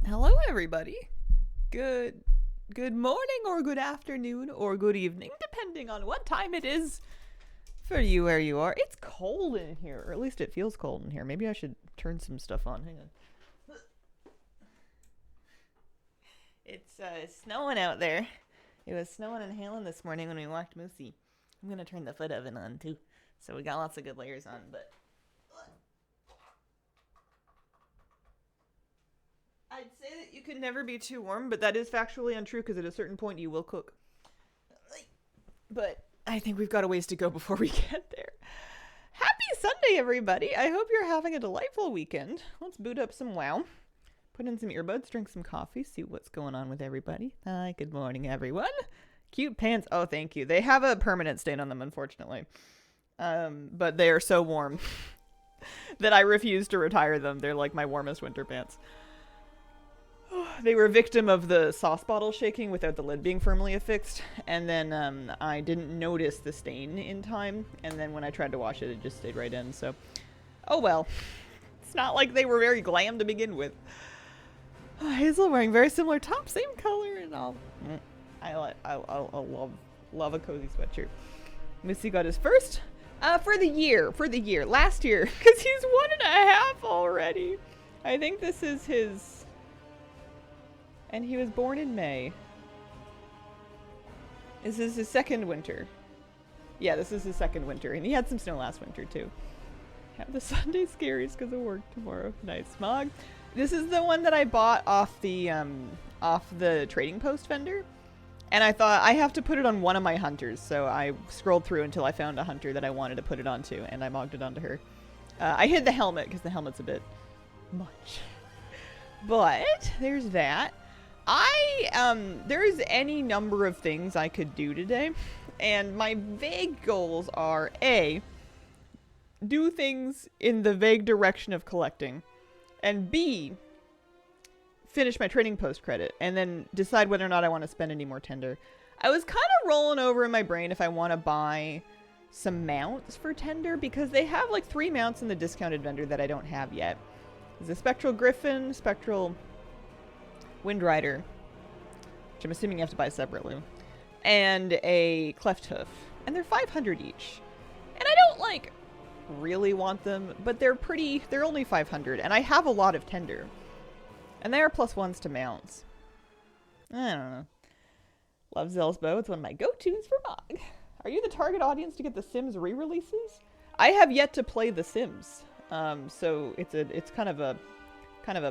Hello, everybody. Good morning or good afternoon or good evening, depending on what time it is for you where you are. It's cold in here, or at least it feels cold in here. Maybe I should turn some stuff on. Hang on. It's snowing out there. It was snowing and hailing this morning when we walked Moosey. I'm gonna turn the foot oven on too, so we got lots of good layers on. But I'd say that you can never be too warm, but that is factually untrue because at a certain point you will cook. But I think we've got a ways to go before we get there. Happy Sunday, everybody. I hope you're having a delightful weekend. Let's boot up some WoW. Put in some earbuds, drink some coffee, see what's going on with everybody. Hi, good morning, everyone. Cute pants. Oh, thank you. They have a permanent stain on them, unfortunately. But they are so warm that I refuse to retire them. They're like my warmest winter pants. They were a victim of the sauce bottle shaking without the lid being firmly affixed, and then I didn't notice the stain in time, and then when I tried to wash it, it just stayed right in, so... Oh well. It's not like they were very glam to begin with. Hazel wearing very similar top, same color, and all. I love a cozy sweatshirt. Missy got his first for the year, last year, because he's 1.5 already. I think this is his... And he was born in May. This is his second winter. Yeah, this is his second winter. And he had some snow last winter, too. Have the Sunday scaries because of work tomorrow. Nice. Smog. This is the one that I bought off the trading post vendor. And I thought, I have to put it on one of my hunters. So I scrolled through until I found a hunter that I wanted to put it onto. And I mogged it onto her. I hid the helmet because the helmet's a bit much. But there's that. There's any number of things I could do today, and my vague goals are A, do things in the vague direction of collecting, and B, finish my trading post credit, and then decide whether or not I want to spend any more tender. I was kind of rolling over in my brain if I want to buy some mounts for tender, because they have like 3 mounts in the discounted vendor that I don't have yet. There's a Spectral Griffin, Spectral Windrider, which I'm assuming you have to buy separately, and a Cleft Hoof, and they're 500 each. And I don't like really want them, but they're only 500, and I have a lot of tender, and they are +1s to mounts. I don't know. Love Zell's Bow. It's one of my go-tos for Mog. Are you the target audience to get the Sims re-releases? I have yet to play the Sims, so it's kind of a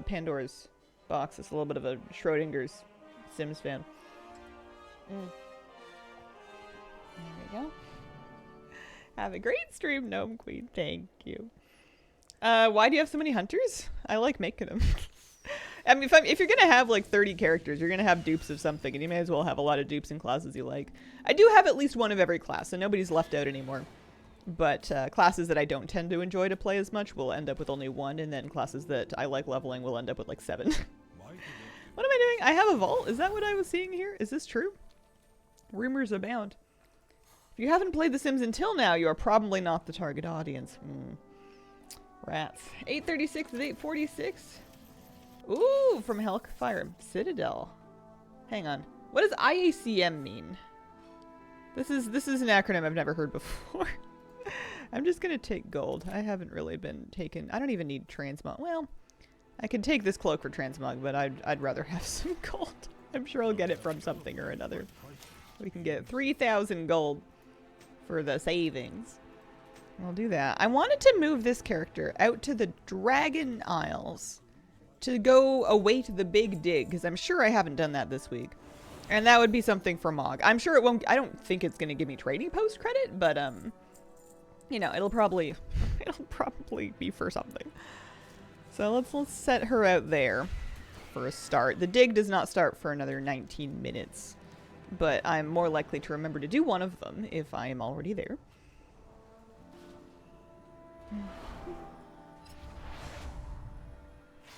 Pandora's box. It's a little bit of a Schrodinger's Sims fan. There we go. Have a great stream, Gnome Queen. Thank you. Why do you have so many hunters? I like making them. I mean, if you're gonna have like 30 characters, you're gonna have dupes of something, and you may as well have a lot of dupes and classes you like. I do have at least one of every class, so nobody's left out anymore. But classes that I don't tend to enjoy to play as much will end up with only 1, and then classes that I like leveling will end up with like 7. What am I doing? I have a vault? Is that what I was seeing here? Is this true? Rumors abound. If you haven't played The Sims until now, you are probably not the target audience. Rats. 836 is 846. Ooh, from Hellfire Citadel. Hang on. What does IACM mean? This is an acronym I've never heard before. I'm just gonna take gold. I haven't really been taking... I don't even need transmog. Well, I can take this cloak for transmog, but I'd rather have some gold. I'm sure I'll get it from something or another. We can get 3,000 gold for the savings. I'll do that. I wanted to move this character out to the Dragon Isles to go await the big dig, because I'm sure I haven't done that this week. And that would be something for Mog. I'm sure it won't... I don't think it's going to give me trading post credit, but, you know, it'll probably be for something. So let's set her out there for a start. The dig does not start for another 19 minutes, but I'm more likely to remember to do one of them if I am already there.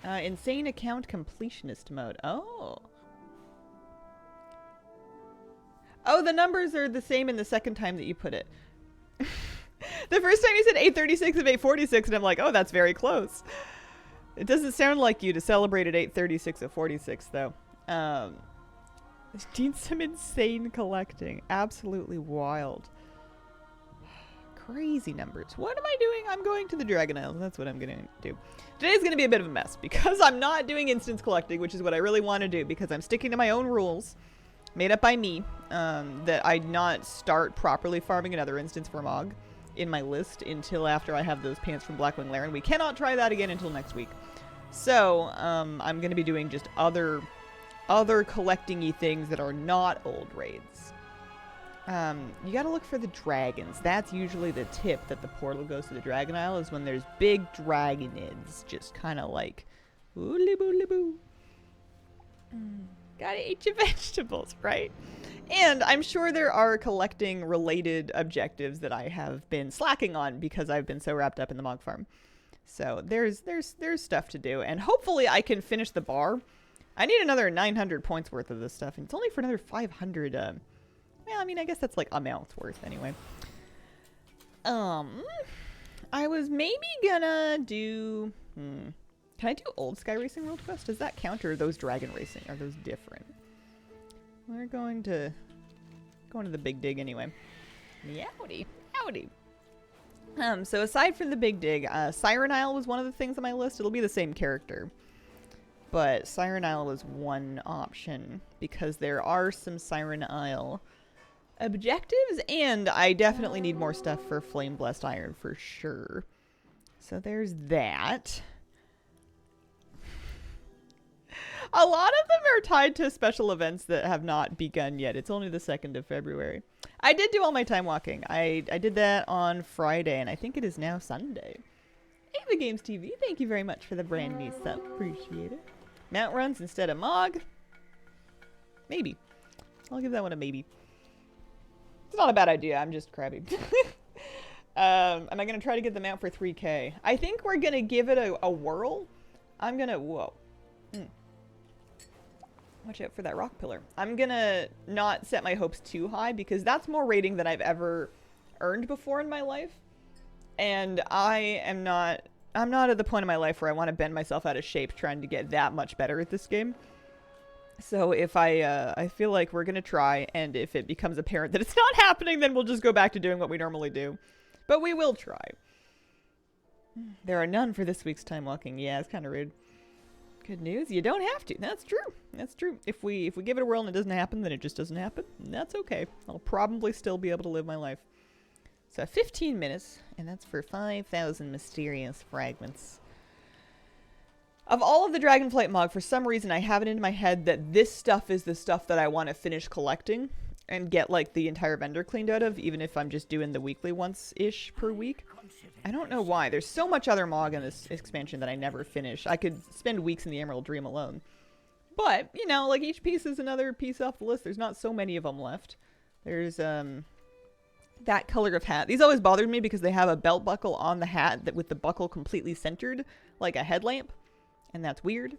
Insane account completionist mode. Oh. Oh, the numbers are the same in the second time that you put it. The first time you said 836 of 846, and I'm like, oh, that's very close. It doesn't sound like you to celebrate at 8:36 at 46, though. Need some insane collecting. Absolutely wild. Crazy numbers. What am I doing? I'm going to the Dragon Isle. That's what I'm going to do. Today's going to be a bit of a mess because I'm not doing instance collecting, which is what I really want to do because I'm sticking to my own rules made up by me that I not start properly farming another instance for Mog in my list until after I have those pants from Blackwing Lair, and we cannot try that again until next week. So I'm going to be doing just other collecting-y things that are not old raids. You gotta look for the dragons. That's usually the tip that the portal goes to the Dragon Isle, is when there's big dragonids just kind of like oolly-boolly-boo. Gotta eat your vegetables, right? And I'm sure there are collecting related objectives that I have been slacking on because I've been so wrapped up in the Mog farm. So there's stuff to do, and hopefully I can finish the bar. I need another 900 points worth of this stuff, and it's only for another 500. Well, I mean, I guess that's like a mouth's worth anyway. I was maybe gonna do. Can I do Old Sky Racing World Quest? Does that count, or are those Dragon Racing? Are those different? We're going to the Big Dig anyway. Yowdy, howdy. So aside from the Big Dig, Siren Isle was one of the things on my list. It'll be the same character, but Siren Isle was one option because there are some Siren Isle objectives, and I definitely need more stuff for Flame Blessed Iron for sure. So there's that. A lot of them are tied to special events that have not begun yet. It's only the 2nd of February. I did do all my time walking. I did that on Friday, and I think it is now Sunday. Hey, The Games TV, thank you very much for the brand new sub. Appreciate it. Mount runs instead of Mog? Maybe. I'll give that one a maybe. It's not a bad idea. I'm just crabby. Am I going to try to get them out for 3K? I think we're going to give it a whirl. I'm going to... Whoa. Watch out for that rock pillar. I'm going to not set my hopes too high because that's more rating than I've ever earned before in my life. And I'm not at the point in my life where I want to bend myself out of shape trying to get that much better at this game. So if I feel like we're going to try, and if it becomes apparent that it's not happening, then we'll just go back to doing what we normally do. But we will try. There are none for this week's time walking. Yeah, it's kind of rude. Good news, you don't have to. That's true. That's true. If we give it a whirl and it doesn't happen, then it just doesn't happen. That's okay. I'll probably still be able to live my life. So 15 minutes, and that's for 5,000 mysterious fragments. Of all of the Dragonflight Mog, for some reason I have it in my head that this stuff is the stuff that I want to finish collecting and get like the entire vendor cleaned out of, even if I'm just doing the weekly once-ish per week. I don't know why. There's so much other Mog in this expansion that I never finish. I could spend weeks in the Emerald Dream alone. But, you know, like each piece is another piece off the list. There's not so many of them left. There's, that color of hat. These always bothered me because they have a belt buckle on the hat that with the buckle completely centered, like a headlamp. And that's weird.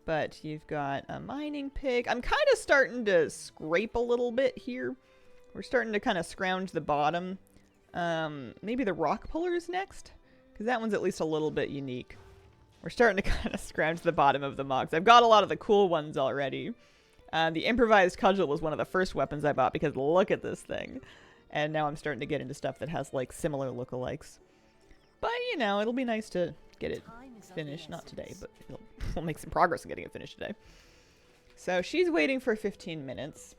But you've got a mining pig. I'm kind of starting to scrape a little bit here. We're starting to kind of scrounge the bottom. Maybe the rock puller is next, because that one's at least a little bit unique. We're starting to kind of scrounge the bottom of the Mogs. I've got a lot of the cool ones already. The improvised cudgel was one of the first weapons I bought because look at this thing. And now I'm starting to get into stuff that has like similar lookalikes. But you know, it'll be nice to get it finished. Not today, but we'll make some progress in getting it finished today. So she's waiting for 15 minutes.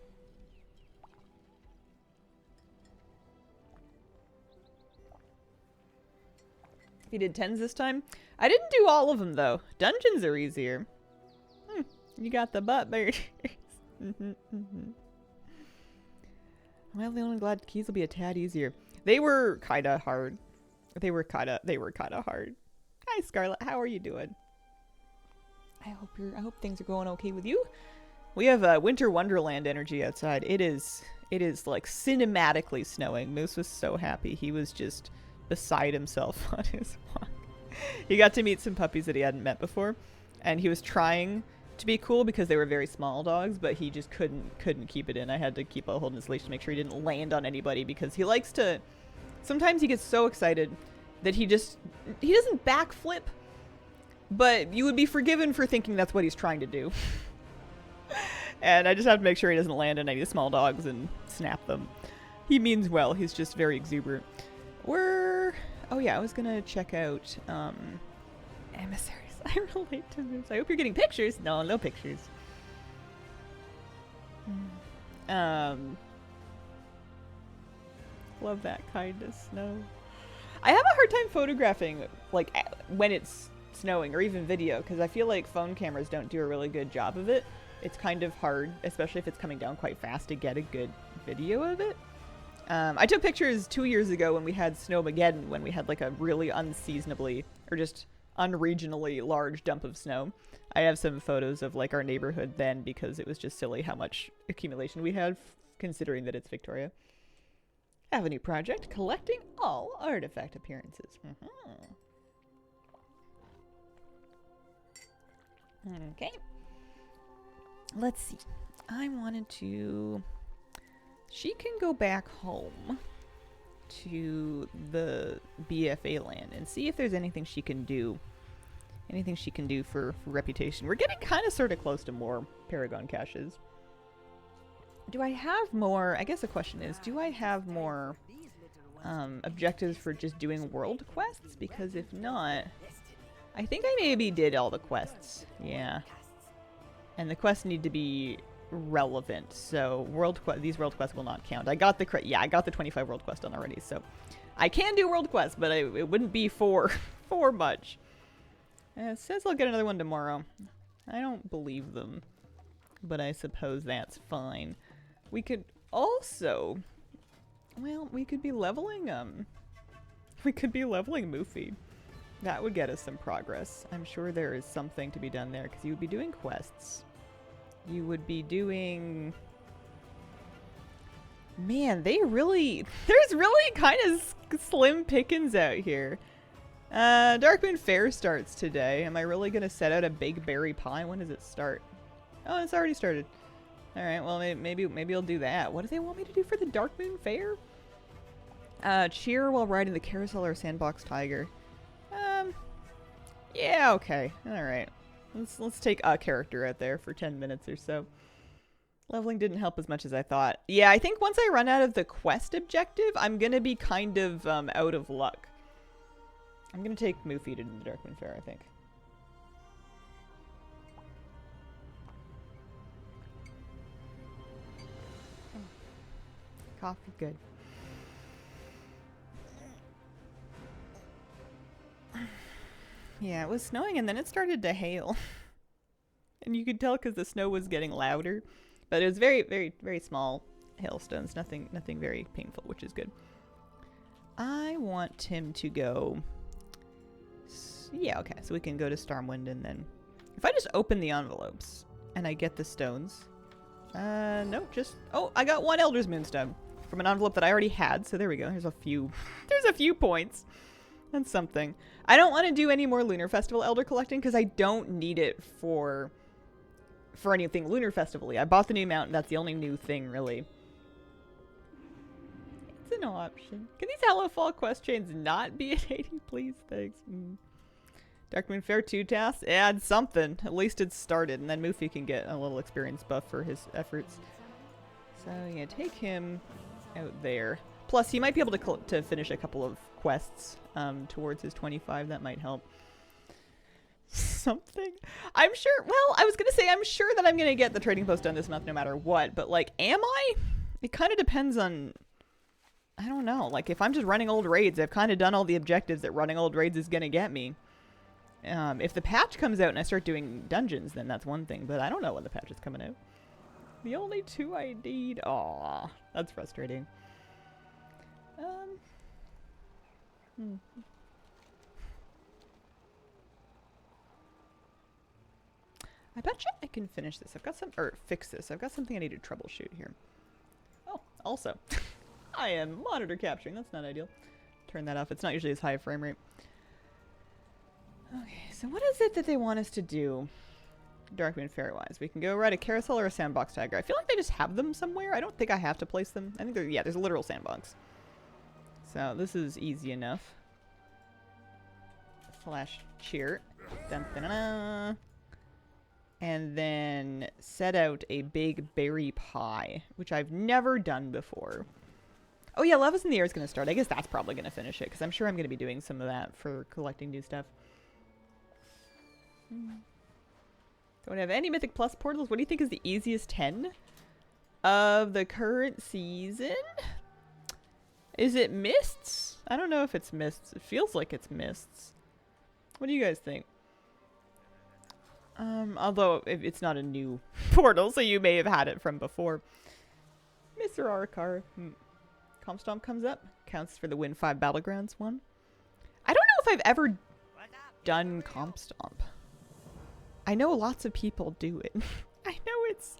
You did 10s this time? I didn't do all of them, though. Dungeons are easier. You got the butt bears. Well, the only glad keys will be a tad easier. They were kind of hard. They were kind of hard. Hi, Scarlett. How are you doing? I hope things are going okay with you. We have Winter Wonderland energy outside. It is like cinematically snowing. Moose was so happy. He was just beside himself on his walk. He got to meet some puppies that he hadn't met before, and he was trying to be cool because they were very small dogs, but he just couldn't keep it in. I had to keep a hold in his leash to make sure he didn't land on anybody because he likes to. Sometimes he gets so excited that he doesn't backflip, But you would be forgiven for thinking that's what he's trying to do. And I just have to make sure he doesn't land on any small dogs and snap them. He means well, he's just very exuberant. Oh yeah, I was gonna check out, emissaries. I relate to this. I hope you're getting pictures. No, no pictures. Love that kindness, no. I have a hard time photographing, like, when it's snowing, or even video, because I feel like phone cameras don't do a really good job of it. It's kind of hard, especially if it's coming down quite fast, to get a good video of it. I took pictures 2 years ago when we had Snowmageddon, when we had like a really unseasonably, or just unregionally large dump of snow. I have some photos of like our neighborhood then, because it was just silly how much accumulation we had, considering that it's Victoria. Have a new project, collecting all artifact appearances. Okay. Let's see. I wanted to... She can go back home to the BFA land and see if there's anything she can do. Anything she can do for reputation. We're getting kind of sort of close to more Paragon caches. Do I have more... I guess the question is, do I have more objectives for just doing world quests? Because if not... I think I maybe did all the quests. Yeah. And the quests need to be relevant, so these world quests will not count. I got the 25 world quest done already, so I can do world quests, but it wouldn't be for much. It says I'll get another one tomorrow. I don't believe them, but I suppose that's fine. We could also, well, we could be leveling Moofy. That would get us some progress. I'm sure there is something to be done there, because you would be doing quests. You would be doing... Man, there's really kind of slim pickings out here. Darkmoon Faire starts today. Am I really going to set out a big berry pie? When does it start? Oh, it's already started. Alright, well, maybe I'll do that. What do they want me to do for the Darkmoon Faire? Cheer while riding the carousel or sandbox tiger. Yeah, okay. Alright. Let's take a character out there for 10 minutes or so. Leveling didn't help as much as I thought. Yeah, I think once I run out of the quest objective, I'm gonna be kind of out of luck. I'm gonna take Moofy to the Darkmoon Faire, I think. Coffee, good. Yeah, it was snowing and then it started to hail. And you could tell because the snow was getting louder. But it was very, very, very small hailstones. Nothing very painful, which is good. I want him to go... Yeah, okay. So we can go to Stormwind and then... If I just open the envelopes and I get the stones... no, just... Oh, I got one Elder's Moonstone from an envelope that I already had. So there we go. There's a few... There's a few points. That's something. I don't want to do any more Lunar Festival Elder collecting because I don't need it for anything Lunar Festival-y. I bought the new mountain. That's the only new thing, really. It's an option. Can these Hallowfall quest chains not be at 80, please? Thanks. Darkmoon Faire 2 tasks? Add something. At least it's started. And then Moofy can get a little experience buff for his efforts. So, yeah, take him out there. Plus, he might be able to finish a couple of quests towards his 25. That might help. Something. I'm sure. Well, I was going to say I'm sure that I'm going to get the trading post done this month no matter what. But, like, am I? It kind of depends on... I don't know. Like, if I'm just running old raids, I've kind of done all the objectives that running old raids is going to get me. If the patch comes out and I start doing dungeons, then that's one thing. But I don't know when the patch is coming out. The only two I need... Aw, that's frustrating. I bet you I can finish this. I've got some... Or fix this. I've got something I need to troubleshoot here. Oh, also. I am monitor capturing. That's not ideal. Turn that off. It's not usually as high a frame rate. Okay, so what is it that they want us to do? Darkmoon Faire-wise. We can go ride a carousel or a sandbox tiger. I feel like they just have them somewhere. I don't think I have to place them. I think they're... Yeah, there's a literal sandbox. So this is easy enough. Slash cheer. Dun, dun, dun, dun. And then set out a big berry pie, which I've never done before. Oh yeah, Love is in the Air is going to start. I guess that's probably going to finish it, because I'm sure I'm going to be doing some of that for collecting new stuff. Don't have any Mythic Plus portals. What do you think is the easiest 10 of the current season? Is it Mists? I don't know if it's Mists. It feels like it's Mists. What do you guys think? Although it's not a new portal, so you may have had it from before. Mr. Arakar. Comstomp comes up. Counts for the Win 5 Battlegrounds one. I don't know if I've ever done Comstomp. I know lots of people do it. I know it's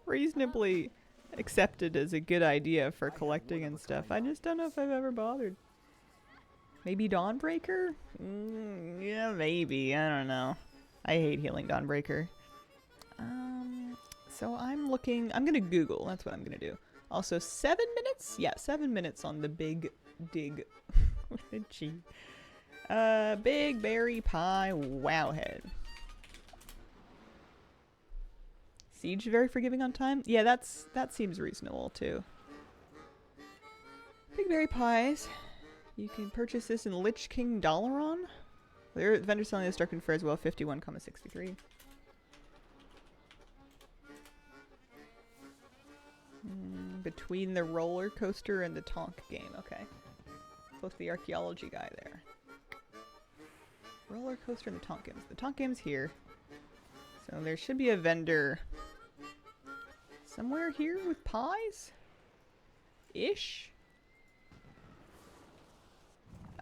reasonably accepted as a good idea for collecting and stuff. I just don't know if I've ever bothered. Maybe Dawnbreaker? Yeah, maybe. I don't know. I hate healing Dawnbreaker. So I'm gonna Google. That's what I'm gonna do. Also, 7 minutes? Yeah, 7 minutes on the big dig with a G. Big berry pie wowhead. Siege very forgiving on time? Yeah, that seems reasonable too. Big berry pies. You can purchase this in Lich King Dalaran. The vendor selling this Darkmoon Faire as well, 51,63. Between the roller coaster and the Tonk game. Okay. Close to the archaeology guy there. Roller coaster and the Tonk games. The Tonk game's here. So there should be a vendor somewhere here with pies? Ish?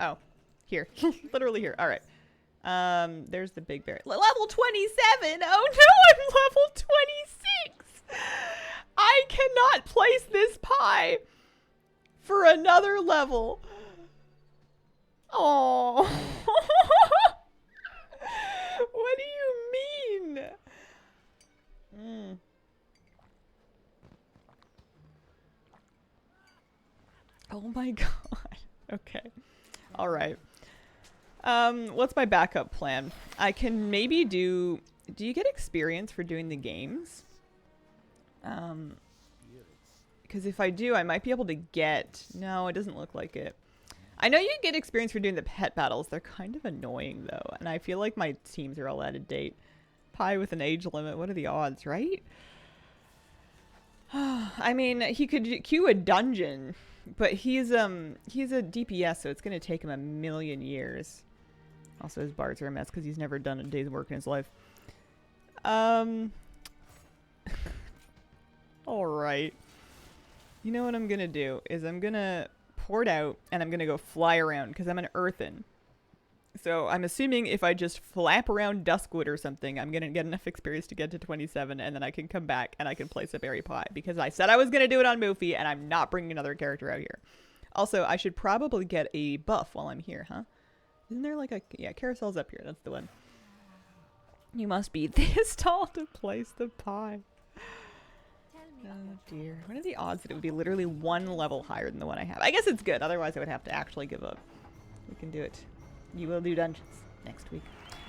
Oh. Here. Literally here. Alright. There's the big berry. Level 27! Oh no, I'm level 26! I cannot place this pie for another level. Oh. What do you mean? Oh my god. Okay. Alright. What's my backup plan? I can maybe do you get experience for doing the games? Because if I do, I might be able to get... No, it doesn't look like it. I know you get experience for doing the pet battles. They're kind of annoying, though. And I feel like my teams are all out of date. Pie with an age limit. What are the odds, right? I mean, he could queue a dungeon. But he's a DPS, so it's going to take him a million years. Also, his bards are a mess because he's never done a day's work in his life. Alright. You know what I'm going to do is I'm going to port out and I'm going to go fly around because I'm an earthen. So I'm assuming if I just flap around Duskwood or something, I'm going to get enough experience to get to 27 and then I can come back and I can place a berry pie because I said I was going to do it on Moofy and I'm not bringing another character out here. Also, I should probably get a buff while I'm here, huh? Isn't there like a... Yeah, carousel's up here. That's the one. You must be this tall to place the pie. Oh dear. What are the odds that it would be literally one level higher than the one I have? I guess it's good. Otherwise, I would have to actually give up. We can do it. You will do dungeons next week.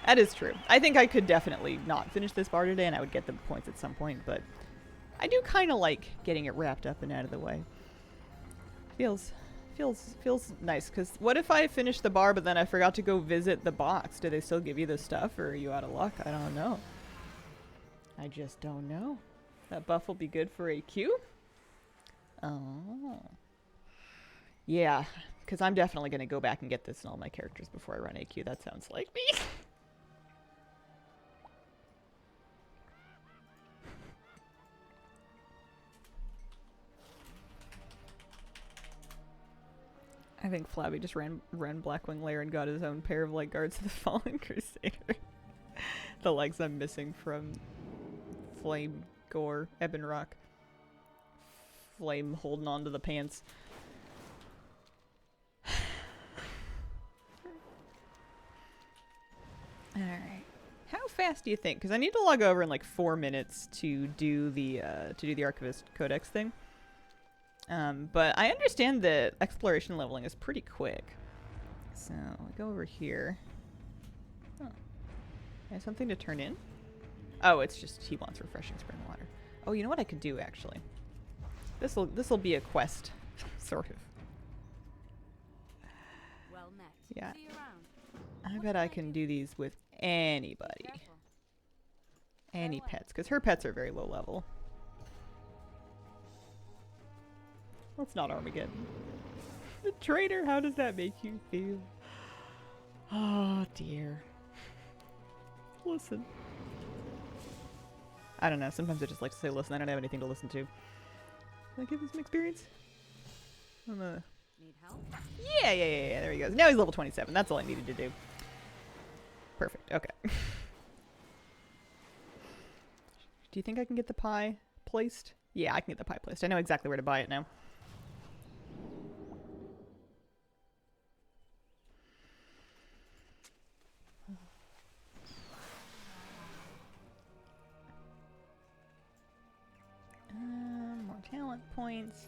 That is true. I think I could definitely not finish this bar today and I would get the points at some point, but I do kind of like getting it wrapped up and out of the way. Feels nice, because what if I finish the bar but then I forgot to go visit the box? Do they still give you the stuff or are you out of luck? I don't know. I just don't know. That buff will be good for AQ? Oh. Yeah, because I'm definitely going to go back and get this in all my characters before I run AQ. That sounds like me. I think Flabby just ran Blackwing Lair and got his own pair of Light Guards of the Fallen Crusader. The legs I'm missing from Flame Gore, Ebon Rock. Flame holding on to the pants. Alright. How fast do you think? Because I need to log over in like 4 minutes to do the Archivist Codex thing. But I understand that exploration leveling is pretty quick. So, I'll go over here. Oh. I have something to turn in? Oh, it's just he wants refreshing spring water. Oh, you know what I could do, actually? This'll be a quest, sort of. Well met. Yeah. See you around. I bet I can do these with anybody. Careful. Any Farewell. pets, because her pets are very low level. That's not Armageddon. The traitor, how does that make you feel? Oh dear. Listen. I don't know, sometimes I just like to say listen, I don't have anything to listen to. Can I give him some experience? Need help? Yeah, there he goes. Now he's level 27, that's all I needed to do. Perfect, okay. Do you think I can get the pie placed? Yeah, I can get the pie placed. I know exactly where to buy it now. More talent points.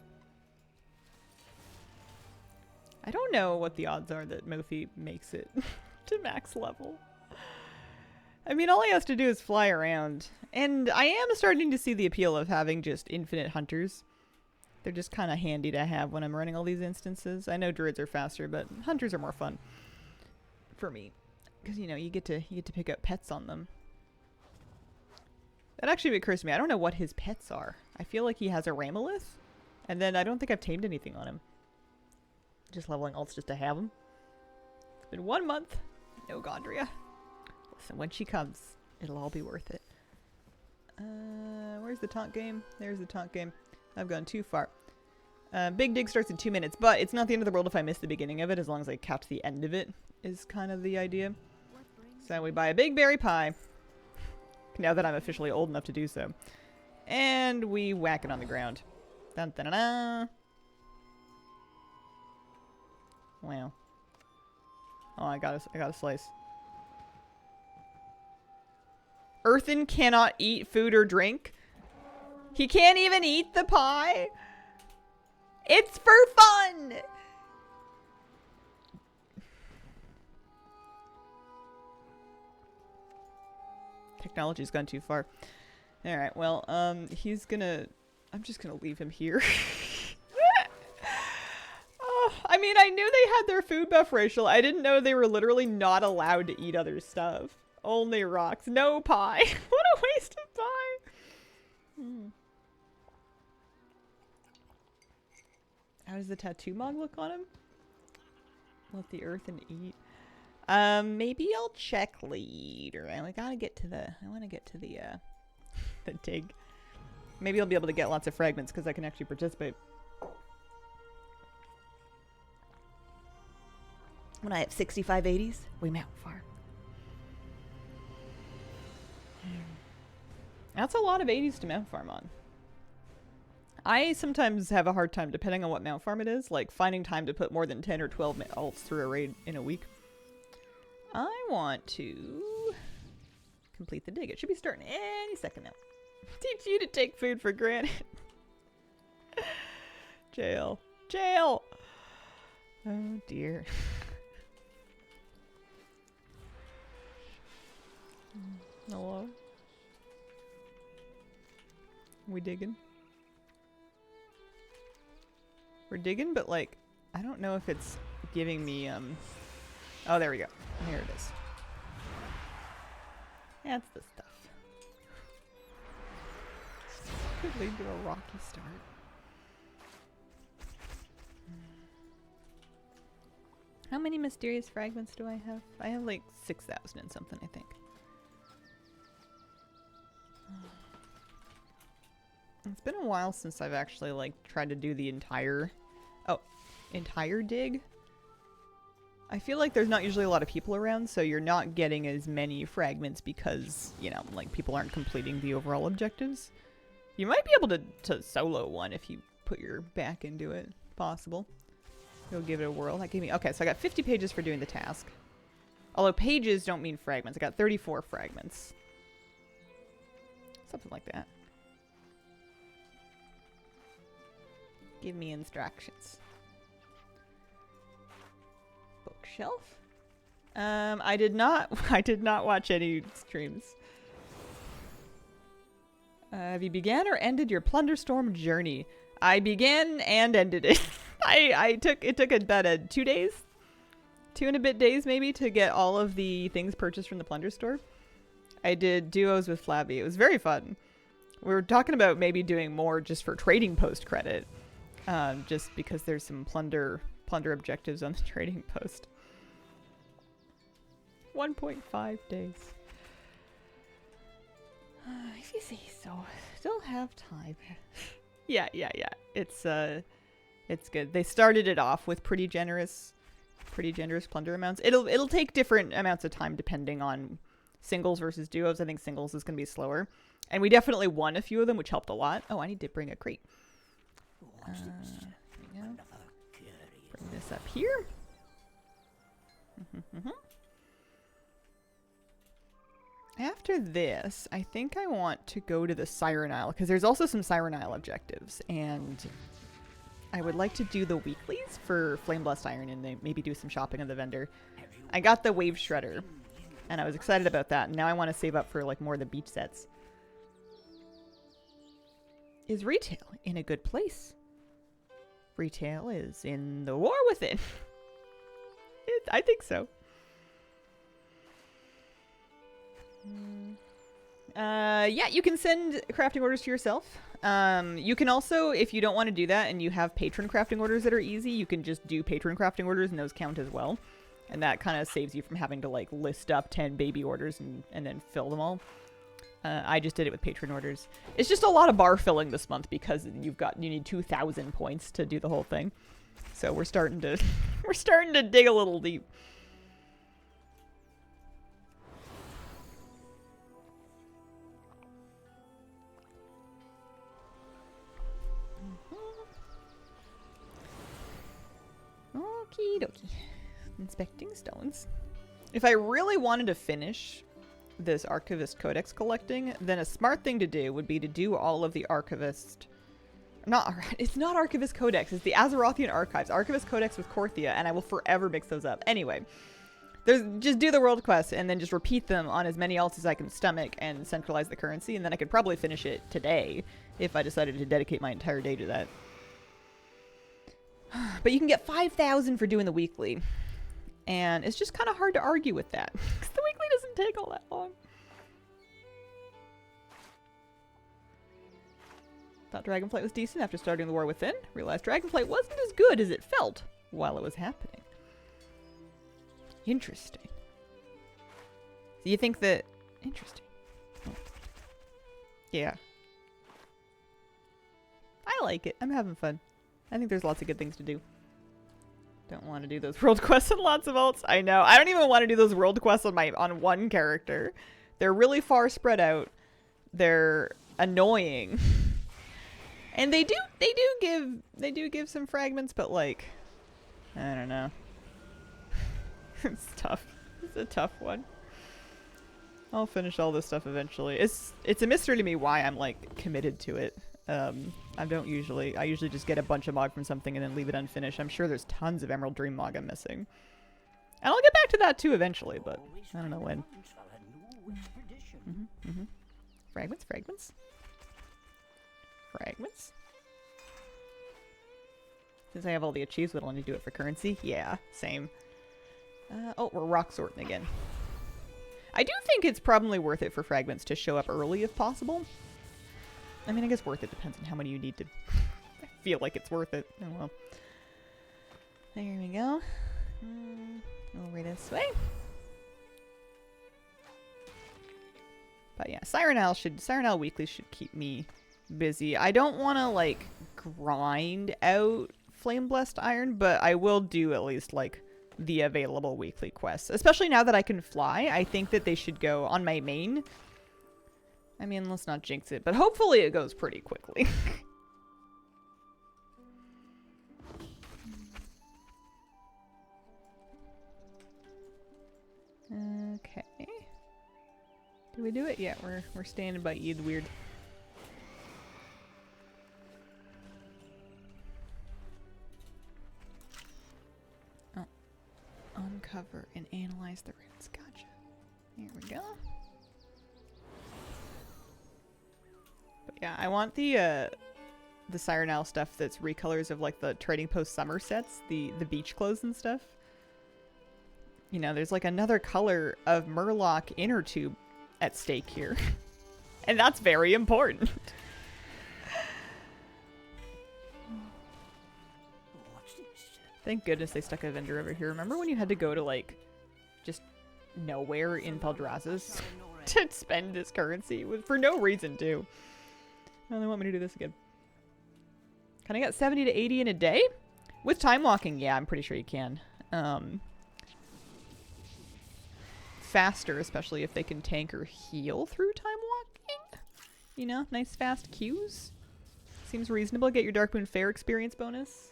I don't know what the odds are that Mofi makes it to max level. I mean, all he has to do is fly around. And I am starting to see the appeal of having just infinite hunters. They're just kind of handy to have when I'm running all these instances. I know druids are faster, but hunters are more fun for me. Because, you know, you get to pick up pets on them. That actually occurs to me. I don't know what his pets are. I feel like he has a Ramolith. And then I don't think I've tamed anything on him. Just leveling alts just to have him. It's been 1 month. No Gondria. Listen, when she comes, it'll all be worth it. Where's the taunt game? There's the taunt game. I've gone too far. Big Dig starts in 2 minutes, but it's not the end of the world if I miss the beginning of it, as long as I catch the end of it, is kind of the idea. So we buy a big berry pie. Now that I'm officially old enough to do so. And we whack it on the ground. Dun dun dun dun. Wow. Oh, I got a slice. Earthen cannot eat food or drink. He can't even eat the pie. It's for fun. Technology's gone too far. All right, well, I'm just gonna leave him here. Oh, I mean, I knew they had their food buff racial. I didn't know they were literally not allowed to eat other stuff. Only rocks, no pie. What a waste of pie. How does the tattoo mog look on him? Let the earthen eat. Maybe I'll check later. I wanna get to the the dig. Maybe I'll be able to get lots of fragments because I can actually participate. When I have 65 80s, we mount far. That's a lot of 80s to mount farm on. I sometimes have a hard time, depending on what mount farm it is, like finding time to put more than 10 or 12 alts through a raid in a week. I want to complete the dig. It should be starting any second now. Teach you to take food for granted. Jail. Jail! Oh dear. Hello? We digging? We're digging, but like, I don't know if it's giving me, oh, there we go. Here it is. That's the stuff. Could lead to a rocky start. How many mysterious fragments do I have? I have like 6,000 and something, I think. It's been a while since I've actually like tried to do the entire dig. I feel like there's not usually a lot of people around, so you're not getting as many fragments because, you know, like people aren't completing the overall objectives. You might be able to solo one if you put your back into it. Possible. Go give it a whirl. That gave me... Okay, so I got 50 pages for doing the task. Although pages don't mean fragments. I got 34 fragments. Something like that. Give me instructions. Bookshelf? I did not. I did not watch any streams. Have you began or ended your Plunderstorm journey? I began and ended it. It took about 2 days, 2 and a bit days maybe, to get all of the things purchased from the Plunder store. I did duos with Flabby. It was very fun. We were talking about maybe doing more just for trading post credit, just because there's some plunder objectives on the trading post. 1.5 days. If you say so. Still have time. Yeah. It's good. They started it off with pretty generous plunder amounts. It'll take different amounts of time depending on singles versus duos. I think singles is going to be slower. And we definitely won a few of them, which helped a lot. Oh, I need to bring a crate. Bring this up here. After this, I think I want to go to the Siren Isle, because there's also some Siren Isle objectives, and I would like to do the weeklies for Flame Blessed Iron and maybe do some shopping on the vendor. I got the Wave Shredder, and I was excited about that, and now I want to save up for like more of the beach sets. Is retail in a good place? Retail is in the War Within. I think so. Yeah, you can send crafting orders to yourself. You can also, if you don't want to do that and you have patron crafting orders that are easy, you can just do patron crafting orders and those count as well. And that kind of saves you from having to like list up 10 baby orders and then fill them all. I just did it with patron orders. It's just a lot of bar filling this month because you need 2,000 points to do the whole thing. So we're starting to dig a little deep. Okie dokie. Inspecting stones. If I really wanted to finish this Archivist Codex collecting, then a smart thing to do would be to do all of the Archivist... It's not Archivist Codex, it's the Azerothian Archives. Archivist Codex with Korthia, and I will forever mix those up. Anyway, just do the world quests and then just repeat them on as many alts as I can stomach and centralize the currency, and then I could probably finish it today if I decided to dedicate my entire day to that. But you can get 5,000 for doing the weekly. And it's just kind of hard to argue with that. Because the weekly doesn't take all that long. Thought Dragonflight was decent after starting the War Within. Realized Dragonflight wasn't as good as it felt while it was happening. Interesting. So you think that... Interesting. Oh. Yeah. I like it. I'm having fun. I think there's lots of good things to do. Don't want to do those world quests on lots of alts. I know. I don't even want to do those world quests on one character. They're really far spread out. They're annoying. And they do give some fragments, but like, I don't know. It's tough. It's a tough one. I'll finish all this stuff eventually. It's a mystery to me why I'm like committed to it. I usually just get a bunch of mog from something and then leave it unfinished. I'm sure there's tons of Emerald Dream mog I'm missing. And I'll get back to that too eventually, but I don't know when. Fragments. Since I have all the achieves, would I only do it for currency? Yeah, same. Oh, we're rock sorting again. I do think it's probably worth it for fragments to show up early if possible. I mean, I guess worth it depends on how many you need to feel like it's worth it. Oh well. There we go. Over this way. But yeah, Siren Isle Weekly should keep me busy. I don't want to like grind out Flame Blessed Iron, but I will do at least like the available weekly quests. Especially now that I can fly, I think that they should go on my main. I mean, let's not jinx it, but hopefully it goes pretty quickly. Okay. Did we do it? Yeah, we're standing by Eid Weird. Oh uncover and analyze the runes. Gotcha. Here we go. But yeah, I want the Siren Isle stuff that's recolors of like the Trading Post summer sets, the beach clothes and stuff. You know, there's like another color of Murloc inner tube at stake here. And that's very important. Thank goodness they stuck a vendor over here. Remember when you had to go to like just nowhere in Peldrazzas to spend this currency for no reason too? Oh, they want me to do this again. Can I get 70 to 80 in a day? With time walking, yeah, I'm pretty sure you can. Faster, especially if they can tank or heal through time walking. You know, nice fast queues. Seems reasonable. Get your Darkmoon Faire experience bonus.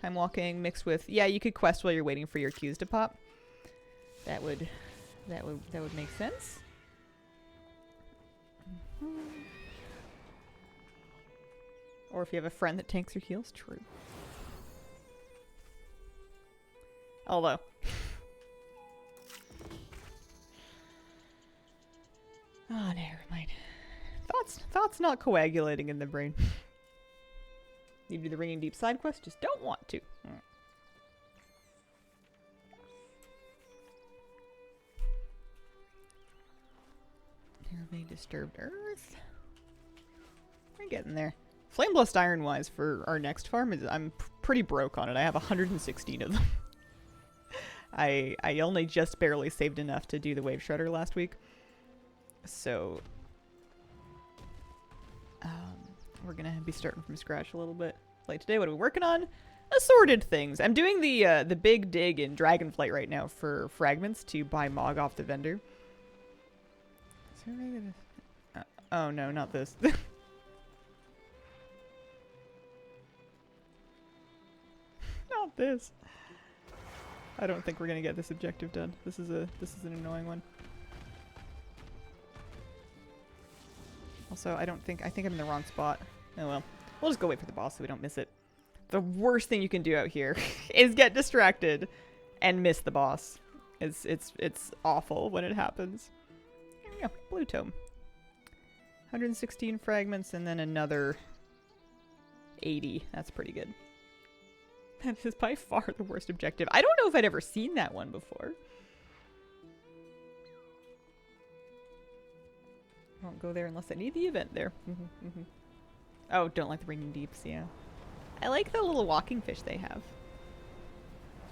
Time walking mixed with, yeah, you could quest while you're waiting for your queues to pop. That would make sense. Or if you have a friend that tanks or heals, true. Although, oh, never mind. Thoughts not coagulating in the brain. You do the Ringing Deep side quest, just don't want to. Terribly disturbed earth. We're getting there. Flameblessed Iron wise for our next farm is I'm pretty broke on it. I have 116 of them. I only just barely saved enough to do the Wave Shredder last week. So we're gonna be starting from scratch a little bit. Like today, what are we working on? Assorted things. I'm doing the big dig in Dragonflight right now for fragments to buy Mog off the vendor. Is there a way that oh no, not this. Not this. I don't think we're gonna get this objective done. This is an annoying one. Also, I think I'm in the wrong spot. Oh well. We'll just go wait for the boss so we don't miss it. The worst thing you can do out here is get distracted and miss the boss. It's awful when it happens. Here we go. Blue tome. 116 fragments and then another 80. That's pretty good. That is by far the worst objective. I don't know if I'd ever seen that one before. I won't go there unless I need the event there. Oh, don't like the Ringing Deeps, yeah. I like the little walking fish they have.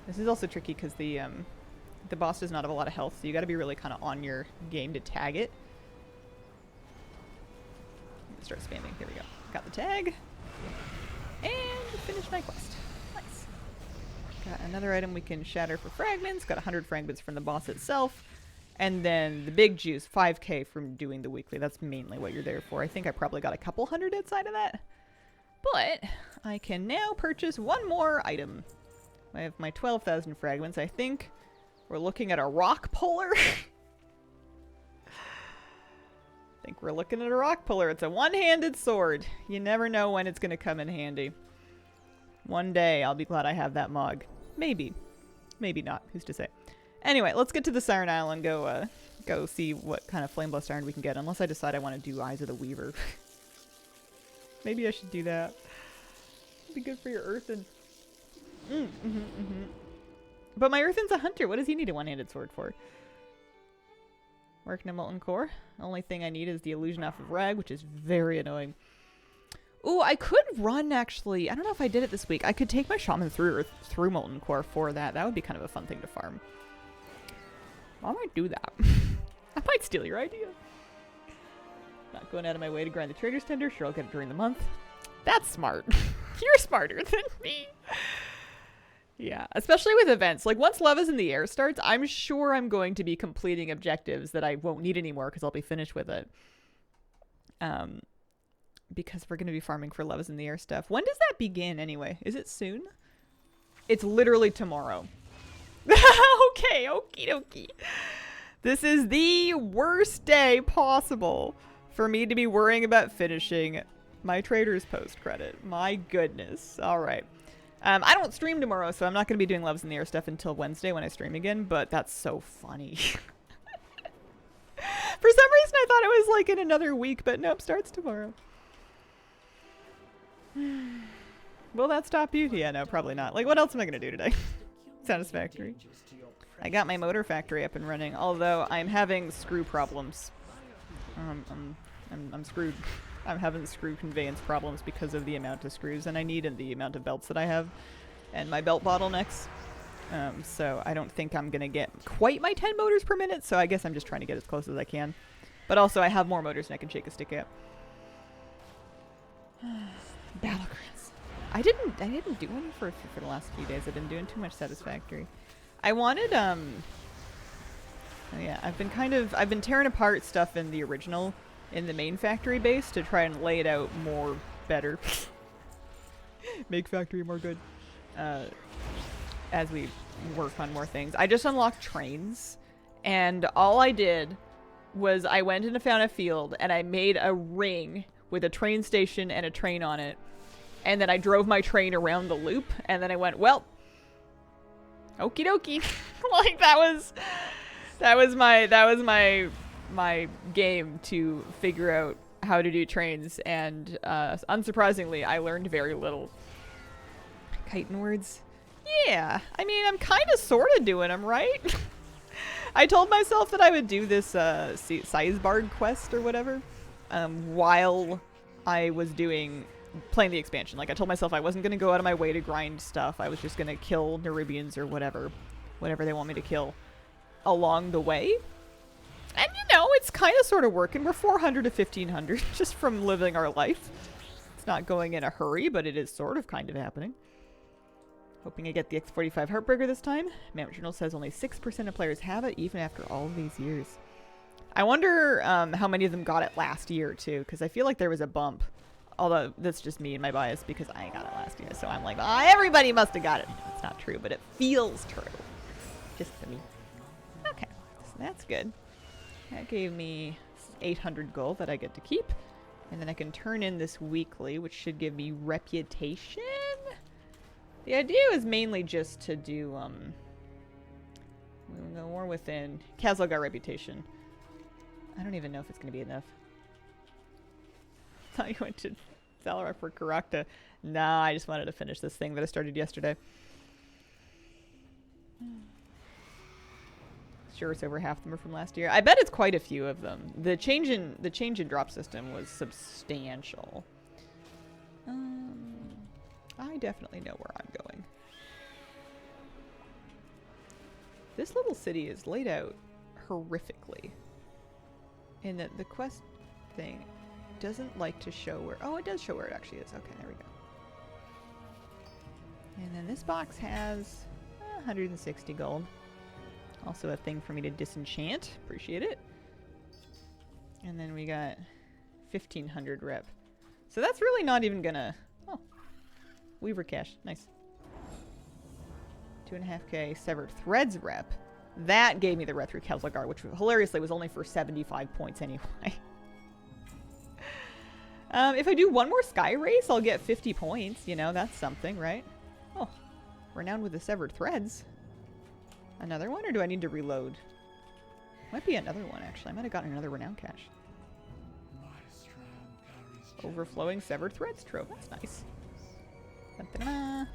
This is also tricky because the boss does not have a lot of health, so you gotta be really kind of on your game to tag it. Start spamming. There we go. Got the tag. And finish my quest. Nice. Got another item we can shatter for fragments. Got 100 fragments from the boss itself. And then the big juice, 5k from doing the weekly. That's mainly what you're there for. I think I probably got a couple hundred outside of that. But I can now purchase one more item. I have my 12,000 fragments. I think we're looking at a rock puller. I think we're looking at a rock puller. It's a one-handed sword. You never know when it's going to come in handy. One day I'll be glad I have that Mog. Maybe. Maybe not. Who's to say? Anyway, let's get to the Siren Isle and go see what kind of Flameblessed Iron we can get. Unless I decide I want to do Eyes of the Weaver. Maybe I should do that. It'd be good for your Earthen. But my Earthen's a hunter. What does he need a one-handed sword for? Working a Molten Core. Only thing I need is the illusion off of Rag, which is very annoying. Ooh, I could run, actually. I don't know if I did it this week. I could take my Shaman through Molten Core for that. That would be kind of a fun thing to farm. I might do that. I might steal your idea. Not going out of my way to grind the Trader's Tender. Sure, I'll get it during the month. That's smart. You're smarter than me. Yeah, especially with events. Like, once Love is in the Air starts, I'm sure I'm going to be completing objectives that I won't need anymore because I'll be finished with it. Because we're going to be farming for Love is in the Air stuff. When does that begin, anyway? Is it soon? It's literally tomorrow. Okay, okie dokie. This is the worst day possible for me to be worrying about finishing my Trader's Post credit. My goodness. All right. I don't stream tomorrow, so I'm not going to be doing Loves in the Air stuff until Wednesday when I stream again, but that's so funny. For some reason, I thought it was like in another week, but nope, starts tomorrow. Will that stop you? Yeah, no, probably not. Like, what else am I going to do today? Satisfactory. I got my motor factory up and running, although I'm having screw problems. I'm screwed. I'm having screw conveyance problems because of the amount of screws and I need and the amount of belts that I have and my belt bottlenecks. So I don't think I'm going to get quite my 10 motors per minute, so I guess I'm just trying to get as close as I can. But also I have more motors than I can shake a stick at. Battlegrounds. I didn't do any for the last few days. I've been doing too much Satisfactory. I wanted oh yeah, I've been tearing apart stuff in the original in the main factory base to try and lay it out more better. Make factory more good. As we work on more things. I just unlocked trains, and all I did was I went and found a field and I made a ring with a train station and a train on it. And then I drove my train around the loop, and then I went, well, okie dokie. Like that was my game to figure out how to do trains, and unsurprisingly, I learned very little. Chitin words? Yeah, I mean, I'm kind of sort of doing them, right? I told myself that I would do this Sizebarg quest or whatever while I was playing the expansion. Like, I told myself I wasn't going to go out of my way to grind stuff. I was just going to kill Nerubians or whatever they want me to kill along the way. And, you know, it's kind of sort of working. We're 400 to 1,500 just from living our life. It's not going in a hurry, but it is sort of kind of happening. Hoping I get the X45 Heartbreaker this time. Mount Journal says only 6% of players have it, even after all these years. I wonder how many of them got it last year, too, because I feel like there was a bump. Although, that's just me and my bias, because I got it last year, so I'm like, ah, everybody must have got it. No, it's not true, but it feels true. Just to me. Okay, so that's good. That gave me 800 gold that I get to keep. And then I can turn in this weekly, which should give me reputation. The idea is mainly just to do, we'll go War Within. Khazlogar reputation. I don't even know if it's going to be enough. I thought you went to Zalarak for Karakta. Nah, I just wanted to finish this thing that I started yesterday. Sure, it's over half of them are from last year. I bet it's quite a few of them. The change in drop system was substantial. I definitely know where I'm going. This little city is laid out horrifically. In that the quest thing doesn't like to show where... Oh, it does show where it actually is. Okay, there we go. And then this box has 160 gold. Also a thing for me to disenchant. Appreciate it. And then we got 1,500 rep. So that's really not even gonna... Oh. Weaver cash. Nice. 2.5k Severed Threads rep. That gave me the rep through Khazlogar, which hilariously was only for 75 points anyway. If I do one more Sky Race, I'll get 50 points. You know, that's something, right? Oh. Renowned with the Severed Threads. Another one, or do I need to reload? Might be another one, actually. I might have gotten another Renown cache. Overflowing Severed Threads Trove. That's nice. Da-da-da.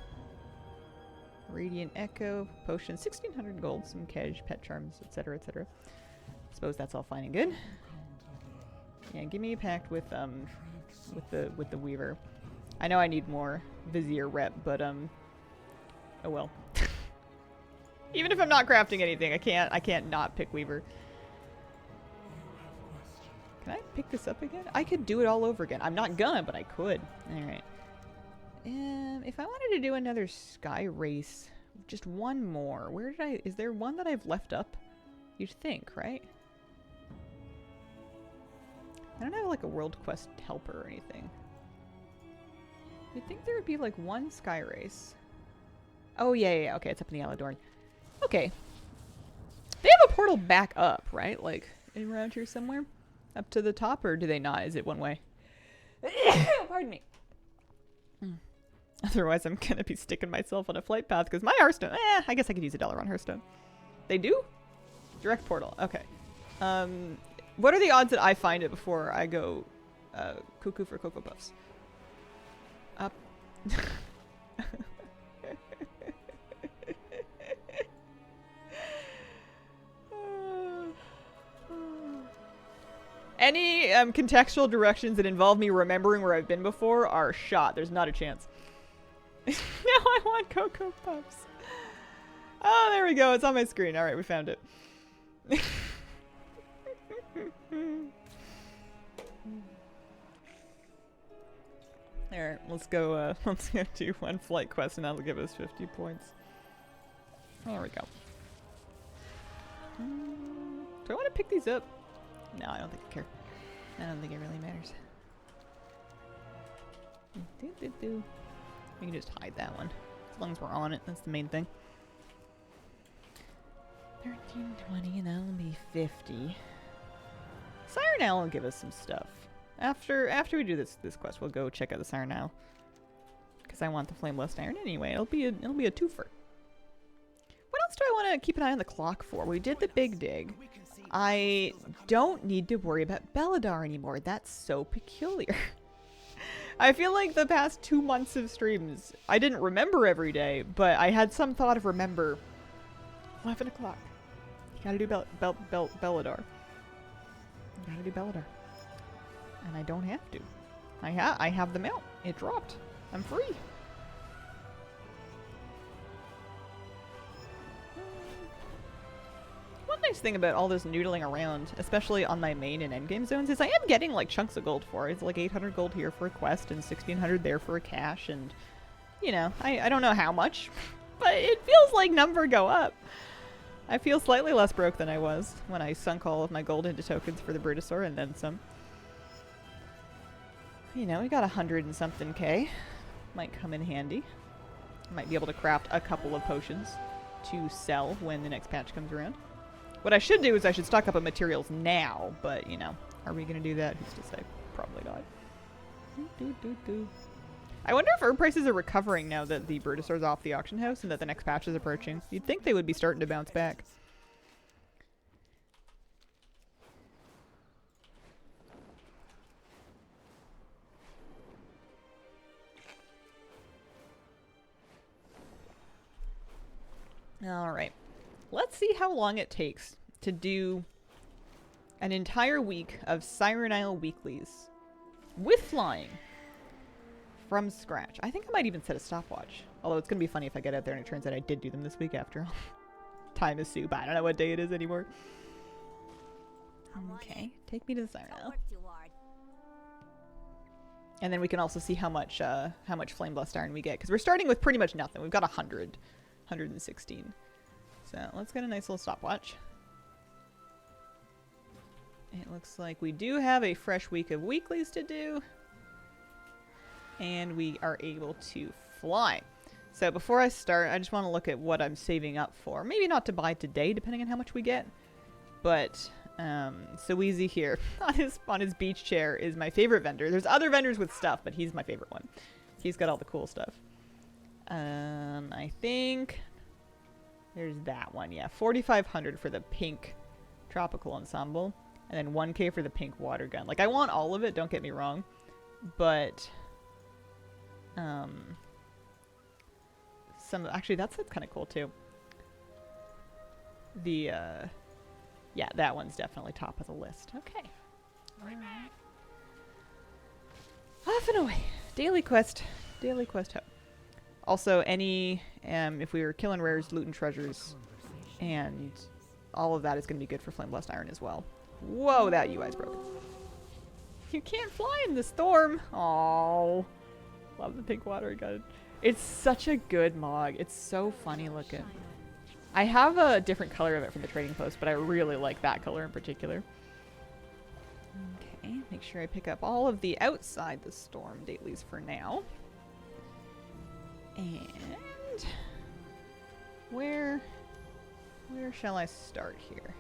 Radiant Echo. Potion. 1,600 gold. Some Kej, Pet Charms, etc., etc. Suppose that's all fine and good. Yeah, give me a pact with the Weaver. I know I need more Vizier rep, but oh well. Even if I'm not crafting anything, I can't not pick Weaver. Can I pick this up again? I could do it all over again. I'm not gonna, but I could. Alright. If I wanted to do another Sky Race, just one more, where did I... Is there one that I've left up? You'd think, right? I don't have like a World Quest helper or anything. You'd think there would be like one Sky Race. Oh, yeah. Okay, it's up in the Aladorn. Okay. They have a portal back up, right? Like, around here somewhere? Up to the top, or do they not? Is it one way? Pardon me. Otherwise, I'm gonna be sticking myself on a flight path because my Hearthstone. I guess I could use $1 on Hearthstone. They do? Direct portal. Okay. What are the odds that I find it before I go cuckoo for Cocoa Puffs? Up. Any contextual directions that involve me remembering where I've been before are shot. There's not a chance. Now I want Cocoa Puffs. Oh, there we go. It's on my screen. All right, we found it. There, let's go do one flight quest and that'll give us 50 points. There we go. Do I want to pick these up? No, I don't think I care. I don't think it really matters. We can just hide that one. As long as we're on it, that's the main thing. 13, 20, and that'll be 50. Siren Isle will give us some stuff. After we do this quest, we'll go check out the Siren Isle. Because I want the Flame Blessed Iron anyway. It'll be a twofer. What else do I want to keep an eye on the clock for? We did the big dig. I don't need to worry about Belladar anymore. That's so peculiar. I feel like the past 2 months of streams, I didn't remember every day, but I had some thought of remember. 11 o'clock. You gotta do Belladar. You gotta do Belladar. And I don't have to. I have the mount. It dropped. I'm free. One nice thing about all this noodling around, especially on my main and endgame zones, is I am getting like chunks of gold for it. It's like 800 gold here for a quest and 1600 there for a cache, and you know, I don't know how much, but it feels like number go up. I feel slightly less broke than I was when I sunk all of my gold into tokens for the Brutosaur and then some. You know, we got 100 and something K. Might come in handy. Might be able to craft a couple of potions to sell when the next patch comes around. What I should do is I should stock up on materials now, but, you know, are we going to do that? Who's to say? Probably not. I wonder if herb prices are recovering now that the Brutosaur's off the auction house and that the next patch is approaching. You'd think they would be starting to bounce back. Alright. Let's see how long it takes to do an entire week of Siren Isle weeklies with flying from scratch. I think I might even set a stopwatch. Although it's going to be funny if I get out there and it turns out I did do them this week after all. Time is soup. I don't know what day it is anymore. Okay, take me to the Siren Isle. And then we can also see how much Flame Blessed Iron we get. Because we're starting with pretty much nothing. We've got 100. 116. So let's get a nice little stopwatch. It looks like we do have a fresh week of weeklies to do. And we are able to fly. So before I start, I just want to look at what I'm saving up for. Maybe not to buy today, depending on how much we get. But so easy here on his beach chair is my favorite vendor. There's other vendors with stuff, but he's my favorite one. He's got all the cool stuff. I think there's that one. Yeah, 4,500 for the pink tropical ensemble, and then 1K for the pink water gun. Like, I want all of it, don't get me wrong, but actually that's kind of cool too. The yeah, that one's definitely top of the list. Okay. Off and away. Daily quest hub. Also, any, if we were killing rares, loot and treasures, and all of that is going to be good for Flame Blessed Iron as well. Whoa, that UI's broken. You can't fly in the storm. Oh, love the pink water gun. It's such a good mog. It's so funny looking. I have a different color of it from the trading post, but I really like that color in particular. Okay, make sure I pick up all of the outside the storm dailies for now. And where shall I start here?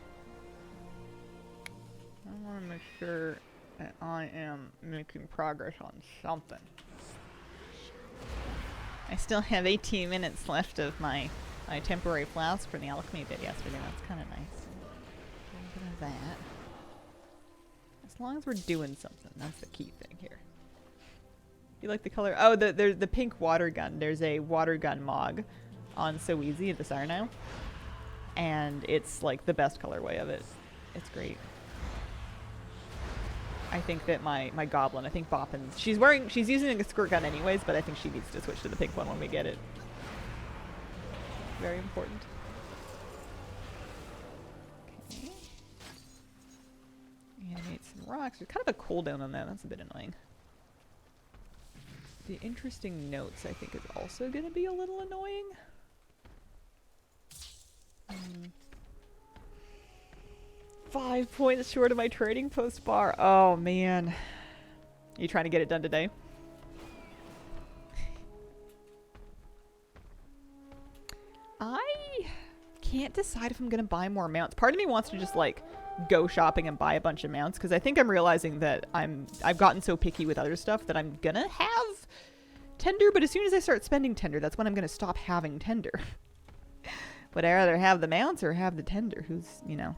I want to make sure that I am making progress on something. I still have 18 minutes left of my temporary flask from the alchemy bit yesterday. That's kind of nice. A little bit of that. As long as we're doing something, that's the key thing here. You like the color? Oh, the pink water gun. There's a water gun mog on So Easy at the Siren Isle. And it's like the best colorway of it. It's great. I think that my goblin, I think Boppin's, she's using a squirt gun anyways, but I think she needs to switch to the pink one when we get it. Very important. Okay. Animate some rocks. There's kind of a cooldown on that. That's a bit annoying. The interesting notes, I think, is also going to be a little annoying. 5 points short of my trading post bar. Oh, man. Are you trying to get it done today? I can't decide if I'm going to buy more mounts. Part of me wants to just, like, go shopping and buy a bunch of mounts, because I think I'm realizing that I've gotten so picky with other stuff that I'm going to have tender, but as soon as I start spending tender, that's when I'm going to stop having tender. Would I rather have the mounts or have the tender? Who's, you know...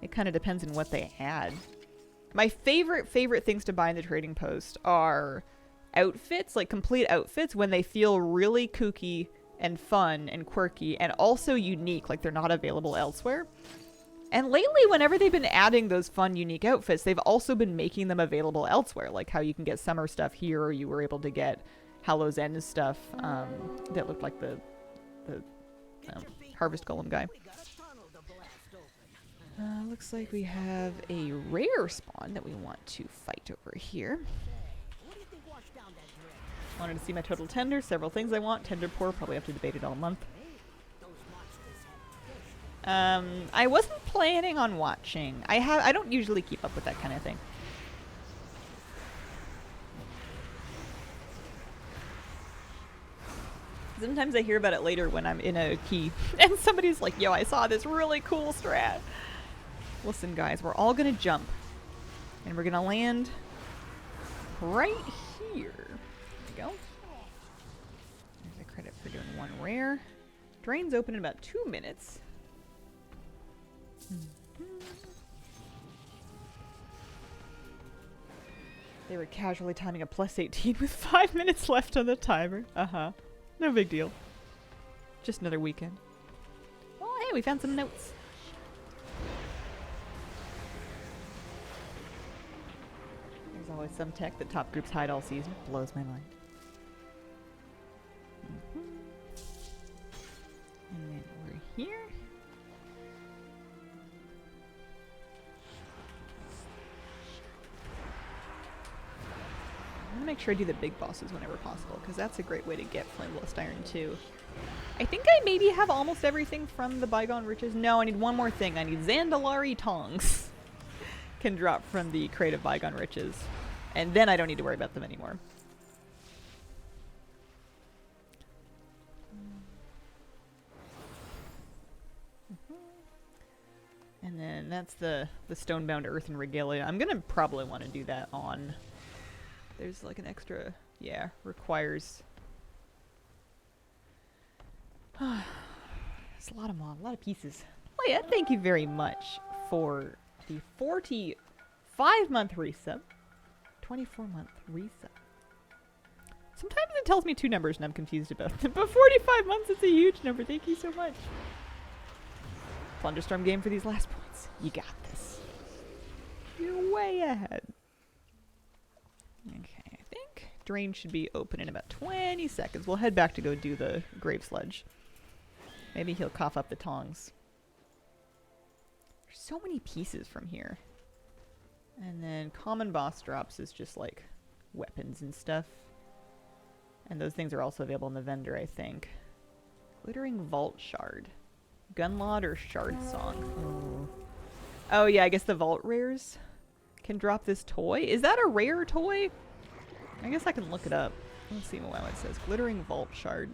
It kind of depends on what they add. My favorite things to buy in the trading post are outfits, like complete outfits, when they feel really kooky and fun and quirky and also unique, like they're not available elsewhere. And lately, whenever they've been adding those fun, unique outfits, they've also been making them available elsewhere, like how you can get summer stuff here, or you were able to get Hallow's End stuff that looked like the Harvest Golem guy. Looks like we have a rare spawn that we want to fight over here. Wanted to see my total tender. Several things I want. Tender poor. Probably have to debate it all month. I wasn't planning on watching. I don't usually keep up with that kind of thing. Sometimes I hear about it later when I'm in a key and somebody's like, yo, I saw this really cool strat. Listen, guys, we're all going to jump. And we're going to land right here. There we go. There's a credit for doing one rare. Drain's open in about 2 minutes. They were casually timing a +18 with 5 minutes left on the timer. Uh-huh. No big deal. Just another weekend. Oh, hey, we found some notes. There's always some tech that top groups hide all season. Blows my mind. And then over here. I'm gonna make sure I do the big bosses whenever possible, because that's a great way to get Flameless Iron too. I think I maybe have almost everything from the Bygone Riches. No, I need one more thing. I need Zandalari Tongs. Can drop from the Crate of Bygone Riches. And then I don't need to worry about them anymore. And then that's the Stonebound Earth and Regalia. I'm gonna probably want to do that on... There's like an extra... Yeah, requires... It's a lot of mod, a lot of pieces. Leia, thank you very much for the 45-month resub. 24-month resub. Sometimes it tells me 2 numbers and I'm confused about them, but 45 months is a huge number. Thank you so much. Plunderstorm game for these last points. You got this. You're way ahead. Okay, I think Drain should be open in about 20 seconds. We'll head back to go do the Grave Sludge. Maybe he'll cough up the tongs. There's so many pieces from here. And then common boss drops is just like weapons and stuff. And those things are also available in the vendor, I think. Glittering Vault Shard. Gunlod or Shard Song? Oh yeah, I guess the Vault Rares can drop this toy. Is that a rare toy? I guess I can look it up. Let's see what it says. Glittering Vault Shard.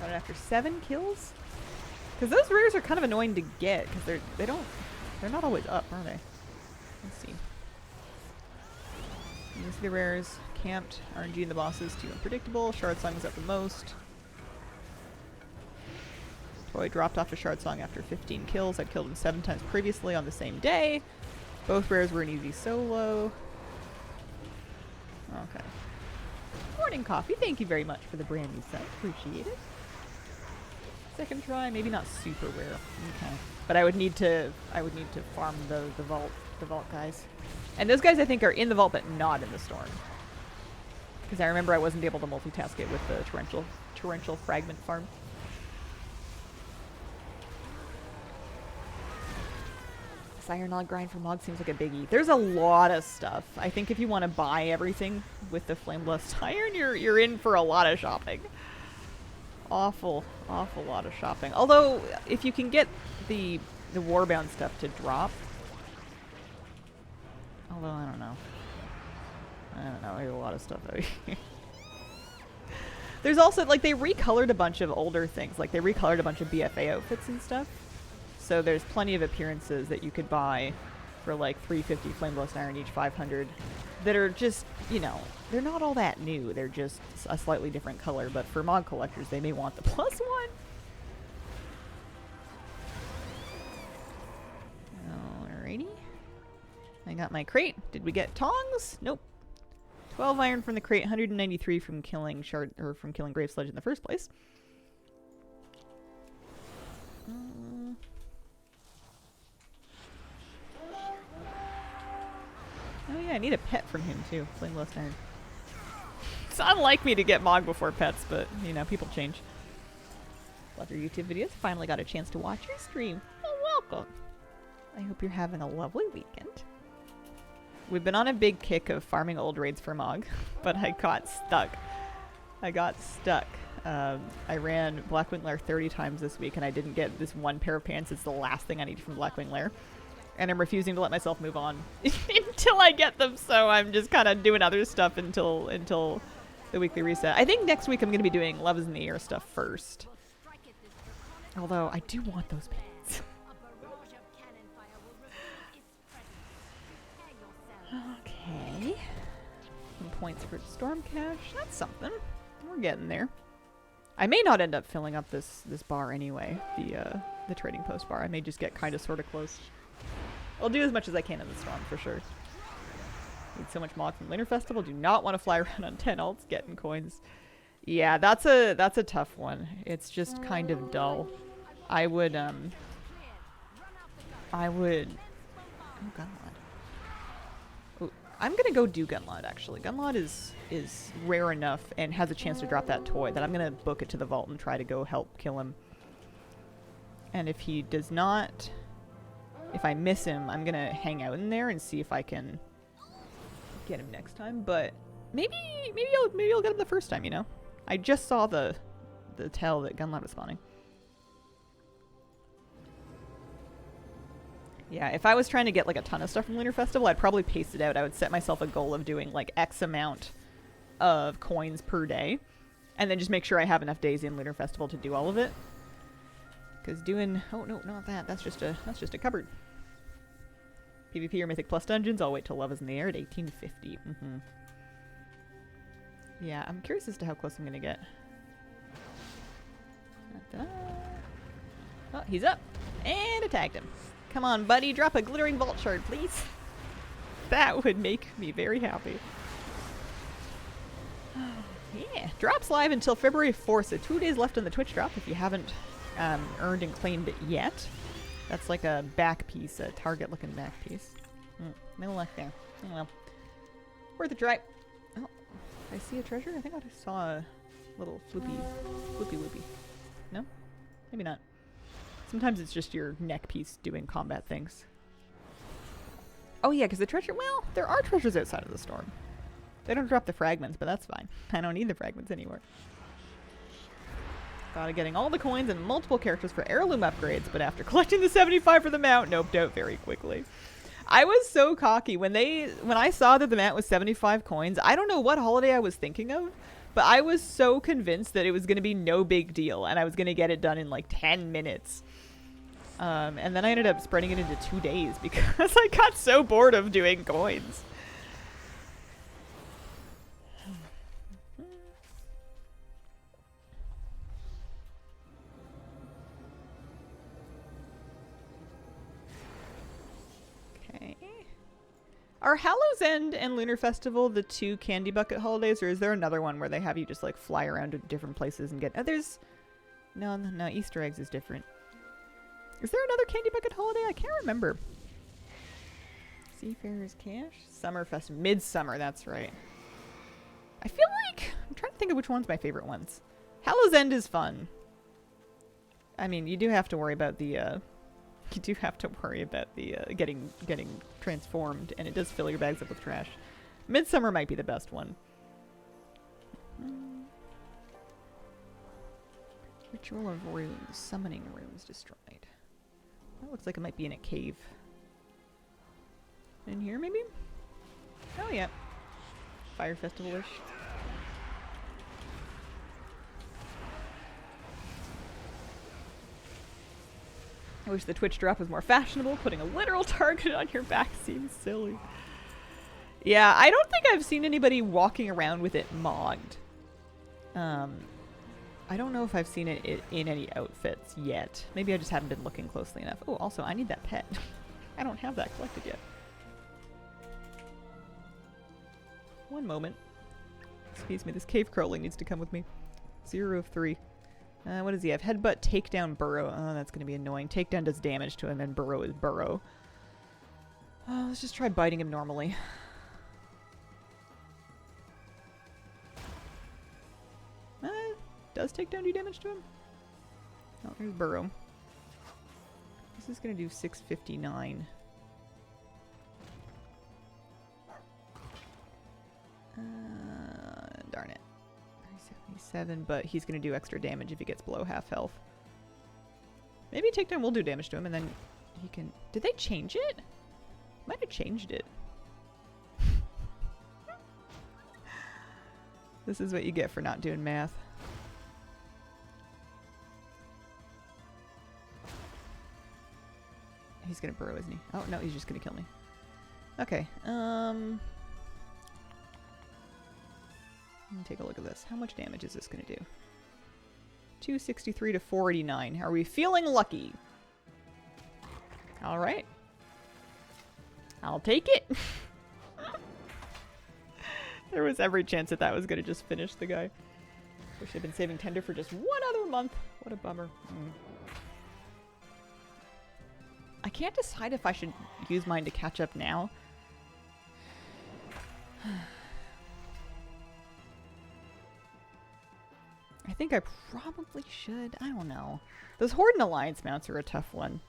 Got it after 7 kills? Because those rares are kind of annoying to get, because they're not always up, are they? Let's see. You see the rares. Camped, RNG and the bosses, too unpredictable. Shard Song was up the most. Toy dropped off a Shard Song after 15 kills. I'd killed him 7 times previously on the same day. Both rares were an easy solo. Okay. Morning Coffee, thank you very much for the brand new sub. Appreciate it. Second try, maybe not super rare. Okay. But I would need to farm the vault guys. And those guys I think are in the vault but not in the storm. Because I remember I wasn't able to multitask it with the torrential fragment farm. Siren Isle grind for Mog seems like a biggie. There's a lot of stuff. I think if you want to buy everything with the Flameblessed Iron, you're in for a lot of shopping. Awful lot of shopping. Although, if you can get the Warbound stuff to drop. Although, I don't know. There's a lot of stuff out here. There's also, like, they recolored a bunch of older things. Like, they recolored a bunch of BFA outfits and stuff. So there's plenty of appearances that you could buy for, like, 350 Flameblessed Iron each, 500. That are just, you know, they're not all that new. They're just a slightly different color. But for mod collectors, they may want the +1. Alrighty. I got my crate. Did we get tongs? Nope. 12 iron from the crate, 193 from killing Grave Sledge in the first place. Oh yeah, I need a pet from him too. Flameblessed Iron. It's unlike me to get Mog before pets, but you know, people change. Love your YouTube videos. Finally got a chance to watch your stream. Oh, welcome. I hope you're having a lovely weekend. We've been on a big kick of farming old raids for Mog, but I got stuck. I ran Blackwing Lair 30 times this week, and I didn't get this one pair of pants. It's the last thing I need from Blackwing Lair. And I'm refusing to let myself move on until I get them, so I'm just kind of doing other stuff until the weekly reset. I think next week I'm going to be doing Love is in the Air stuff first. Although, I do want those pants. Okay. Some points for Storm Cache. That's something. We're getting there. I may not end up filling up this bar anyway, the trading post bar. I may just get kind of sort of close. I'll do as much as I can in the storm, for sure. Need so much mod from Lunar Festival. Do not want to fly around on 10 alts getting coins. Yeah, that's a tough one. It's just kind of dull. I would oh, Gunlod. Ooh, I'm gonna go do Gunlod, actually. Gunlod is rare enough and has a chance to drop that toy that I'm gonna book it to the vault and try to go help kill him. And if he does not... If I miss him, I'm gonna hang out in there and see if I can get him next time. But maybe I'll get him the first time, you know? I just saw the tell that Gunlod was spawning. Yeah, if I was trying to get like a ton of stuff from Lunar Festival, I'd probably pace it out. I would set myself a goal of doing like X amount of coins per day, and then just make sure I have enough days in Lunar Festival to do all of it. Because doing... Oh, no, not that. That's just a cupboard. PvP or Mythic Plus dungeons, I'll wait till Love is in the Air at 1850. Yeah, I'm curious as to how close I'm going to get. Oh, he's up. And I tagged him. Come on, buddy. Drop a glittering vault shard, please. That would make me very happy. Yeah. Drops live until February 4th, so 2 days left on the Twitch drop if you haven't earned and claimed it yet. That's like a back piece, a target looking back piece. No luck there. Oh well. Worth a try. Oh, I see a treasure? I think I just saw a little floopy whoopy. No? Maybe not. Sometimes it's just your neck piece doing combat things. Oh yeah, because the treasure, well, there are treasures outside of the storm. They don't drop the fragments, but that's fine. I don't need the fragments anymore. Thought of getting all the coins and multiple characters for heirloom upgrades, but after collecting the 75 for the mount, noped out very quickly. I was so cocky when I saw that the mount was 75 coins. I don't know what holiday I was thinking of, But I was so convinced that it was going to be no big deal and I was going to get it done in like 10 minutes. And then I ended up spreading it into 2 days because I got so bored of doing coins. Okay. Are Hallows End and Lunar Festival the 2 candy bucket holidays, or is there another one where they have you just like fly around to different places and get... Oh, there's... No, Easter eggs is different. Is there another candy bucket holiday? I can't remember. Seafarer's Cash? Summerfest. Midsummer, that's right. I feel like... I'm trying to think of which one's my favorite ones. Hallows End is fun. I mean, you do have to worry about the, getting transformed, and it does fill your bags up with trash. Midsummer might be the best one. Ritual of Runes. Summoning Runes destroyed. That looks like it might be in a cave. In here, maybe? Oh, yeah. Fire Festival-ish. I wish the Twitch drop was more fashionable. Putting a literal target on your back seems silly. Yeah, I don't think I've seen anybody walking around with it mogged. I don't know if I've seen it in any outfits yet. Maybe I just haven't been looking closely enough. Oh, also, I need that pet. I don't have that collected yet. One moment. Excuse me, this cave crawling needs to come with me. 0 of 3. What does he have? Headbutt, takedown, burrow. Oh, that's going to be annoying. Takedown does damage to him, and burrow is burrow. Let's just try biting him normally. Does takedown do damage to him? Oh, there's burrow. This is going to do 659. Darn it. 377, but he's going to do extra damage if he gets below half health. Maybe takedown will do damage to him, and then he can... Did they change it? Might have changed it. This is what you get for not doing math. He's gonna burrow, isn't he? Oh, no, he's just gonna kill me. Okay, let me take a look at this. How much damage is this gonna do? 263 to 489. Are we feeling lucky? Alright. I'll take it. There was every chance that was gonna just finish the guy. Wish I'd been saving Tender for just one other month. What a bummer. I can't decide if I should use mine to catch up now. I think I probably should. I don't know. Those Horde and Alliance mounts are a tough one.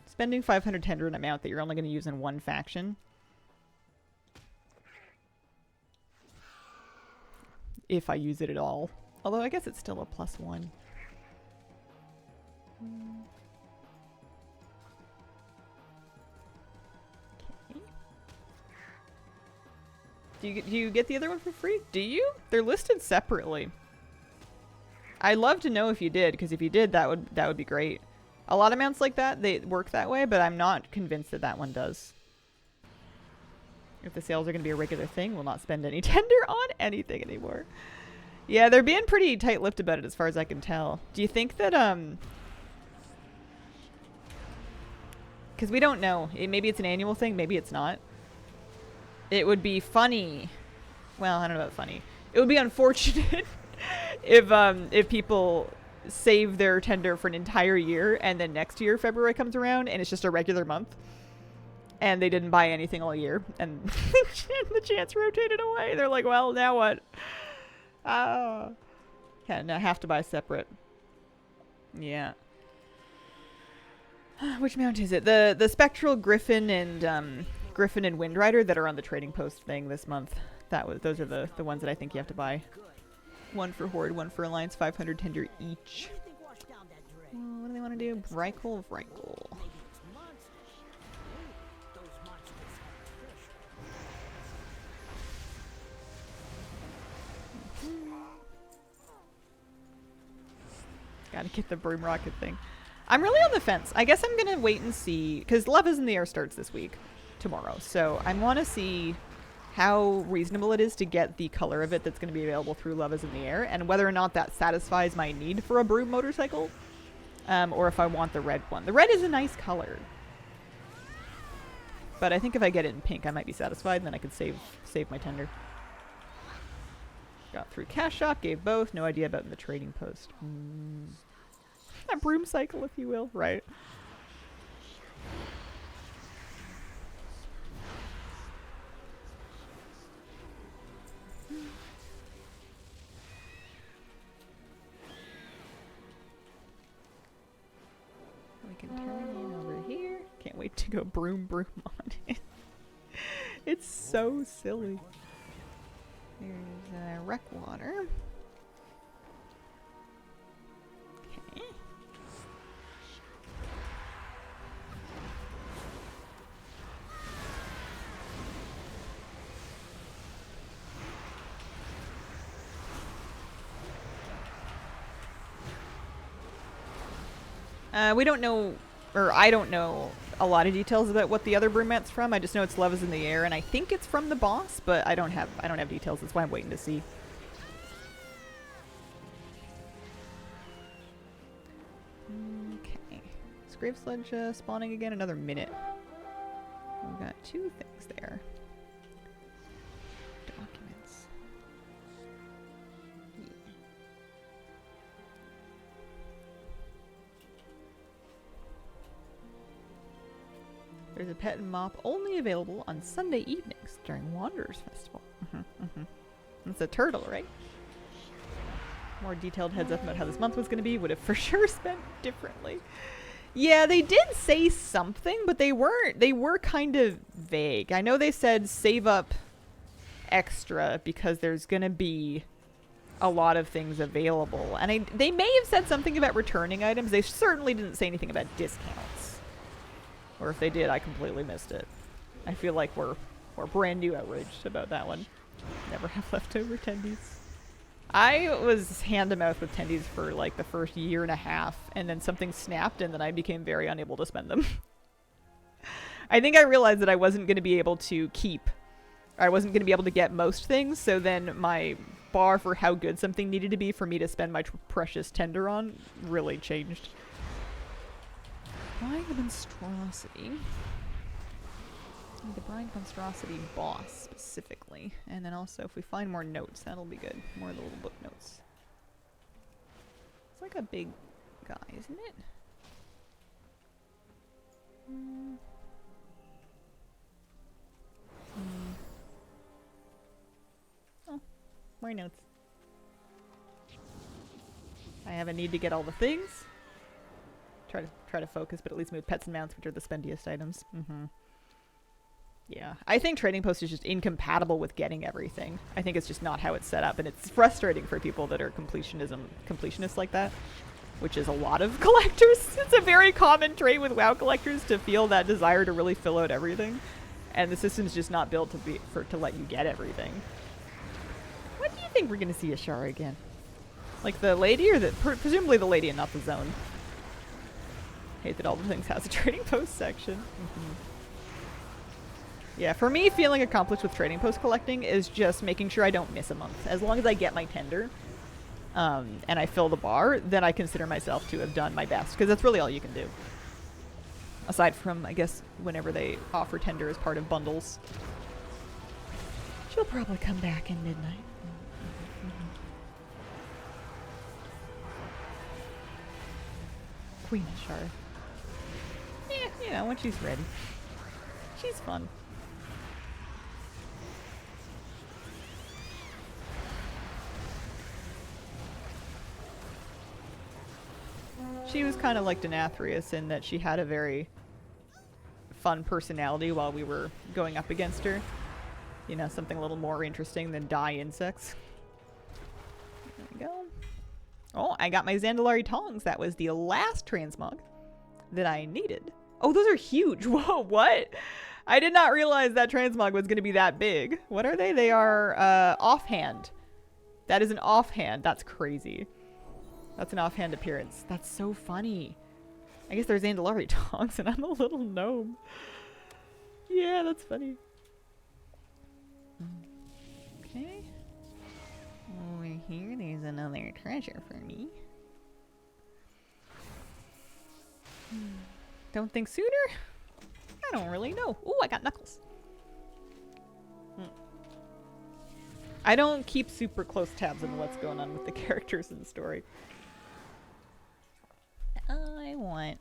Spending 500 Tender in a mount that you're only going to use in one faction. If I use it at all. Although I guess it's still a +1. Do you get the other one for free? Do you? They're listed separately. I'd love to know if you did, because if you did, that would be great. A lot of mounts like that, they work that way, but I'm not convinced that that one does. If the sales are going to be a regular thing, we'll not spend any Tender on anything anymore. Yeah, they're being pretty tight-lipped about it as far as I can tell. Do you think that, because we don't know. Maybe it's an annual thing, maybe it's not. It would be funny. Well, I don't know about funny. It would be unfortunate if people save their Tender for an entire year and then next year February comes around and it's just a regular month and they didn't buy anything all year and the chance rotated away. They're like, well, now what? Yeah, now have to buy separate. Yeah. Which mount is it? The Spectral Griffin and Windrider that are on the trading post thing this month. Those are the ones that I think you have to buy. One for Horde, one for Alliance, 500 Tender each. What do they want to do? Vrykul. Gotta get the broom rocket thing. I'm really on the fence. I guess I'm gonna wait and see, because Love is in the Air starts this week, tomorrow. So I want to see how reasonable it is to get the color of it that's going to be available through Love is in the Air, and whether or not that satisfies my need for a broom motorcycle, or if I want the red one. The red is a nice color, but I think if I get it in pink, I might be satisfied, and then I could save my tender. Got through Cash Shop, gave both. No idea about the trading post. A broom cycle, if you will, right? We can turn in over here. Can't wait to go broom on it. It's so silly. There's wreck water. Okay. We don't know, or I don't know a lot of details about what the other brumette's from. I just know it's Love is in the Air, and I think it's from the boss, but I don't have details. That's why I'm waiting to see. Okay. Scrape Sledge spawning again, another minute. We've got 2 things there. Documents. Yeah. There's a pet and mop only available on Sunday evenings during Wanderers Festival. It's a turtle, right? More detailed heads up about how this month was going to be. Would have for sure spent differently. Yeah, they did say something, but they were kind of vague. I know they said save up extra because there's going to be a lot of things available. And they may have said something about returning items. They certainly didn't say anything about discounts. Or if they did, I completely missed it. I feel like we're brand new outraged about that one. Never have leftover tendies. I was hand-to-mouth with tendies for like the first year and a half, and then something snapped, and then I became very unable to spend them. I think I realized that I wasn't going to be able to I wasn't going to be able to get most things, so then my bar for how good something needed to be for me to spend my precious tender on really changed. Brine of Monstrosity. The Brine of Monstrosity boss, specifically. And then also, if we find more notes, that'll be good. More of the little book notes. It's like a big guy, isn't it? Oh, more notes. I have a need to get all the things. Try to focus, but at least move pets and mounts, which are the spendiest items. Yeah, I think Trading Post is just incompatible with getting everything. I think it's just not how it's set up, and it's frustrating for people that are completionists like that, which is a lot of collectors. It's a very common trait with WoW collectors to feel that desire to really fill out everything, and the system's just not built to let you get everything. When do you think we're gonna see Ashara again? Like the lady, or presumably the lady and not the zone? Hate that all the things has a Trading Post section. Yeah, for me, feeling accomplished with Trading Post collecting is just making sure I don't miss a month. As long as I get my tender, and I fill the bar, then I consider myself to have done my best, because that's really all you can do. Aside from, I guess, whenever they offer tender as part of bundles. She'll probably come back in midnight. Queen Ashara. Yeah, you know, when she's ready. She's fun. She was kind of like Denathrius in that she had a very fun personality while we were going up against her. You know, something a little more interesting than die insects. There we go. Oh, I got my Zandalari tongs. That was the last transmog that I needed. Oh, those are huge. Whoa, what? I did not realize that transmog was going to be that big. What are they? They are offhand. That is an offhand. That's crazy. That's an offhand appearance. That's so funny. I guess there's Andalari tongs and I'm a little gnome. Yeah, that's funny. Okay. Over here, there's another treasure for me. Don't think sooner? I don't really know. Ooh, I got knuckles. I don't keep super close tabs on what's going on with the characters in the story. I want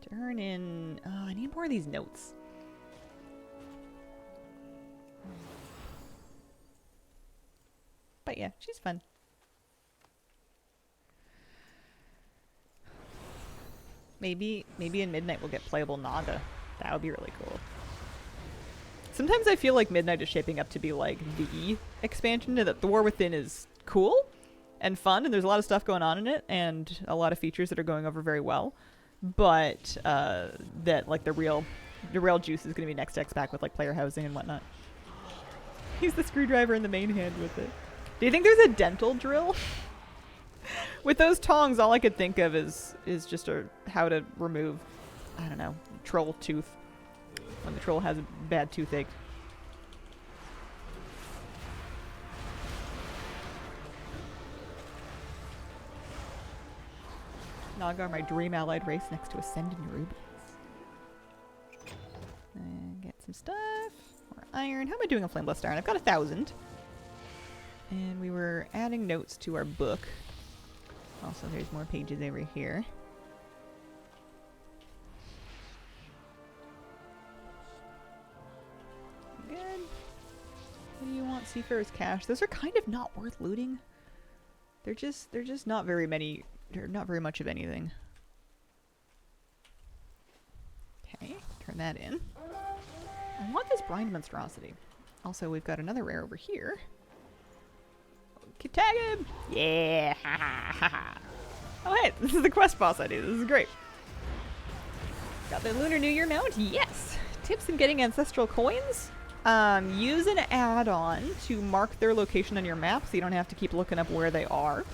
to turn in... Oh, I need more of these notes. But yeah, she's fun. Maybe in Midnight we'll get playable Naga. That would be really cool. Sometimes I feel like Midnight is shaping up to be like the expansion, that the War Within is cool and fun, and there's a lot of stuff going on in it, and a lot of features that are going over very well. But that like the real juice is going to be next X back with like player housing and whatnot. He's the screwdriver in the main hand with it. Do you think there's a dental drill? With those tongs, all I could think of is just how to remove, I don't know, troll tooth when the troll has a bad toothache. Naga are my dream allied race next to Ascendant Rubies. And get some stuff. More iron. How am I doing on Flame Blessed Iron? I've got 1,000. And we were adding notes to our book. Also, there's more pages over here. Good. What do you want? Seafarer's Cache. Those are kind of not worth looting. They're just not very many. They're not very much of anything. Okay, turn that in. I want this Blind Monstrosity. Also, we've got another rare over here. Tag him! Yeah! Oh hey, this is the quest boss idea. This is great. Got the Lunar New Year mount? Yes! Tips in getting ancestral coins? Use an add-on to mark their location on your map so you don't have to keep looking up where they are.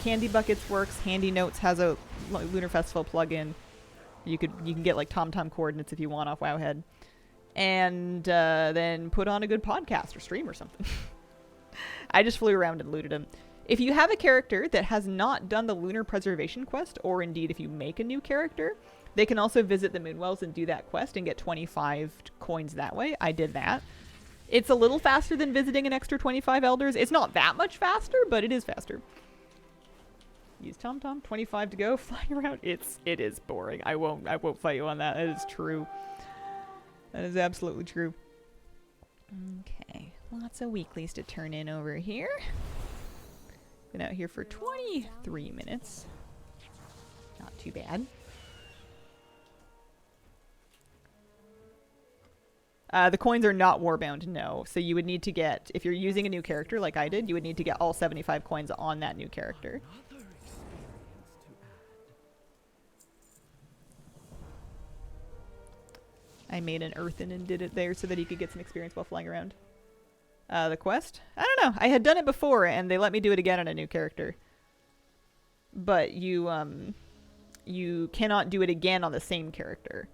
Candy Buckets works. Handy Notes has a Lunar Festival plugin. You can get like TomTom coordinates if you want off Wowhead. And then put on a good podcast or stream or something. I just flew around and looted them. If you have a character that has not done the Lunar Preservation quest, or indeed if you make a new character, they can also visit the Moonwells and do that quest and get 25 coins that way. I did that. It's a little faster than visiting an extra 25 elders. It's not that much faster, but it is faster. Use TomTom, 25 to go, flying around. It is boring. I won't fight you on that. That is true. That is absolutely true. Okay. Lots of weeklies to turn in over here. Been out here for 23 minutes. Not too bad. The coins are not warbound, no. So you would need to get, if you're using a new character like I did, you would need to get all 75 coins on that new character. I made an earthen and did it there so that he could get some experience while flying around. The quest? I don't know. I had done it before and they let me do it again on a new character. But you cannot do it again on the same character.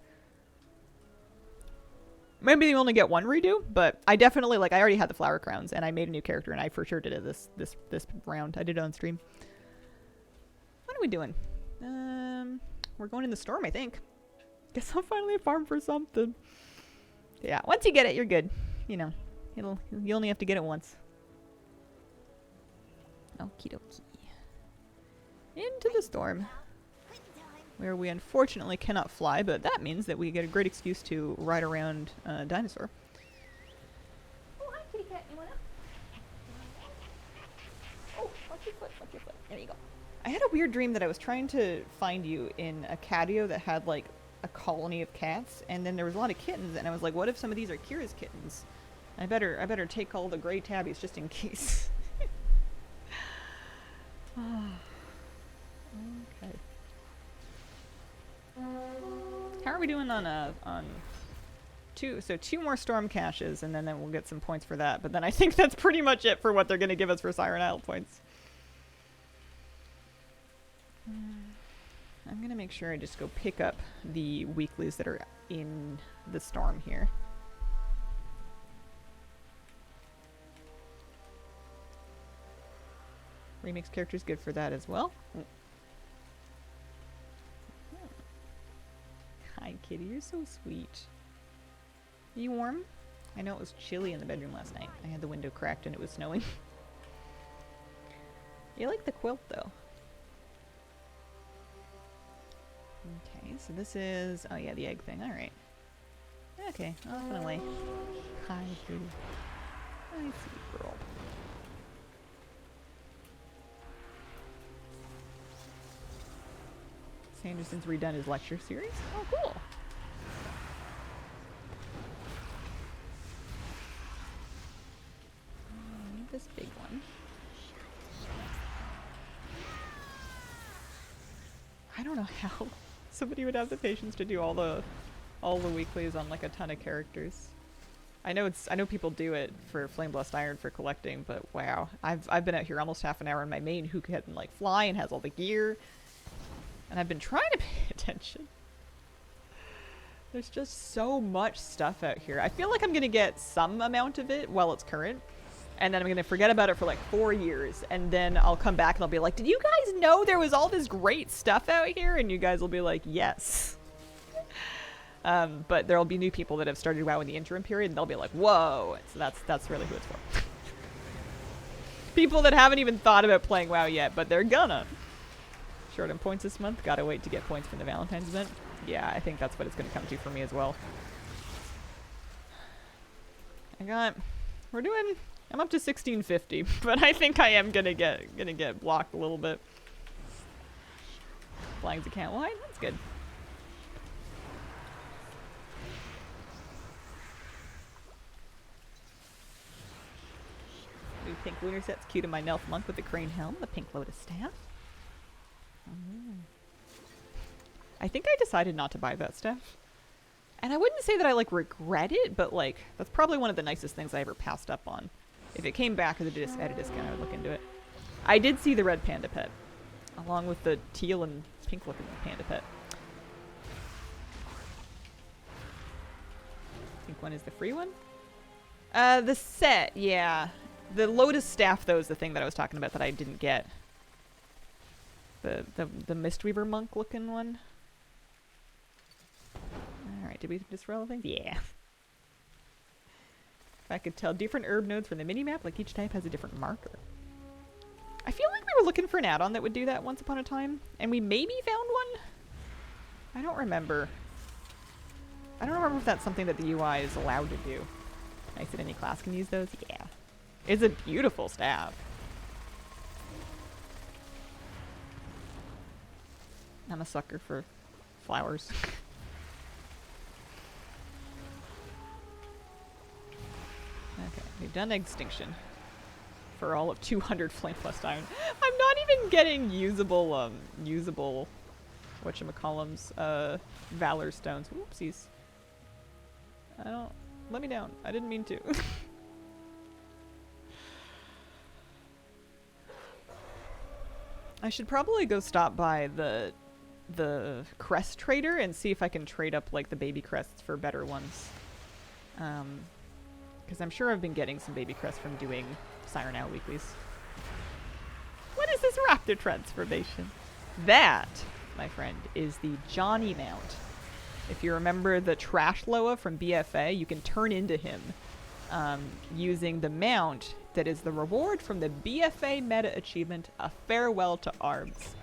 Maybe you only get one redo, but I definitely, like, I already had the flower crowns and I made a new character and I for sure did it this round. I did it on stream. What are we doing? We're going in the storm, I think. Guess I'll finally farm for something. Yeah, once you get it, you're good. You know. You only have to get it once. Okie dokie. Into the storm. Where we unfortunately cannot fly, but that means that we get a great excuse to ride around Dinosaur. Oh, hi kitty cat. You want up? Oh, watch your foot, watch your foot. There you go. I had a weird dream that I was trying to find you in a catio that had like a colony of cats, and then there was a lot of kittens, and I was like, what if some of these are Kira's kittens? I better take all the gray tabbies just in case. Okay. How are we doing on two more storm caches, and then we'll get some points for that. But then I think that's pretty much it for what they're going to give us for Siren Isle points. I'm gonna make sure I just go pick up the weeklies that are in the storm here. Remix characters good for that as well. Hi kitty, you're so sweet. You warm? I know it was chilly in the bedroom last night. I had the window cracked and it was snowing. You like the quilt though. Okay, so this is, oh yeah, the egg thing, alright. Okay, off and away. Hi kitty. Hi sweet girl. Sanderson's redone his lecture series. Oh, cool. I need this big one. I don't know how somebody would have the patience to do all the weeklies on like a ton of characters. I know people do it for Flame Blessed Iron for collecting, but wow, I've been out here almost half an hour in my main who can like fly and has all the gear. And I've been trying to pay attention. There's just so much stuff out here. I feel like I'm going to get some amount of it while it's current. And then I'm going to forget about it for like 4 years. And then I'll come back and I'll be like, did you guys know there was all this great stuff out here? And you guys will be like, yes. But there'll be new people that have started WoW in the interim period. And they'll be like, whoa. So that's really who it's for. People that haven't even thought about playing WoW yet, but they're gonna. Short on points this month. Gotta wait to get points from the Valentine's event. Yeah, I think that's what it's gonna come to for me as well. I'm up to 1650, but I think I am gonna get blocked a little bit. Flying's account wide. That's good. New pink lunar sets. Cute in my Nelf monk with the crane helm, the pink lotus staff. I think I decided not to buy that stuff. And I wouldn't say that I like regret it, but like that's probably one of the nicest things I ever passed up on. If it came back at a discount, I would look into it. I did see the red panda pet, along with the teal and pink looking panda pet. Pink one is the free one? The set, yeah. The lotus staff though is the thing that I was talking about that I didn't get. The Mistweaver monk looking one. Alright, did we just roll things? Yeah. If I could tell different herb nodes from the minimap, like each type has a different marker. I feel like we were looking for an add-on that would do that once upon a time, and we maybe found one? I don't remember. I don't remember if that's something that the UI is allowed to do. Nice that any class can use those? Yeah. It's a beautiful staff. I'm a sucker for flowers. Okay, we've done extinction for all of 200 flame plus iron. I'm not even getting usable whatchamacallums, valor stones. Whoopsies. Let me down. I didn't mean to. I should probably go stop by the crest trader and see if I can trade up like the baby crests for better ones. Because I'm sure I've been getting some baby crests from doing Siren Isle weeklies. What is this raptor transformation? That, my friend, is the Johnny mount. If you remember the Trash Loa from BFA, you can turn into him using the mount that is the reward from the BFA meta achievement, A Farewell to Arms.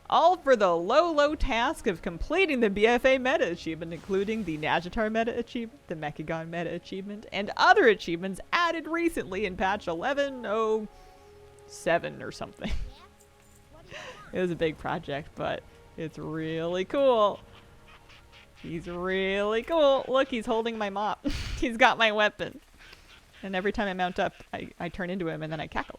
All for the low task of completing the BFA meta achievement, including the Najatar meta achievement, the Mechagon meta achievement, and other achievements added recently in patch 11.07 or something. It was a big project, but it's really cool. He's really cool. Look, he's holding my mop. He's got my weapon. And every time I mount up, I turn into him and then I cackle.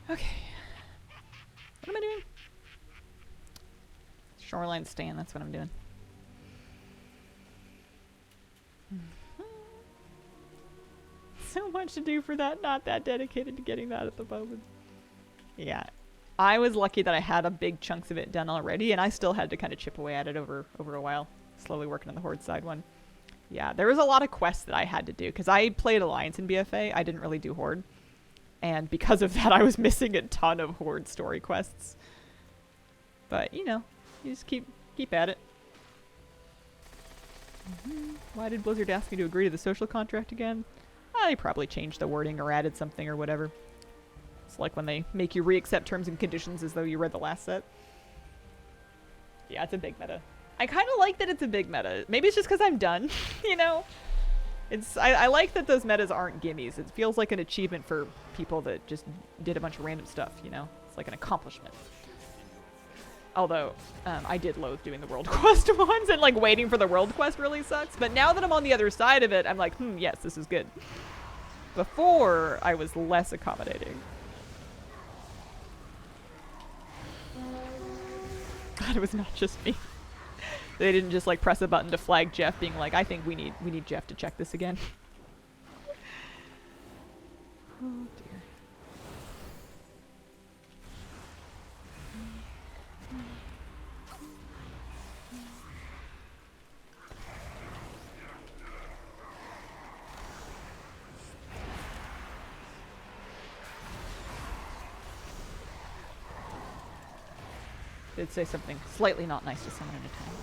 Okay. What am I doing? Shoreline stand, that's what I'm doing. So much to do for that, not that dedicated to getting that at the moment. Yeah. I was lucky that I had a big chunks of it done already, and I still had to kind of chip away at it over a while, slowly working on the Horde side one. Yeah, there was a lot of quests that I had to do, because I played Alliance in BFA. I didn't really do Horde. And because of that, I was missing a ton of Horde story quests. But, you know, you just keep at it. Why did Blizzard ask me to agree to the social contract again? They probably changed the wording or added something or whatever. It's like when they make you re-accept terms and conditions as though you read the last set. Yeah, it's a big meta. I kind of like that it's a big meta. Maybe it's just because I'm done, you know? I like that those metas aren't gimmies. It feels like an achievement for people that just did a bunch of random stuff, you know? It's like an accomplishment. Although, I did loathe doing the world quest ones, and like waiting for the world quest really sucks. But now that I'm on the other side of it, I'm like, yes, this is good. Before, I was less accommodating. God, it was not just me. They didn't just like press a button to flag Jeff, being like, I think we need Jeff to check this again. Oh dear. Did say something slightly not nice to someone in a time.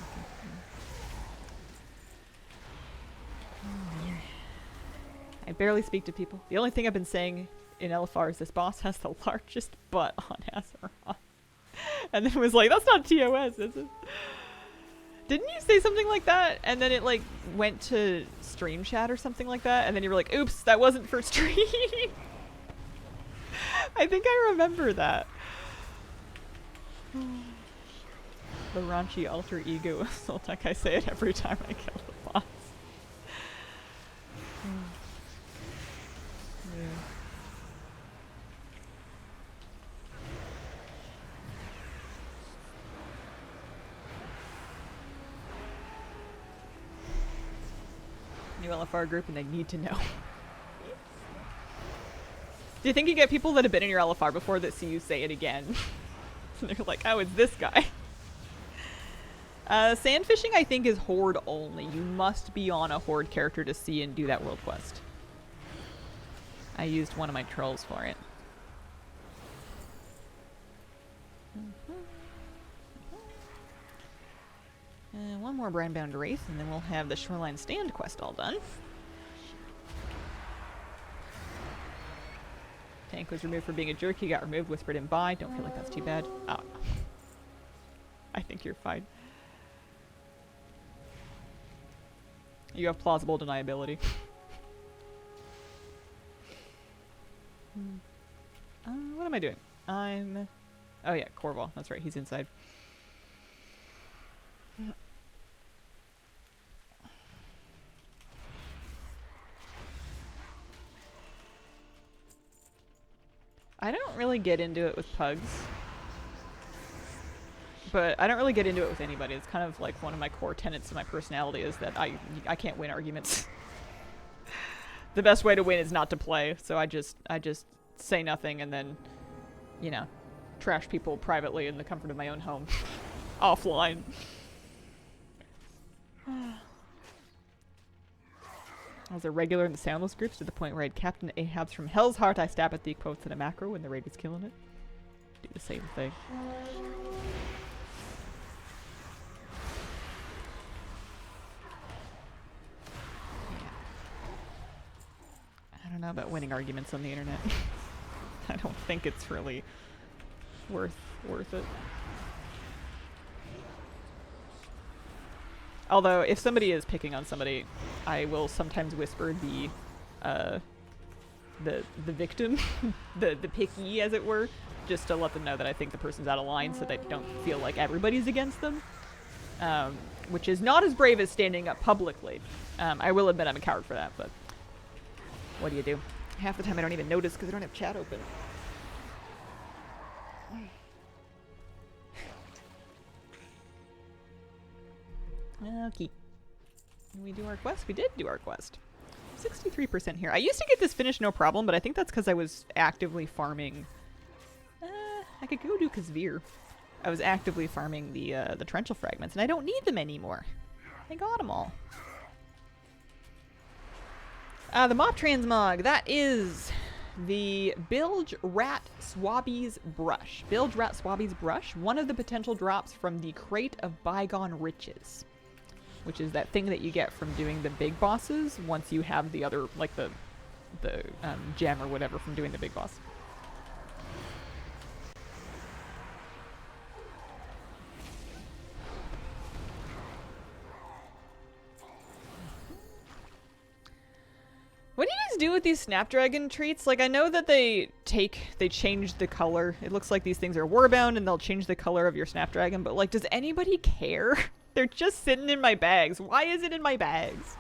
I barely speak to people. The only thing I've been saying in LFR is this boss has the largest butt on Azeroth. And then it was like, that's not TOS, is it? Didn't you say something like that? And then it like went to stream chat or something like that. And then you were like, oops, that wasn't for stream. I think I remember that. The raunchy alter ego of Soltek. I say it every time I kill the boss. Yeah. New LFR group and they need to know. Do you think you get people that have been in your LFR before that see you say it again? And they're like, oh, it's this guy. Sand fishing, I think, is Horde only. You must be on a Horde character to see and do that world quest. I used one of my trolls for it. One more Brandbound Wraith, and then we'll have the Shoreline Stand quest all done. Tank was removed for being a jerk. He got removed, whispered him bye. Don't feel like that's too bad. Oh. I think you're fine. You have plausible deniability. What am I doing? Oh yeah, Corval. That's right, he's inside. I don't really get into it with pugs. But I don't really get into it with anybody. It's kind of like one of my core tenets of my personality is that I can't win arguments. The best way to win is not to play, so I just say nothing and then, you know, trash people privately in the comfort of my own home. Offline. I was a regular in the Soundless groups to the point where I had Captain Ahab's from Hell's Heart. I stab at the quotes in a macro when the raid was killing it. Do the same thing. I don't know about winning arguments on the internet. I don't think it's really worth it. Although, if somebody is picking on somebody, I will sometimes whisper the victim, the picky, as it were, just to let them know that I think the person's out of line so they don't feel like everybody's against them. Which is not as brave as standing up publicly. I will admit I'm a coward for that, but what do you do? Half the time I don't even notice because I don't have chat open. Okay. Did we do our quest? We did do our quest. 63% here. I used to get this finished no problem, but I think that's because I was actively farming I could go do Kazvir. I was actively farming the torrential fragments, and I don't need them anymore. I got them all. The mop transmog. That is the Bilge Rat Swabby's Brush. Bilge Rat Swabby's Brush. One of the potential drops from the Crate of Bygone Riches, which is that thing that you get from doing the big bosses once you have the other, like the gem or whatever from doing the big boss. What do you guys do with these Snapdragon treats? Like, I know that they change the color. It looks like these things are warbound and they'll change the color of your Snapdragon, but like, does anybody care? They're just sitting in my bags. Why is it in my bags?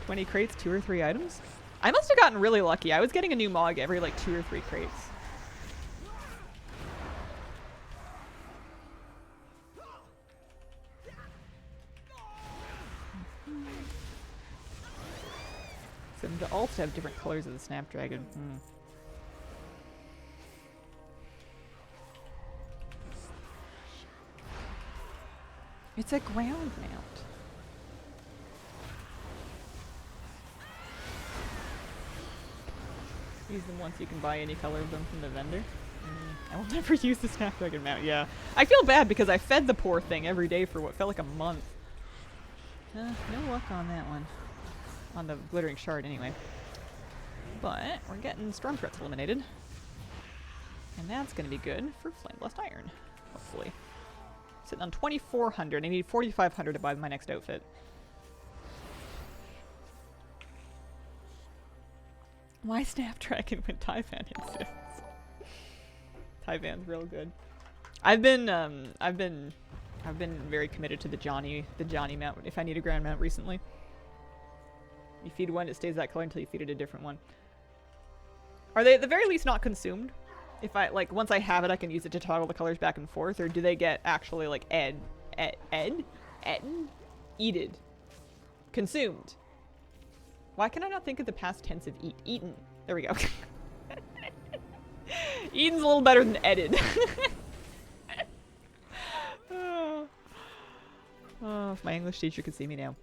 20 crates, 2 or 3 items? I must have gotten really lucky. I was getting a new mog every like 2 or 3 crates. Some to also have different colors of the Snapdragon. It's a ground mount. Use them once you can buy any color of them from the vendor. I will never use the Snapdragon mount, yeah. I feel bad because I fed the poor thing every day for what felt like a month. No luck on that one. On the Glittering Shard anyway. But we're getting Storm Threats eliminated. And that's going to be good for Flame Blessed Iron, hopefully. Sitting on 2,400. I need 4,500 to buy my next outfit. Why Snapdragon when Tyvan exists? Tyvan's real good. I've been very committed to the Johnny mount if I need a grand mount recently. You feed one, it stays that color until you feed it a different one. Are they at the very least not consumed? If I, like, once I have it, I can use it to toggle the colors back and forth, or do they get actually, like, eated? Consumed. Why can I not think of the past tense of eat? Eaten. There we go. Eaten's a little better than edited. Oh, if my English teacher could see me now.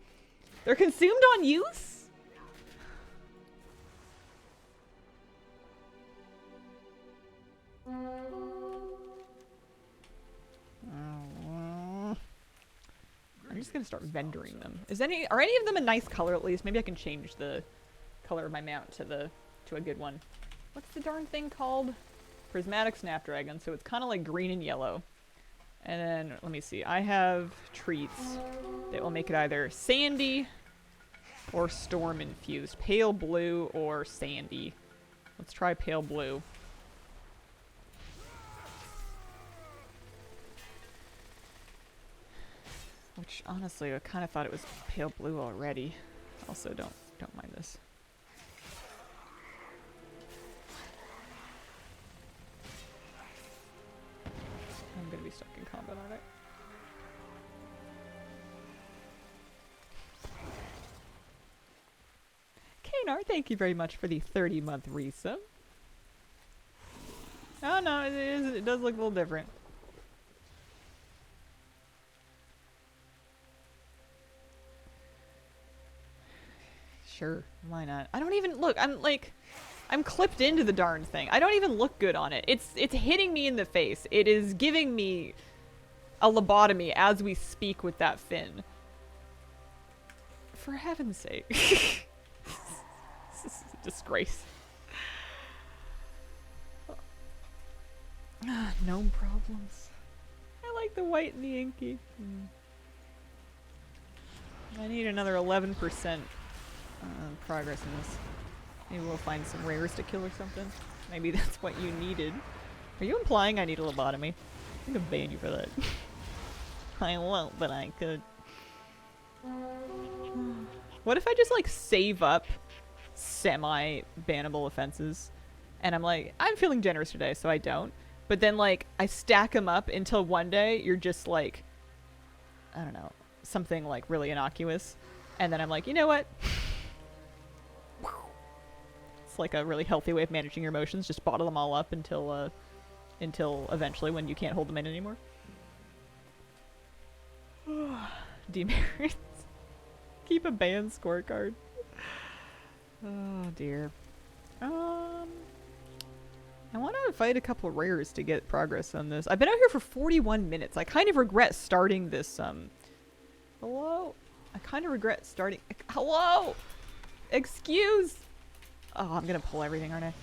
They're consumed on use? I'm just gonna start vendoring them. Are any of them a nice color at least? Maybe I can change the color of my mount to a good one. What's the darn thing called? Prismatic Snapdragon, so it's kind of like green and yellow. And then, let me see, I have treats that will make it either sandy or storm infused. Pale blue or sandy. Let's try pale blue. Which, honestly, I kind of thought it was pale blue already. Also, don't mind this. I'm gonna be stuck in combat, aren't I? Kanar, thank you very much for the 30-month resub. Oh no, it does look a little different. Sure, why not? I don't even look. I'm clipped into the darn thing. I don't even look good on it. It's hitting me in the face. It is giving me a lobotomy as we speak with that fin. For heaven's sake. This is a disgrace. Gnome problems. I like the white and the inky. I need another 11% progress in this. Maybe we'll find some rares to kill or something. Maybe that's what you needed. Are you implying I need a lobotomy? I'm gonna ban you for that. I won't, but I could. What if I just like save up semi-bannable offenses? And I'm like, I'm feeling generous today, so I don't. But then like, I stack them up until one day you're just like, I don't know, something like really innocuous. And then I'm like, you know what? It's like a really healthy way of managing your emotions. Just bottle them all up until until eventually when you can't hold them in anymore. Demerits. Keep a band scorecard. Oh dear. I want to fight a couple rares to get progress on this. I've been out here for 41 minutes. I kind of regret starting this, hello? I kind of regret starting- hello? Excuse! Oh, I'm gonna pull everything, aren't I?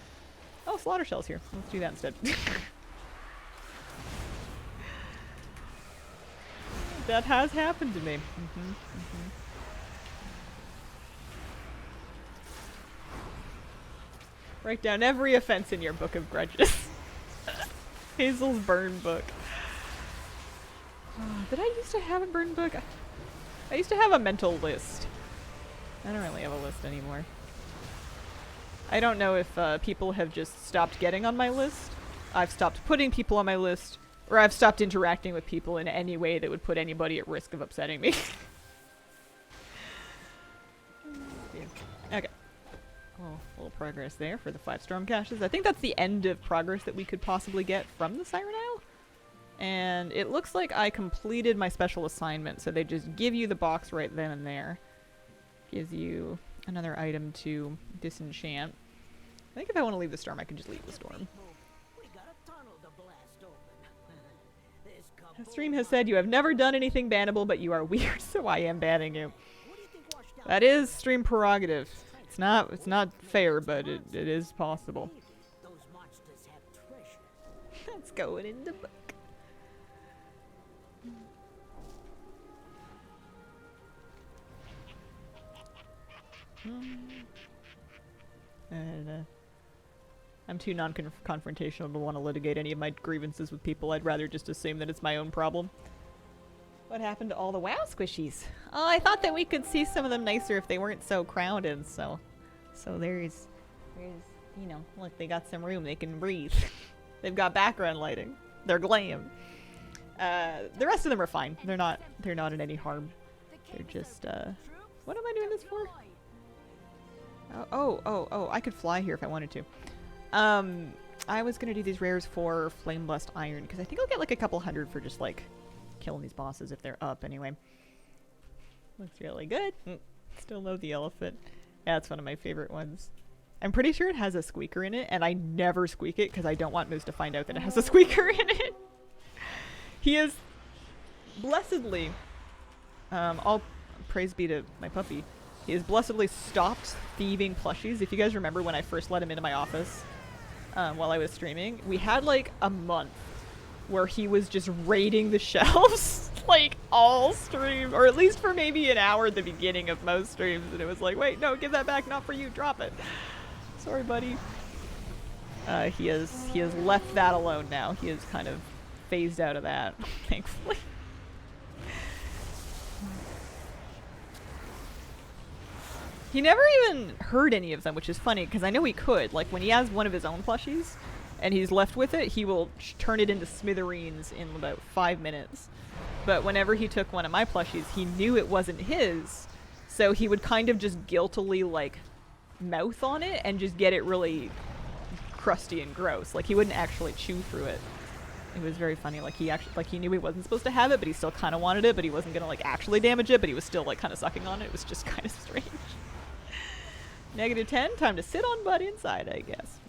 Oh, Slaughter Shell's here. Let's do that instead. That has happened to me. Write down every offense in your book of grudges. Hazel's burn book. Oh, did I used to have a burn book? I used to have a mental list. I don't really have a list anymore. I don't know if people have just stopped getting on my list. I've stopped putting people on my list, or I've stopped interacting with people in any way that would put anybody at risk of upsetting me. Okay. Oh, a little progress there for the 5 storm caches. I think that's the end of progress that we could possibly get from the Siren Isle. And it looks like I completed my special assignment, so they just give you the box right then and there. Gives you another item to disenchant. I think if I want to leave the storm, I can just leave the storm. The stream has said you have never done anything bannable, but you are weird, so I am banning you. That is stream prerogative. It's not fair, but it is possible. Let's go in the book. And I'm too non-confrontational to want to litigate any of my grievances with people. I'd rather just assume that it's my own problem. What happened to all the WoW squishies? Oh, I thought that we could see some of them nicer if they weren't so crowded, so there's, you know, look, they got some room, they can breathe. They've got background lighting. They're glam. The rest of them are fine. They're not in any harm. They're just, what am I doing this for? Oh, I could fly here if I wanted to. I was gonna do these rares for Flame Blessed Iron, because I think I'll get like a couple hundred for just like killing these bosses if they're up anyway. Looks really good. Still love the elephant. Yeah, it's one of my favorite ones. I'm pretty sure it has a squeaker in it, and I never squeak it because I don't want Moose to find out that it has a squeaker in it. He is blessedly, all praise be to my puppy, he has blessedly stopped thieving plushies. If you guys remember when I first let him into my office while I was streaming, we had like a month where he was just raiding the shelves like all stream, or at least for maybe an hour at the beginning of most streams, and it was like, wait, no, give that back, not for you, drop it. Sorry, buddy. He has left that alone now. He has kind of phased out of that, thankfully. He never even heard any of them, which is funny, because I know he could. Like, when he has one of his own plushies, and he's left with it, he will turn it into smithereens in about 5 minutes. But whenever he took one of my plushies, he knew it wasn't his, so he would kind of just guiltily, like, mouth on it and just get it really crusty and gross. Like, he wouldn't actually chew through it. It was very funny. Like, he actually, like, he knew he wasn't supposed to have it, but he still kind of wanted it, but he wasn't gonna, like, actually damage it, but he was still, like, kind of sucking on it. It was just kind of strange. -10, time to sit on butt inside, I guess.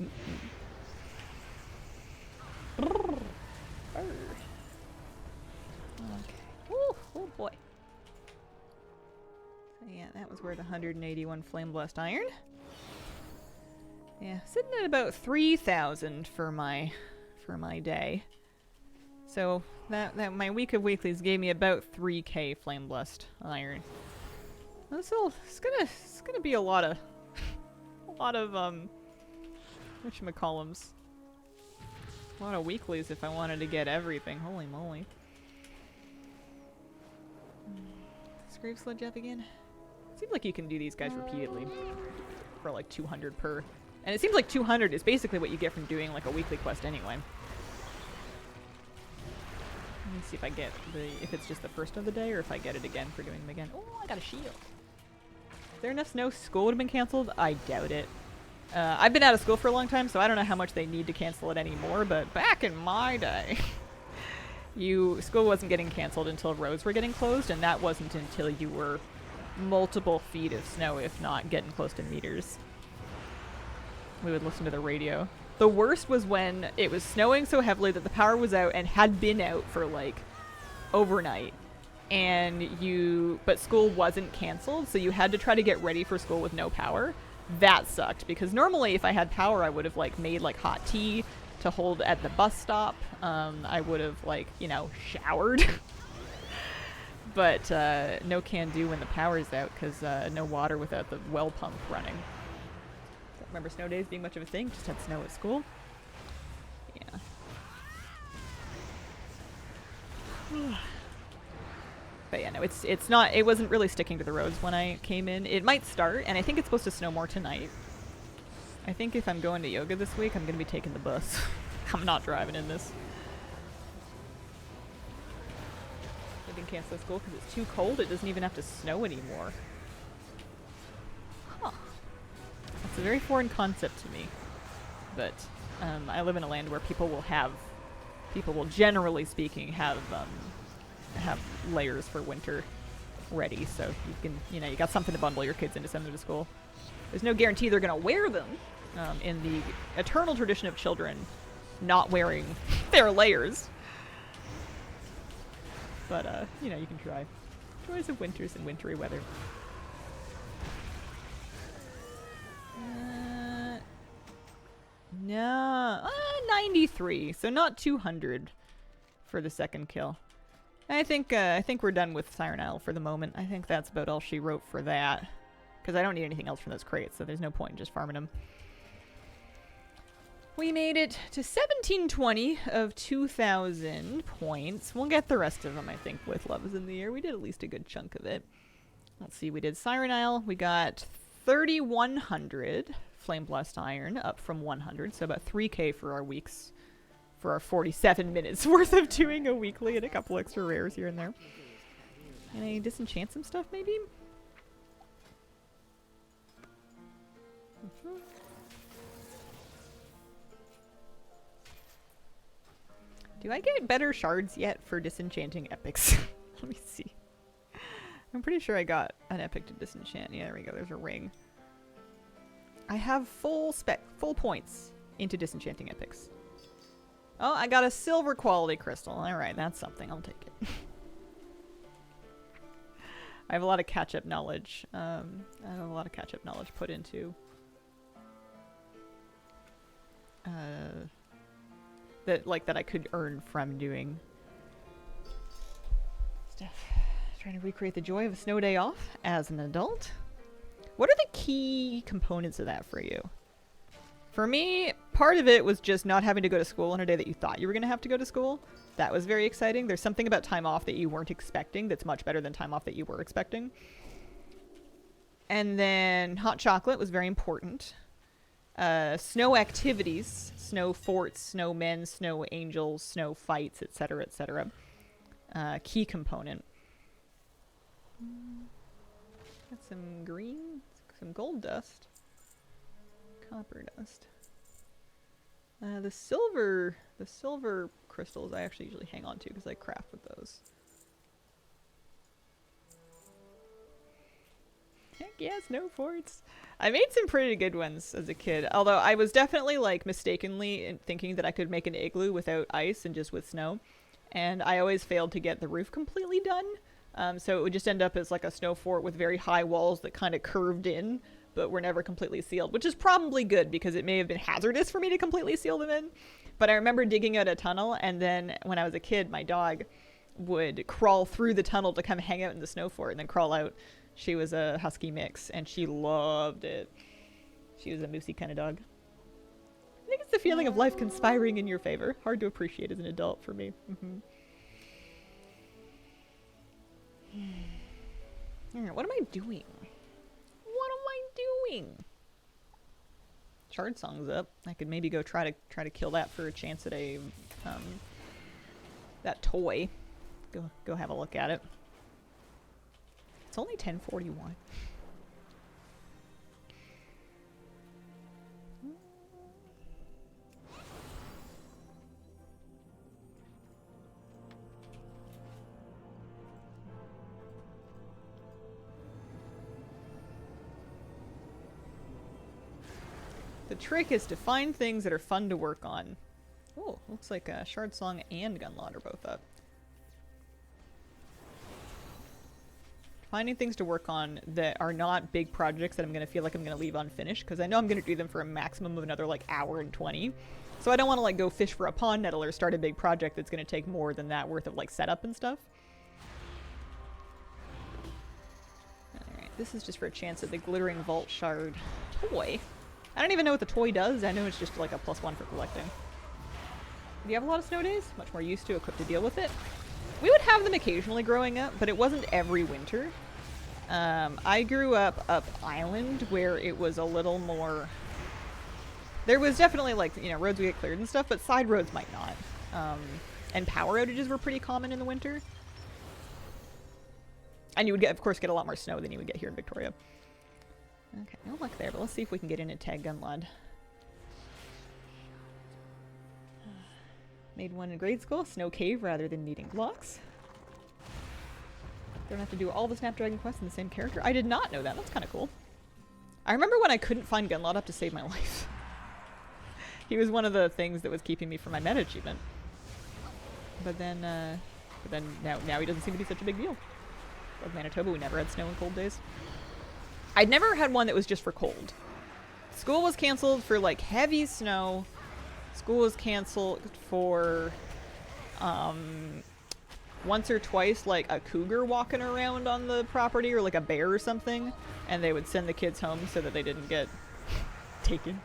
Okay. Ooh, oh boy. So yeah, that was worth 181 Flame Blessed Iron. Yeah, sitting at about 3,000 for my day. So that my week of weeklies gave me about 3k Flame Blessed Iron. It's gonna be a lot of whatchamacallums. A lot of weeklies if I wanted to get everything. Holy moly. Scrape Sledge up again? Seems like you can do these guys repeatedly for like 200 per. And it seems like 200 is basically what you get from doing like a weekly quest anyway. Let me see if I get if it's just the first of the day or if I get it again for doing them again. Oh, I got a shield. Is there enough snow? School would have been canceled? I doubt it. I've been out of school for a long time, so I don't know how much they need to cancel it anymore, but back in my day, school wasn't getting canceled until roads were getting closed, and that wasn't until you were multiple feet of snow, if not getting close to meters. We would listen to the radio. The worst was when it was snowing so heavily that the power was out and had been out for like overnight. But school wasn't canceled, so you had to try to get ready for school with no power. That sucked, because normally if I had power, I would have like made like hot tea to hold at the bus stop. I would have like, you know, showered. But no can do when the power's out, because no water without the well pump running. Don't remember snow days being much of a thing, just had snow at school. Yeah. But yeah, no, it wasn't really sticking to the roads when I came in. It might start, and I think it's supposed to snow more tonight. I think if I'm going to yoga this week, I'm going to be taking the bus. I'm not driving in this. They didn't cancel school because it's too cold. It doesn't even have to snow anymore. Huh. That's a very foreign concept to me. But I live in a land where people will generally speaking have layers for winter ready, so you can, you got something to bundle your kids in to send them to school. There's no guarantee they're going to wear them, in the eternal tradition of children not wearing their layers. But, you can try. Joys of winters and wintry weather. No, 93, so not 200 for the second kill. I think we're done with Siren Isle for the moment. I think that's about all she wrote for that. Because I don't need anything else from those crates, so there's no point in just farming them. We made it to 1720 of 2,000 points. We'll get the rest of them, I think, with Love is in the Air. We did at least a good chunk of it. Let's see, we did Siren Isle. We got 3,100 Flame Blessed Iron, up from 100, so about 3k for our weeks. For our 47 minutes worth of doing a weekly and a couple extra rares here and there. Can I disenchant some stuff, maybe? Do I get better shards yet for disenchanting epics? Let me see. I'm pretty sure I got an epic to disenchant. Yeah, there we go. There's a ring. I have full points into disenchanting epics. Oh, I got a silver quality crystal. Alright, that's something. I'll take it. I have a lot of catch-up knowledge. Put into that I could earn from doing stuff. Trying to recreate the joy of a snow day off as an adult. What are the key components of that for you? For me, part of it was just not having to go to school on a day that you thought you were going to have to go to school. That was very exciting. There's something about time off that you weren't expecting that's much better than time off that you were expecting. And then hot chocolate was very important. Snow activities, snow forts, snowmen, snow angels, snow fights, etc., etc. Key component. Got some green, some gold dust. Copper dust. The silver crystals I actually usually hang on to because I craft with those. Heck yeah, snow forts. I made some pretty good ones as a kid, although I was definitely like mistakenly thinking that I could make an igloo without ice and just with snow, and I always failed to get the roof completely done. So it would just end up as like a snow fort with very high walls that kind of curved in, but were never completely sealed, which is probably good because it may have been hazardous for me to completely seal them in. But I remember digging out a tunnel, and then when I was a kid, my dog would crawl through the tunnel to come hang out in the snow fort and then crawl out. She was a husky mix, and she loved it. She was a moosey kind of dog. I think it's the feeling of life conspiring in your favor. Hard to appreciate as an adult for me. What am I doing? Shard Song's up. I could maybe go try to kill that for a chance at a that toy. Go have a look at it. It's only 10:41. The trick is to find things that are fun to work on. Oh, looks like Shard Song and Gunlod are both up. Finding things to work on that are not big projects that I'm going to feel like I'm going to leave unfinished, because I know I'm going to do them for a maximum of another like hour and 20. So I don't want to like go fish for a pond nettle or start a big project that's going to take more than that worth of like setup and stuff. Alright, this is just for a chance at the Glittering Vault Shard toy. I don't even know what the toy does. I know it's just like a +1 for collecting. Do you have a lot of snow days? Much more used to, equipped to deal with it. We would have them occasionally growing up, but it wasn't every winter. I grew up island where it was a little more... There was definitely like, you know, roads would get cleared and stuff, but side roads might not. And power outages were pretty common in the winter. And you would, of course, get a lot more snow than you would get here in Victoria. Okay, no luck there, but let's see if we can get in and tag Gunlod. Made one in grade school, Snow Cave rather than needing blocks. Don't have to do all the Snapdragon quests in the same character. I did not know that. That's kind of cool. I remember when I couldn't find Gunlod up to save my life. He was one of the things that was keeping me from my meta achievement. But then now he doesn't seem to be such a big deal. Like Manitoba, we never had snow in cold days. I'd never had one that was just for cold. School was canceled for like heavy snow. School was canceled for once or twice, like a cougar walking around on the property or like a bear or something, and they would send the kids home so that they didn't get taken.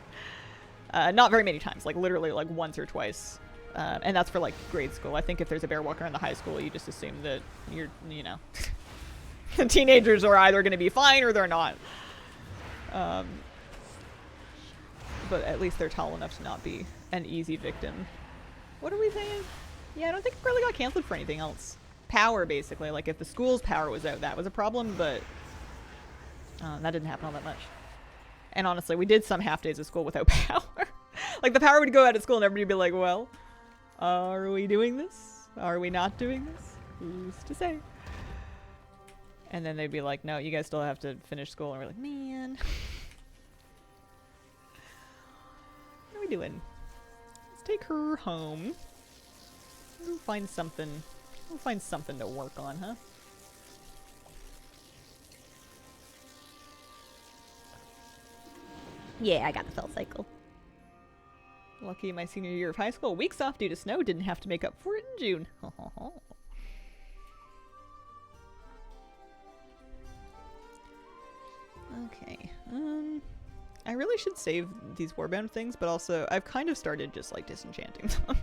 Not very many times, like literally like once or twice. And that's for like grade school. I think if there's a bear walking around the high school, you just assume that you're, you know, the teenagers are either going to be fine or they're not. But at least they're tall enough to not be an easy victim. What are we saying? Yeah, I don't think it really got canceled for anything else. Power, basically. Like, if the school's power was out, that was a problem, but that didn't happen all that much. And honestly, we did some half days of school without power. Like, the power would go out at school and everybody would be like, well, are we doing this? Are we not doing this? Who's to say? And then they'd be like, no, you guys still have to finish school. And we're like, man. What are we doing? Let's take her home. We'll find something. We'll find something to work on, huh? Yeah, I got the fell cycle. Lucky my senior year of high school. Weeks off due to snow. Didn't have to make up for it in June. Okay. I really should save these Warbound things, but also I've kind of started just like disenchanting them.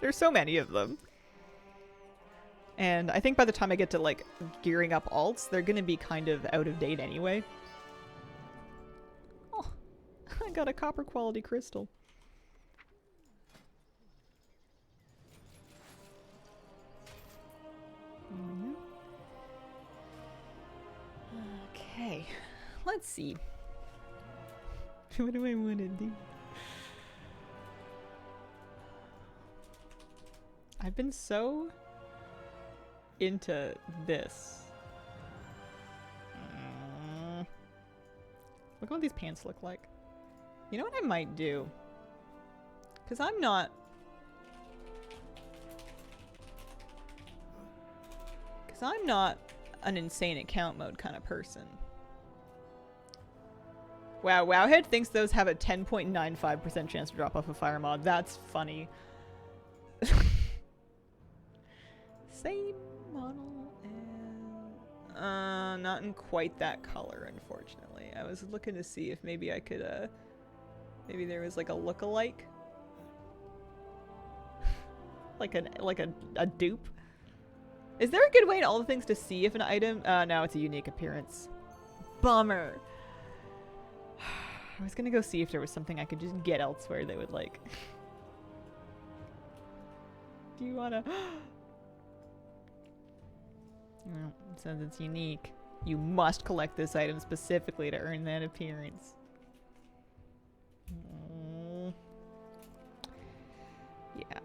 There's so many of them. And I think by the time I get to like gearing up alts, they're gonna be kind of out of date anyway. Oh, I got a copper quality crystal. Okay, let's see. What do I want to do? I've been so into this. Look what these pants look like. You know what I might do? Because I'm not... an insane account mode kind of person. Wow, Wowhead thinks those have a 10.95% chance to drop off a fire mod. That's funny. Same model as... not in quite that color, unfortunately. I was looking to see if maybe I could, maybe there was like a look-alike. like a dupe. Is there a good way in all the things to see if an item... no, it's a unique appearance. Bummer. I was gonna go see if there was something I could just get elsewhere that would, like... Do you wanna... No, it says it's unique. You must collect this item specifically to earn that appearance. Yeah.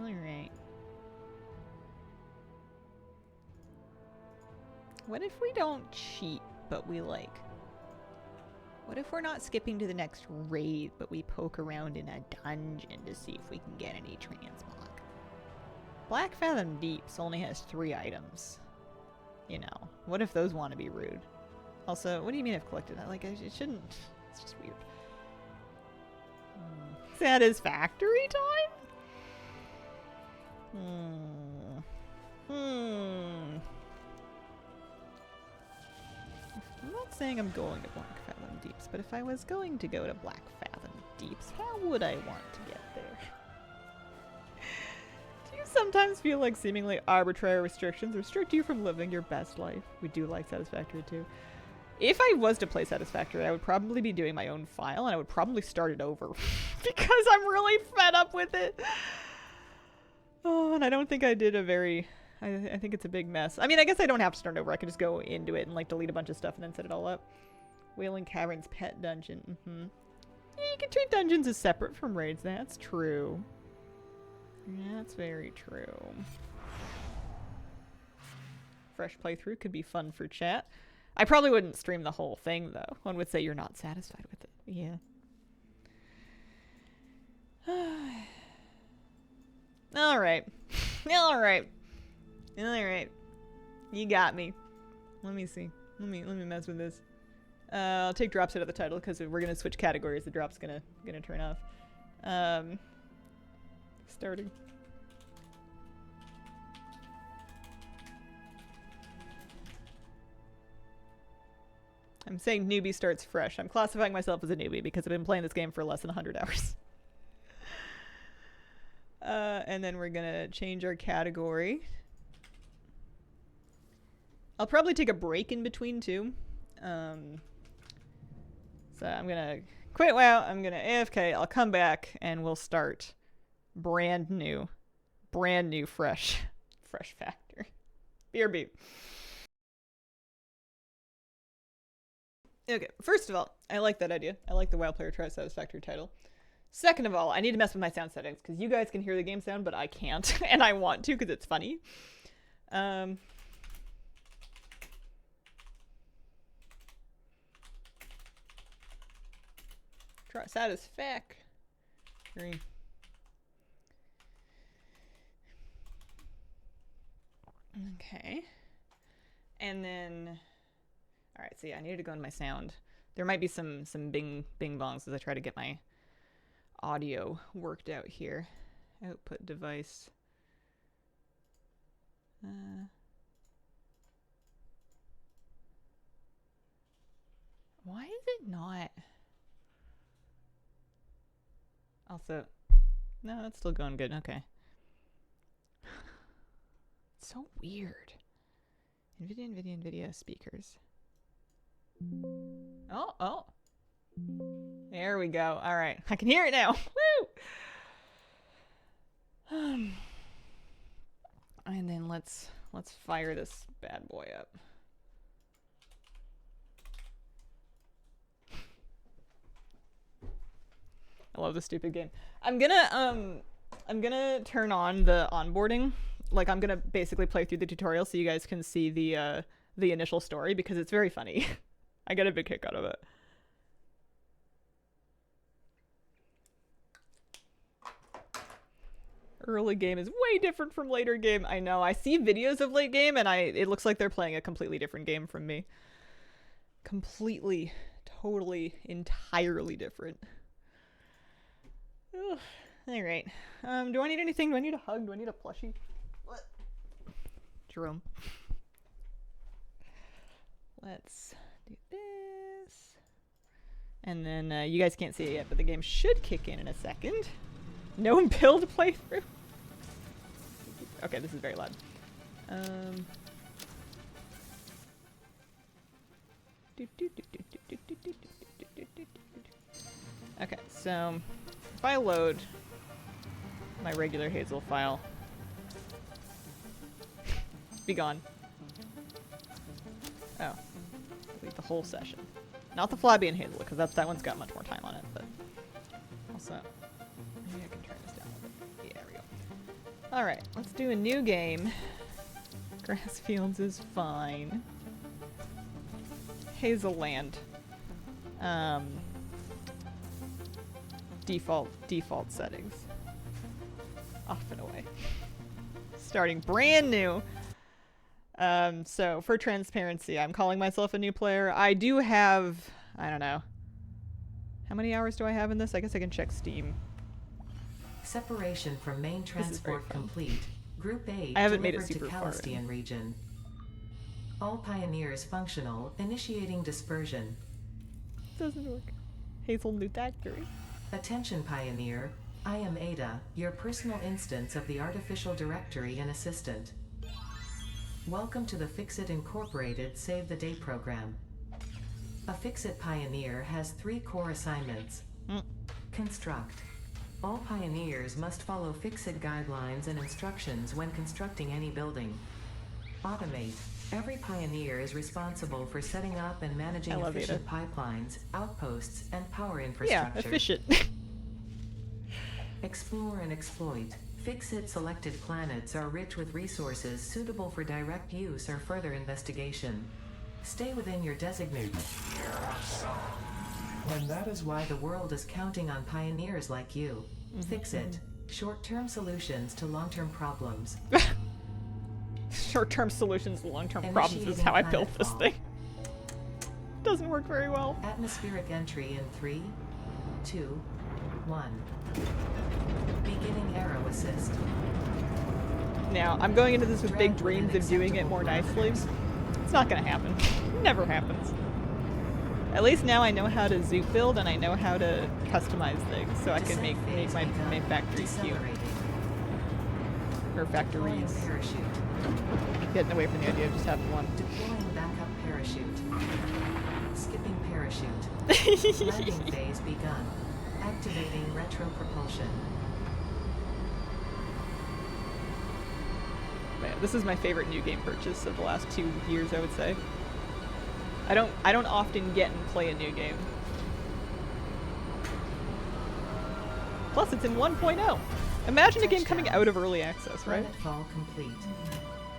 Alright. What if we don't cheat, but we, like, What if we're not skipping to the next raid, but we poke around in a dungeon to see if we can get any transmog? Black Fathom Deeps only has 3 items. You know, what if those want to be rude? Also, what do you mean I've collected that? Like, it shouldn't. It's just weird. Satisfactory time? I'm not saying I'm going to Black Fathom Deeps, but if I was going to go to Black Fathom Deeps, how would I want to get there? Do you sometimes feel like seemingly arbitrary restrictions restrict you from living your best life? We do like Satisfactory too. If I was to play Satisfactory, I would probably be doing my own file, and I would probably start it over. Because I'm really fed up with it. Oh, and I don't think I did a very... I think it's a big mess. I mean, I guess I don't have to start over. I could just go into it and, like, delete a bunch of stuff and then set it all up. Wailing Cavern's Pet Dungeon. Yeah, you can treat dungeons as separate from raids. That's true. Yeah, that's very true. Fresh playthrough could be fun for chat. I probably wouldn't stream the whole thing, though. One would say you're not satisfied with it. Yeah. Alright. Alright. Alright. You got me. Let me see. Let me mess with this. I'll take drops out of the title because if we're gonna switch categories, the drop's gonna turn off. Starting. I'm saying newbie starts fresh. I'm classifying myself as a newbie because I've been playing this game for less than 100 hours. And then we're gonna change our category. I'll probably take a break in between too. So I'm gonna quit WoW, I'm gonna AFK, I'll come back, and we'll start brand new fresh factory. BRB. Okay, first of all, I like that idea. I like the WoW player tries Satisfactory title. Second of all, I need to mess with my sound settings because you guys can hear the game sound, but I can't, and I want to because it's funny. Try Satisfactory. Okay. And then, all right, so yeah, I needed to go in my sound. There might be some bing bongs as I try to get my audio worked out here. Output device. Why is it not? Also, no, it's still going good. Okay. It's so weird. NVIDIA speakers. Oh. There we go. All right. I can hear it now. Woo! And then let's fire this bad boy up. I love this stupid game. I'm gonna turn on the onboarding. Like, I'm gonna basically play through the tutorial so you guys can see the initial story because it's very funny. I get a big kick out of it. Early game is way different from later game. I know. I see videos of late game and it looks like they're playing a completely different game from me. Completely, totally, entirely different. Ugh. All right. Do I need anything? Do I need a hug? Do I need a plushie? What? Jerome. Let's do this. And then you guys can't see it yet, but the game should kick in a second. No build playthrough. Okay, this is very loud. Okay, so if I load my regular Hazel file, be gone. Oh, delete the whole session. Not the Flabby and Hazel, because that one's got much more time on it, but also, maybe I can turn this down a little bit. Yeah, there we go. Alright, let's do a new game. Grassfields is fine. Hazel Land. Default settings. Off and away. Starting brand new. So for transparency, I'm calling myself a new player. I do have, I don't know. How many hours do I have in this? I guess I can check Steam. Separation from main transport complete. Group A I haven't made it delivered super to far in. Calistian region. All pioneers functional, initiating dispersion. Doesn't work. Hazelnut Factory. Attention pioneer, I am Ada, your personal instance of the artificial directory and assistant. Welcome to the Fixit Incorporated Save the Day program. A Fixit pioneer has 3 core assignments. Construct. All pioneers must follow Fixit guidelines and instructions when constructing any building. Automate. Every pioneer is responsible for setting up and managing efficient pipelines, outposts, and power infrastructure. Yeah, efficient. Explore and exploit. Fixit selected planets are rich with resources suitable for direct use or further investigation. Stay within your designated. And that is why the world is counting on pioneers like you. Fixit. Short-term solutions to long-term problems. Short-term solutions to long-term problems is how I built this thing. Doesn't work very well. Atmospheric entry in 3, 2, 1. Beginning arrow assist. Now, I'm going into this with big dreams of doing it more nicely. It's not gonna happen. Never happens. At least now I know how to zoot build and I know how to customize things, so I can make my factories cute. Or factories. Getting away from the idea of just having one. Deploying backup parachute. Skipping parachute. Landing phase begun. Activating retro propulsion. Man, this is my favorite new game purchase of the last 2 years, I would say. I don't often get and play a new game. Plus, it's in 1.0. Imagine a game coming out of early access, right? Planetfall complete.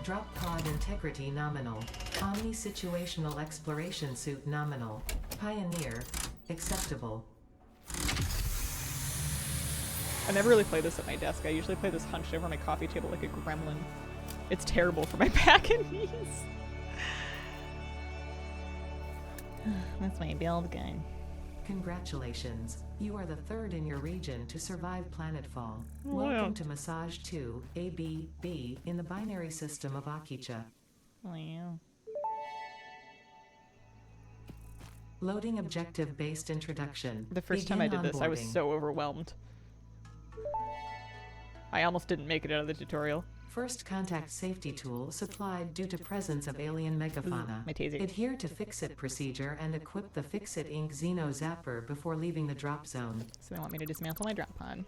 Drop pod integrity nominal. Omni situational exploration suit nominal. Pioneer acceptable. I never really play this at my desk. I usually play this hunched over my coffee table like a gremlin. It's terrible for my back and knees. That's my build gun. Congratulations. You are the 3rd in your region to survive planetfall. Wow. Welcome to Massage 2, ABB, in the binary system of Akicha. Wow. Loading objective-based introduction. The first time I did this, I was so overwhelmed. I almost didn't make it out of the tutorial. First contact safety tool supplied due to presence of alien megafauna. My taser. Adhere to Fixit procedure and equip the Fixit Inc. Xeno Zapper before leaving the drop zone. So they want me to dismantle my drop pod.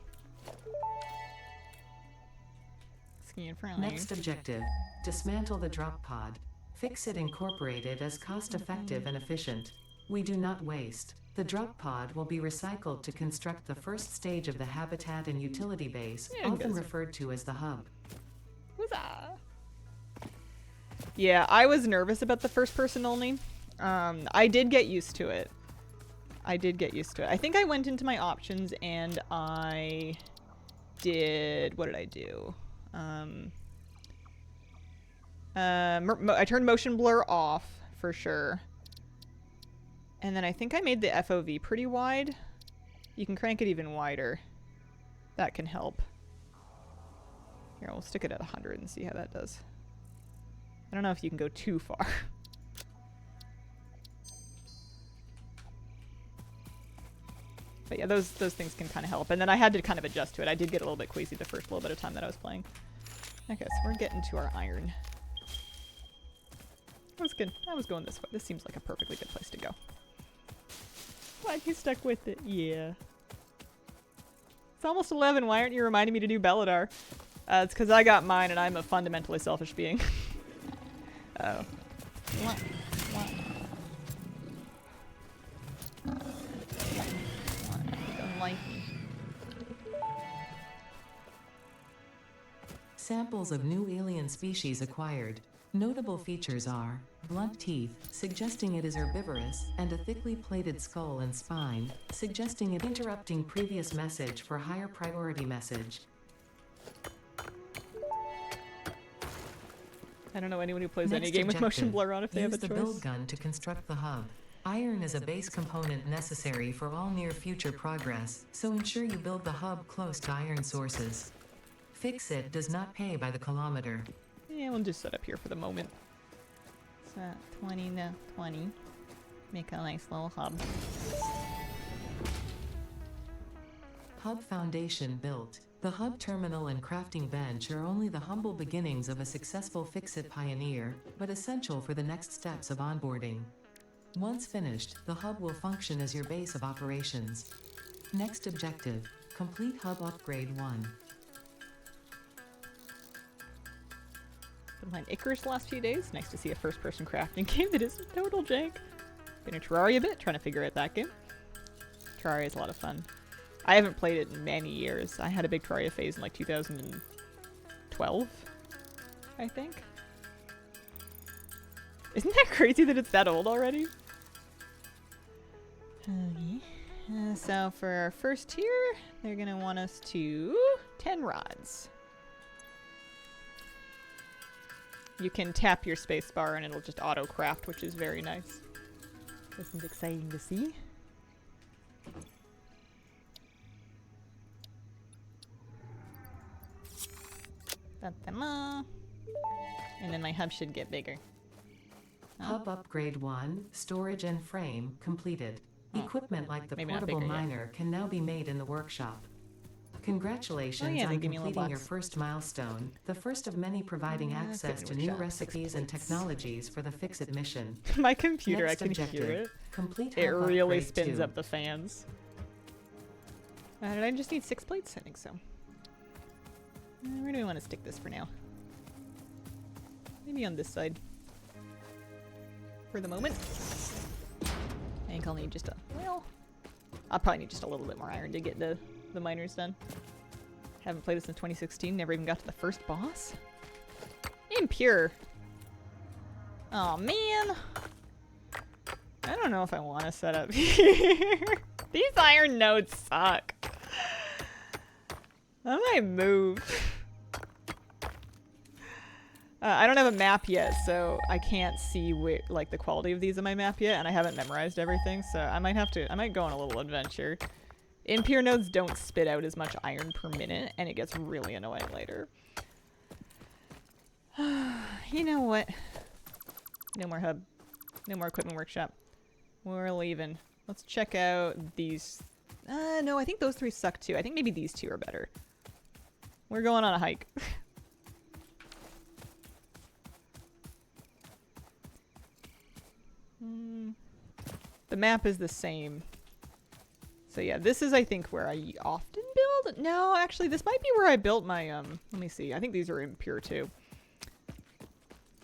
Scan for Next objective, dismantle the drop pod. Fixit Incorporated is cost-effective and efficient. We do not waste. The drop pod will be recycled to construct the first stage of the habitat and utility base, often referred to as the hub. Yeah, I was nervous about the first person only. I did get used to it. I think I went into my options and I did... What did I do? I turned motion blur off for sure. And then I think I made the FOV pretty wide. You can crank it even wider. That can help. Here, we'll stick it at 100 and see how that does. I don't know if you can go too far. But yeah, those things can kind of help. And then I had to kind of adjust to it. I did get a little bit queasy the first little bit of time that I was playing. Okay, so we're getting to our iron. That was good. I was going this way. This seems like a perfectly good place to go. Glad you stuck with it. Yeah. It's almost 11. Why aren't you reminding me to do Belladar? It's because I got mine and I'm a fundamentally selfish being. Oh. What? You don't like me. Samples of new alien species acquired. Notable features are blunt teeth, suggesting it is herbivorous, and a thickly plated skull and spine, suggesting it interrupting previous message for higher priority message. I don't know anyone who plays Next any game with motion objective, blur on if they have a use the choice. build gun to construct the hub. Iron is a base component necessary for all near future progress, so ensure you build the hub close to iron sources. Fix-It does not pay by the kilometer. Yeah, we'll just set up here for the moment. So 20 to 20. Make a nice little hub. Hub foundation built. The hub terminal and crafting bench are only the humble beginnings of a successful Fix-It pioneer, but essential for the next steps of onboarding. Once finished, the hub will function as your base of operations. Next objective, complete hub upgrade 1. Been playing Icarus the last few days. Nice to see a first-person crafting game that is total jank. Been a Terraria a bit, trying to figure out that game. Terraria is a lot of fun. I haven't played it in many years. I had a big Terraria phase in like 2012, I think. Isn't that crazy that it's that old already? Okay. So for our first tier, they're gonna want us to 10 rods. You can tap your spacebar and it'll just auto-craft, which is very nice. This is exciting to see. Ta-da-ma. And then my hub should get bigger. Hub upgrade 1, storage and frame, completed. Equipment like the Maybe not portable bigger yet. miner can now be made in the workshop. Congratulations Oh, yeah, they on give me little completing your box. first milestone, the first of many providing access to new workshop, 6 recipes and plates. technologies for the Fix-It mission. My computer, Next I can hear objective, it. complete It hub really upgrade spins 2. up the fans. Did I just need 6 plates? I think so. Where do we want to stick this for now? Maybe on this side. For the moment. I think I'll need just a... Well... I'll probably need just a little bit more iron to get the miners done. Haven't played it since 2016. Never even got to the first boss. Impure. Oh man. I don't know if I want to set up here. These iron nodes suck. I might move. I don't have a map yet, so I can't see like the quality of these in my map yet, and I haven't memorized everything, so I might go on a little adventure. Impure nodes don't spit out as much iron per minute, and it gets really annoying later. You know what? No more hub. No more equipment workshop. We're leaving. Let's check out these. No, I think those 3 suck too. I think maybe these 2 are better. We're going on a hike. The map is the same. So yeah, this is I think where I often build. No, actually this might be where I built my let me see. I think these are impure too.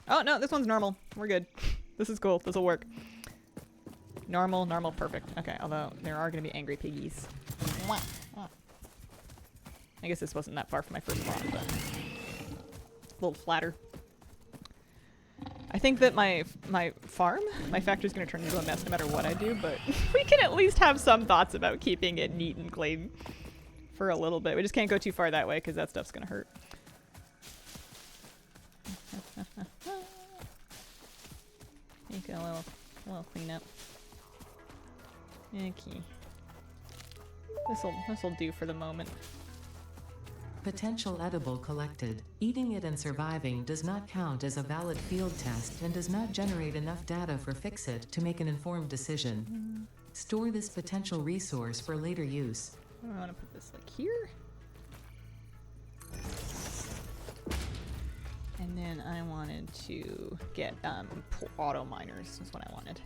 Oh no, this one's normal. We're good. This is cool. This will work. Normal, normal, perfect. Okay, although there are gonna be angry piggies. Mwah, mwah. I guess this wasn't that far from my first spawn, but a little flatter. I think that my factory's gonna turn into a mess no matter what I do, but we can at least have some thoughts about keeping it neat and clean for a little bit. We just can't go too far that way because that stuff's gonna hurt. Make a little cleanup. Okay. This'll do for the moment. Potential edible collected. Eating it and surviving does not count as a valid field test and does not generate enough data for Fix-It to make an informed decision. Store this potential resource for later use. I want to put this like here. And then I wanted to get auto miners is what I wanted.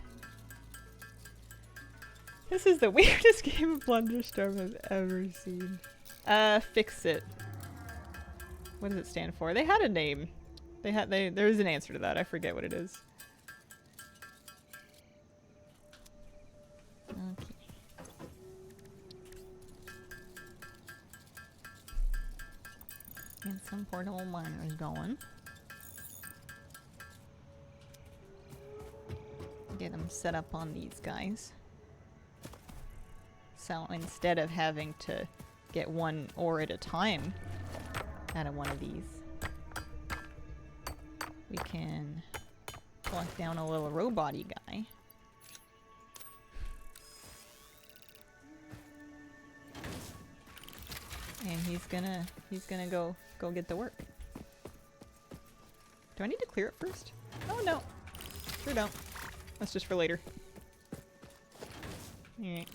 This is the weirdest game of Plunderstorm I've ever seen. Fix-It. What does it stand for? They had a name. There is an answer to that. I forget what it is. Okay. Get some portable miners going. get them set up on these guys. So instead of having to get one ore at a time out of one of these, we can plunk down a little robot-y guy. And he's gonna go get the work. Do I need to clear it first? Oh no. Sure don't. That's just for later. Alright.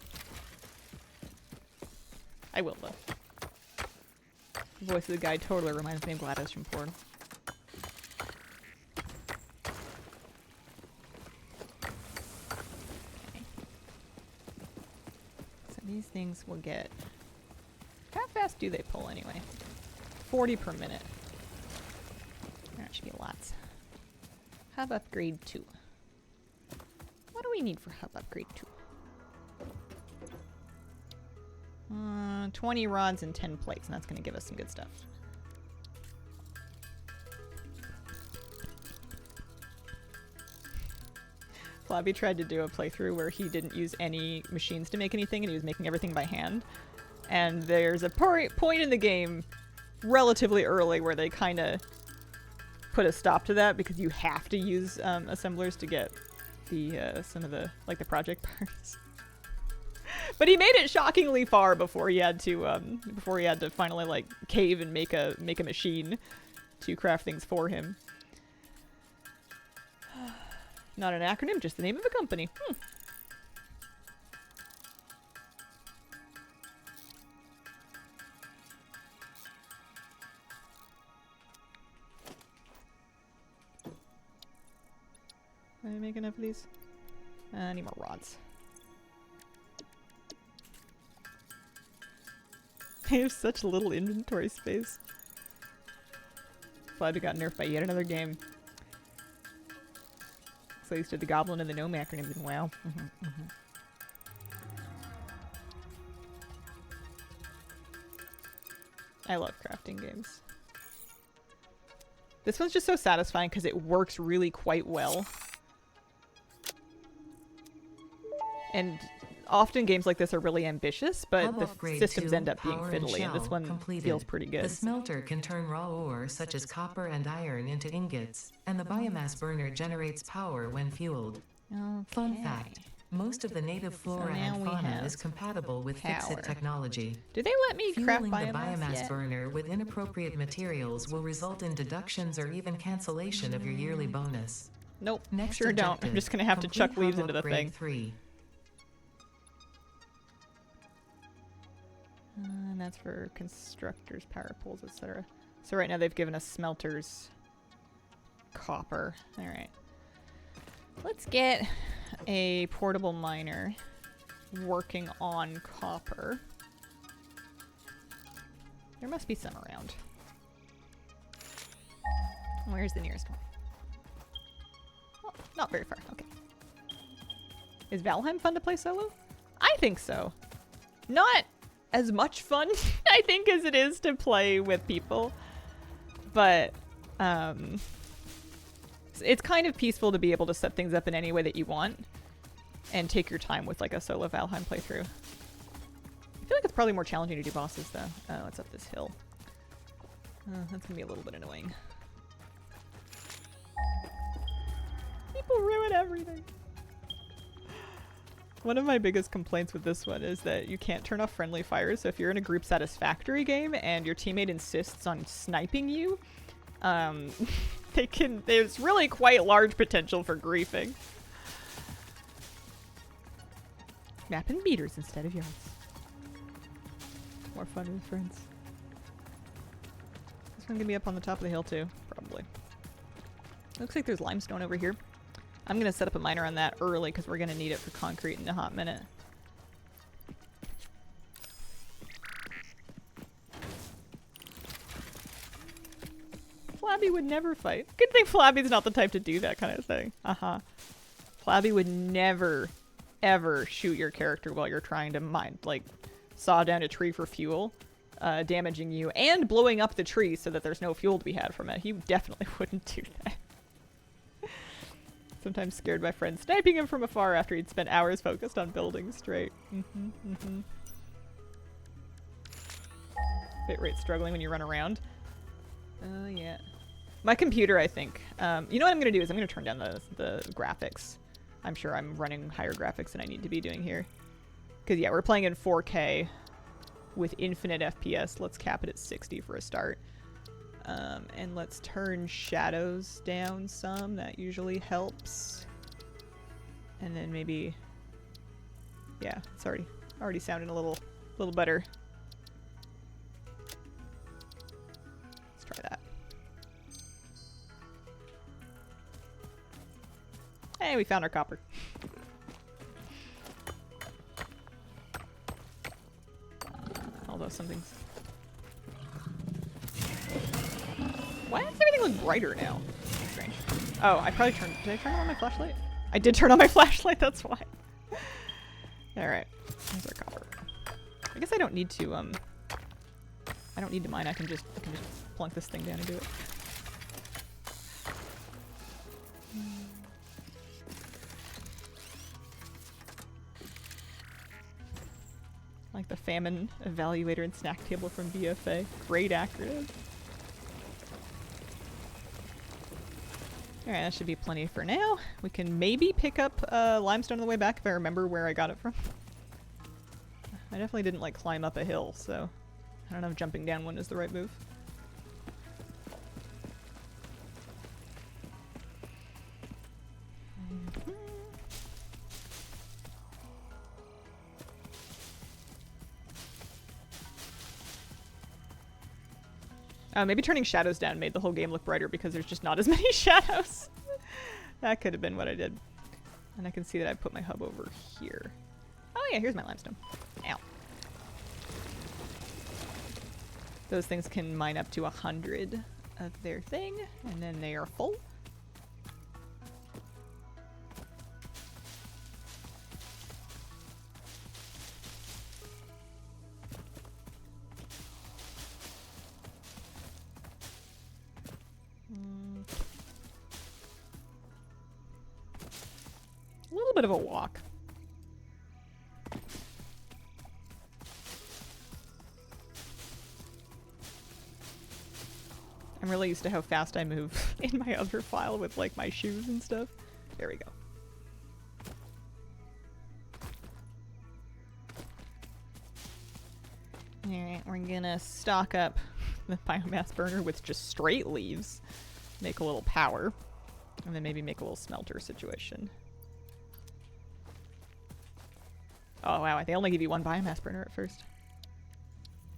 I will though. The voice of the guy totally reminds me of Gladys from Porn. Okay. So these things will get... How fast do they pull anyway? 40 per minute. That should be lots. Hub upgrade 2. What do we need for hub upgrade 2? 20 rods and 10 plates, and that's going to give us some good stuff. Flabby tried to do a playthrough where he didn't use any machines to make anything, and he was making everything by hand. And there's a point in the game relatively early where they kind of put a stop to that because you have to use assemblers to get the some of the like the project parts. But he made it shockingly far before he had to finally like cave and make a machine to craft things for him. Not an acronym, just the name of a company. Can I make enough of these? I need more rods. I have such little inventory space. Flabby got nerfed by yet another game. So I used to the Goblin and the Gnome acronyms in WoW. I love crafting games. This one's just so satisfying because it works really quite well. And often games like this are really ambitious, but the systems end up being fiddly, and this one feels pretty good. The smelter can turn raw ore such as copper and iron into ingots, and the biomass burner generates power when fueled. Okay. Fun fact, most of the native flora and fauna is compatible with Fixit technology. Do they let me craft Fueling biomass the biomass yet? burner with inappropriate materials will result in deductions or even cancellation of your yearly bonus. Nope, Next sure don't. I'm objective, just gonna have to chuck complete leaves hub into the upgrade thing. 3. And that's for constructors, power pools, etc. So right now they've given us smelters, copper. Alright. Let's get a portable miner working on copper. There must be some around. Where's the nearest one? Oh, not very far. Okay. Is Valheim fun to play solo? I think so. Not as much fun, I think, as it is to play with people. But, it's kind of peaceful to be able to set things up in any way that you want and take your time with like a solo Valheim playthrough. I feel like it's probably more challenging to do bosses though. Oh, it's up this hill. That's gonna be a little bit annoying. People ruin everything. One of my biggest complaints with this one is that you can't turn off friendly fire, so if you're in a group Satisfactory game and your teammate insists on sniping you, there's really quite large potential for griefing. Mapping meters instead of yards. More fun with friends. This one gonna be up on the top of the hill too, probably. Looks like there's limestone over here. I'm gonna set up a miner on that early because we're gonna need it for concrete in a hot minute. Flabby would never fight. Good thing Flabby's not the type to do that kind of thing. Flabby would never, ever shoot your character while you're trying to mine, like, saw down a tree for fuel, damaging you, and blowing up the tree so that there's no fuel to be had from it. He definitely wouldn't do that. Sometimes scared by friends sniping him from afar after he'd spent hours focused on building straight. Bit rate struggling when you run around. Oh yeah. My computer, I think. You know what I'm going to do is I'm going to turn down the graphics. I'm sure I'm running higher graphics than I need to be doing here. Because yeah, we're playing in 4K with infinite FPS. Let's cap it at 60 for a start. And let's turn shadows down some. That usually helps. And then maybe... Yeah, it's already sounding a little better. Let's try that. Hey, we found our copper. Although something's... Why does everything look brighter now? Strange. Oh, I probably turned... Did I turn on my flashlight? I did turn on my flashlight, that's why. Alright. Here's our copper. I guess I don't need to, I don't need to mine. I can just plunk this thing down and do it. Like the famine evaluator and snack table from BFA. Great acronym. Alright, that should be plenty for now. We can maybe pick up limestone on the way back if I remember where I got it from. I definitely didn't like climb up a hill, so I don't know if jumping down one is the right move. Maybe turning shadows down made the whole game look brighter because there's just not as many shadows. That could have been what I did. And I can see that I put my hub over here. Oh yeah, here's my limestone. Ow. Those things can mine up to 100 of their thing, and then they are full. A little bit of a walk. I'm really used to how fast I move in my other file with like my shoes and stuff. There we go. Alright, we're gonna stock up the biomass burner with just straight leaves. Make a little power. And then maybe make a little smelter situation. Oh wow, they only give you one biomass burner at first.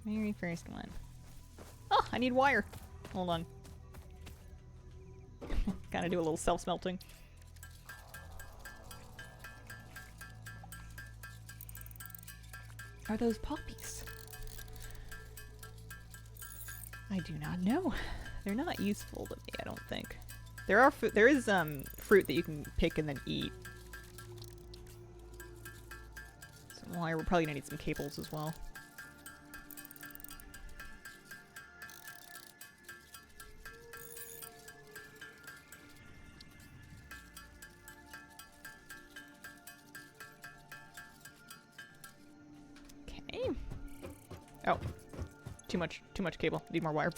Very first one. Oh, I need wire. Hold on. Gotta do a little self-smelting. Are those poppies? I do not know. They're not useful to me, I don't think. There is fruit that you can pick and then eat. Some wire. We're probably gonna need some cables as well. Okay. Oh, too much cable. Need more wire.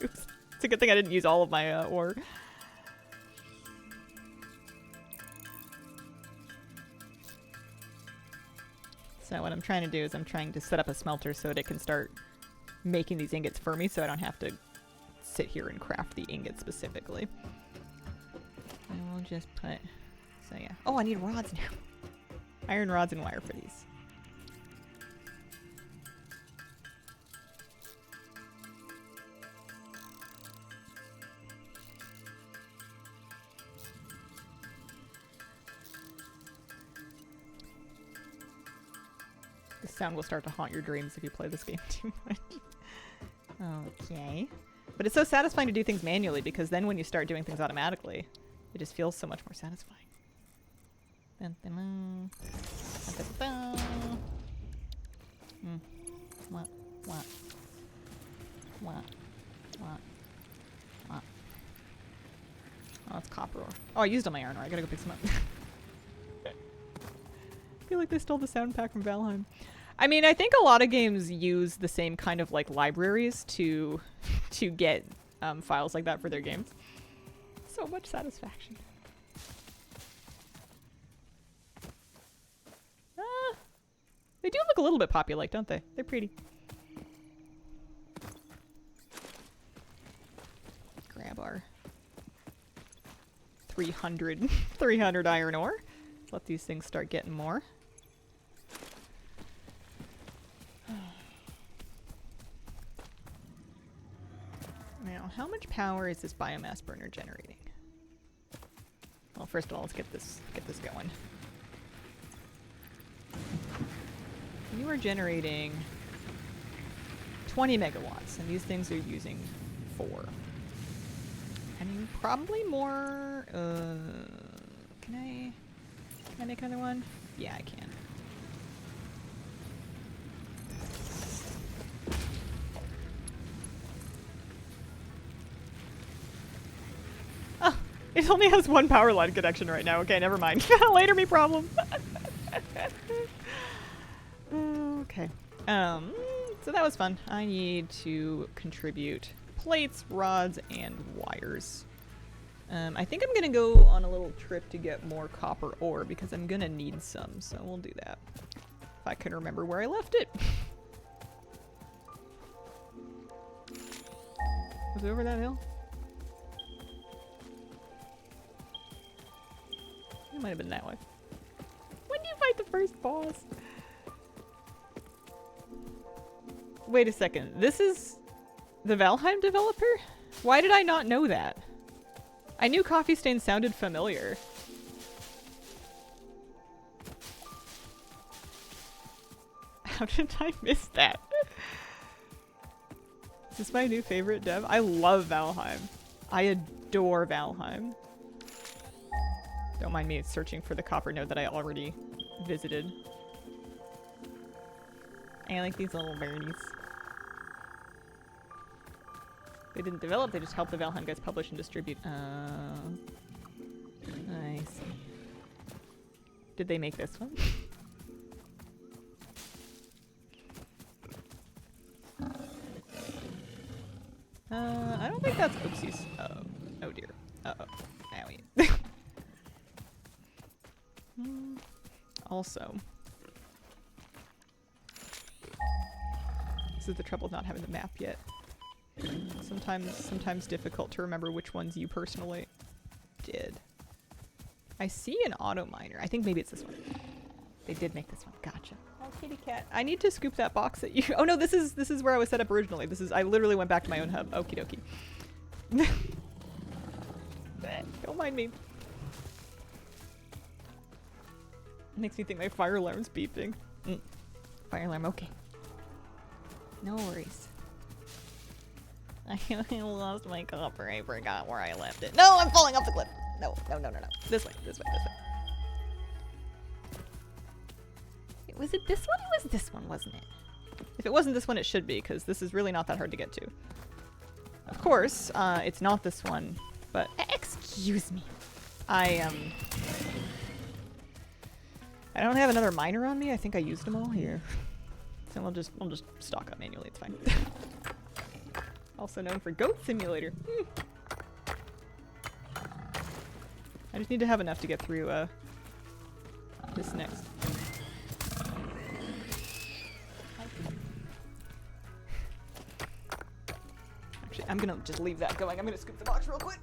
Oops. It's a good thing I didn't use all of my ore. So what I'm trying to do is I'm trying to set up a smelter so that it can start making these ingots for me so I don't have to sit here and craft the ingot specifically. And we'll just put... So yeah. Oh, I need rods now. Iron rods and wire for these. This sound will start to haunt your dreams if you play this game too much. Okay. But it's so satisfying to do things manually because then when you start doing things automatically, it just feels so much more satisfying. What? Oh, it's copper ore. Oh, I used all my iron ore. I gotta go pick some up. I feel like they stole the sound pack from Valheim. I mean, I think a lot of games use the same kind of like libraries to get files like that for their games. So much satisfaction. They do look a little bit poppy-like, don't they? They're pretty. Grab our 300 iron ore. Let these things start getting more. Now, how much power is this biomass burner generating? Well, first of all, let's get this going. You are generating 20 megawatts, and these things are using 4. And probably more. Can I make another one? Yeah, I can. Oh, it only has 1 power line connection right now. Okay, never mind. Later, me problem. Okay. So that was fun. I need to contribute plates, rods, and wires. I think I'm gonna go on a little trip to get more copper ore because I'm gonna need some, so we'll do that. If I can remember where I left it. Was it over that hill? It might have been that way. When do you fight the first boss? Wait a second. This is the Valheim developer? Why did I not know that? I knew Coffee Stain sounded familiar. How did I miss that? Is this my new favorite dev? I love Valheim. I adore Valheim. Don't mind me searching for the copper node that I already visited. I like these little birdies. They didn't develop, they just helped the Valheim guys publish and distribute. I see. Did they make this one? I don't think that's oopsies. Uh-oh. Oh dear. Uh-oh. Owie. Also, this is the trouble with not having the map yet. Sometimes difficult to remember which ones you personally did. I see an auto miner. I think maybe it's this one. They did make this one. Gotcha. Oh, kitty cat. I need to scoop that box that you. Oh no, this is where I was set up originally. I literally went back to my own hub. Okie dokie. Don't mind me. Makes me think my fire alarm's beeping. Fire alarm, okay. No worries. I lost my copper. I forgot where I left it. No, I'm falling off the cliff. No. This way. Was it this one? It was this one, wasn't it? If it wasn't this one, it should be, because this is really not that hard to get to. Of course, it's not this one, but excuse me. I don't have another miner on me. I think I used them all here. So we'll just stock up manually. It's fine. Also known for Goat Simulator. I just need to have enough to get through this next. Actually, I'm gonna just leave that going. I'm gonna scoop the box real quick.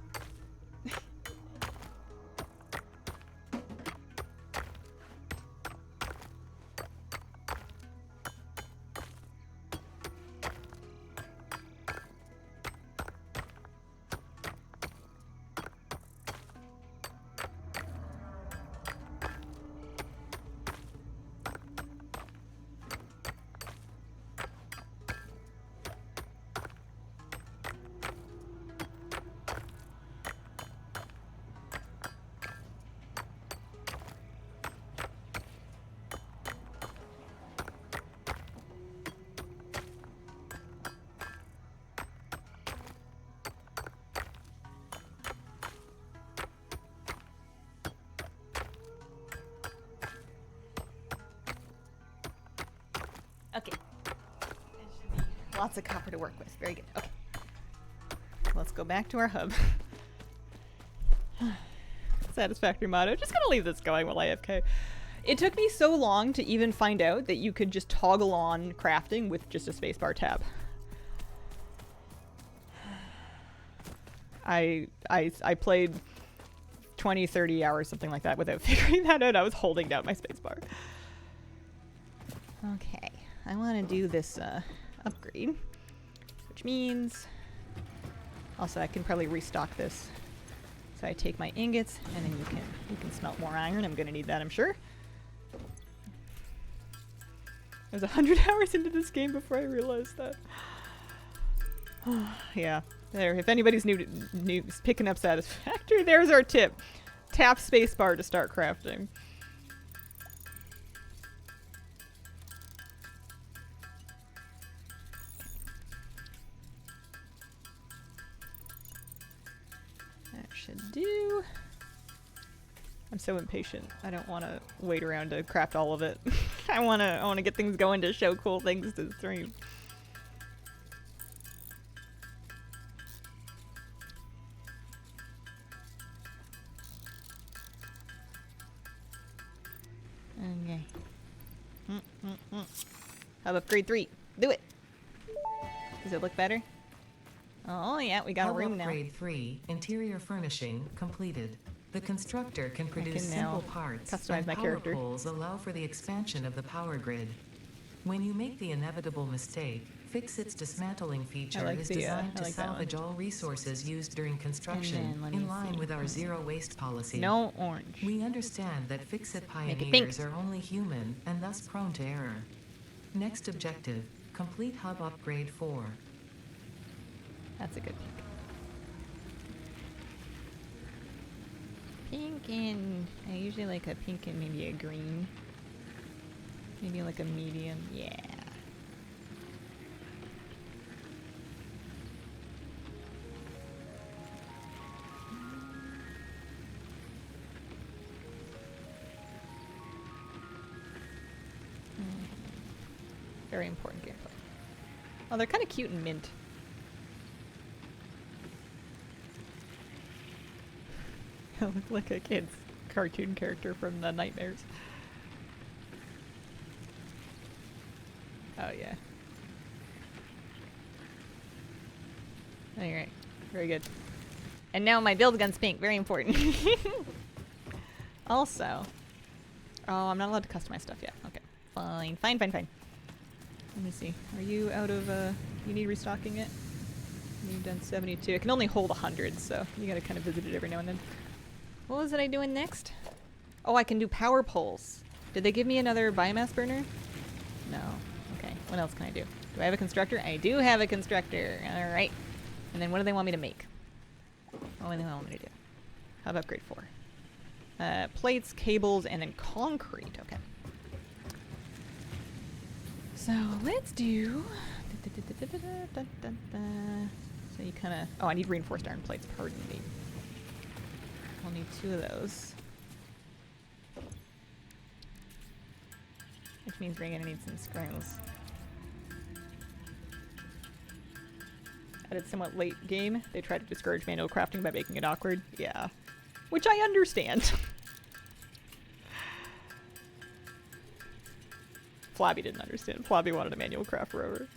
Lots of copper to work with. Very good. Okay. Let's go back to our hub. Satisfactory motto. Just gonna leave this going while I AFK. It took me so long to even find out that you could just toggle on crafting with just a spacebar tab. I played 20, 30 hours, something like that, without figuring that out. I was holding down my spacebar. Okay, I want to do this upgrade, which means also I can probably restock this. So I take my ingots, and then you can smelt more iron. I'm gonna need that, I'm sure. I was 100 hours into this game before I realized that. Yeah, there. If anybody's new picking up Satisfactory, there's our tip. Tap spacebar to start crafting. That should do. I'm so impatient. I don't want to wait around to craft all of it. I want to get things going to show cool things to stream. Okay. Hub upgrade 3. Do it. Does it look better? Oh yeah, we got a room now. Upgrade 3, interior furnishing completed. The constructor can produce simple parts, customize and my power character. poles allow for the expansion of the power grid. When you make the inevitable mistake, Fixit's dismantling feature is designed to salvage all resources used during construction, in line with our zero waste policy. No orange. We understand that Fixit pioneers are only human and thus prone to error. Next objective, complete hub upgrade 4. That's a good pick. Pink and I usually like a pink and maybe a green. Maybe like a medium. Yeah. Very important gameplay. Oh, they're kind of cute and mint. I look like a kid's cartoon character from the Nightmares. Oh yeah. Alright. Very good. And now my build gun's pink. Very important. Also. Oh, I'm not allowed to customize stuff yet. Okay. Fine. Fine. Let me see. Are you out of, you need restocking it? You've done 72. It can only hold 100, so you gotta kind of visit it every now and then. What was it I doing next? Oh, I can do power poles. Did they give me another biomass burner? No. Okay. What else can I do? Do I have a constructor? I do have a constructor. Alright. And then what do they want me to make? What do they want me to do? Hub upgrade 4. Plates, cables, and then concrete. Okay. So let's do... So you kind of... Oh, I need reinforced iron plates. Pardon me. I'll need 2 of those. Which means we're gonna need some screws. At its somewhat late game, they tried to discourage manual crafting by making it awkward. Yeah. Which I understand. Flabby didn't understand. Flabby wanted a manual craft forever.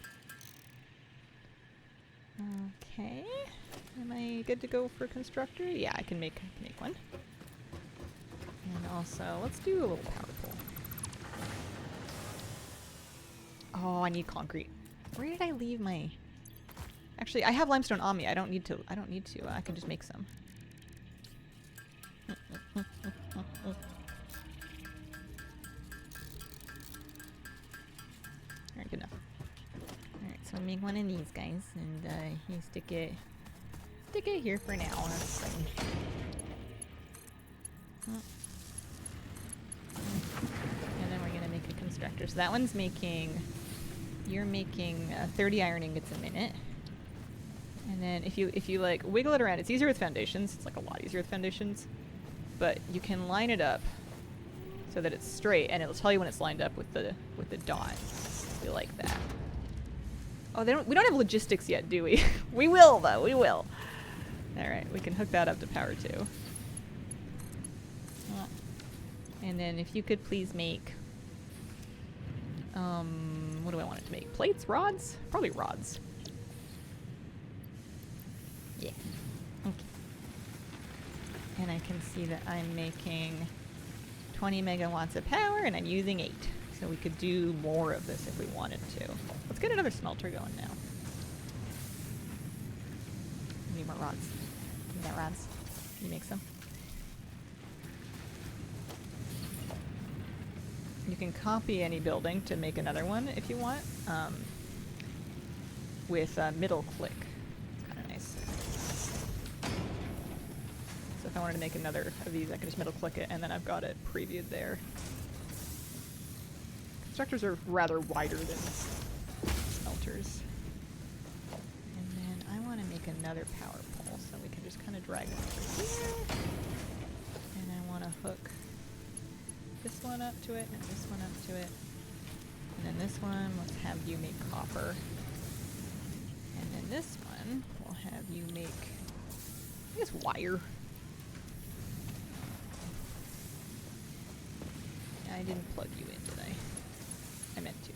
Okay. Am I good to go for constructor? Yeah, I can make one. And also, let's do a little power pole. Oh, I need concrete. Where did I leave my... Actually, I have limestone on me. I don't need to. I can just make some. Alright, good enough. Alright, so I make one of these guys, and you stick it here for now. That's fine. And then we're gonna make a constructor. So that one's making... You're making 30 iron ingots a minute. And then if you like wiggle it around, it's easier with foundations. It's like a lot easier with foundations. But you can line it up so that it's straight, and it'll tell you when it's lined up with the dot. You like that. Oh, we don't have logistics yet, do we? We will, though. We will. All right, we can hook that up to power 2. And then if you could please make, what do I want it to make? Plates? Rods? Probably rods. Yeah. Okay. And I can see that I'm making 20 megawatts of power and I'm using 8. So we could do more of this if we wanted to. Let's get another smelter going now. Need more rods. Need that rods. Can you make some? You can copy any building to make another one if you want. With middle click. It's kind of nice. So if I wanted to make another of these, I can just middle click it and then I've got it previewed there. Constructors are rather wider than smelters. And then I want to make another power pole so we can just kind of drag it over here. And I want to hook this one up to it and this one up to it. And then this one, let's have you make copper. And then this one, we'll have you make, I guess, wire. Yeah, I didn't plug you in, did I? I meant to.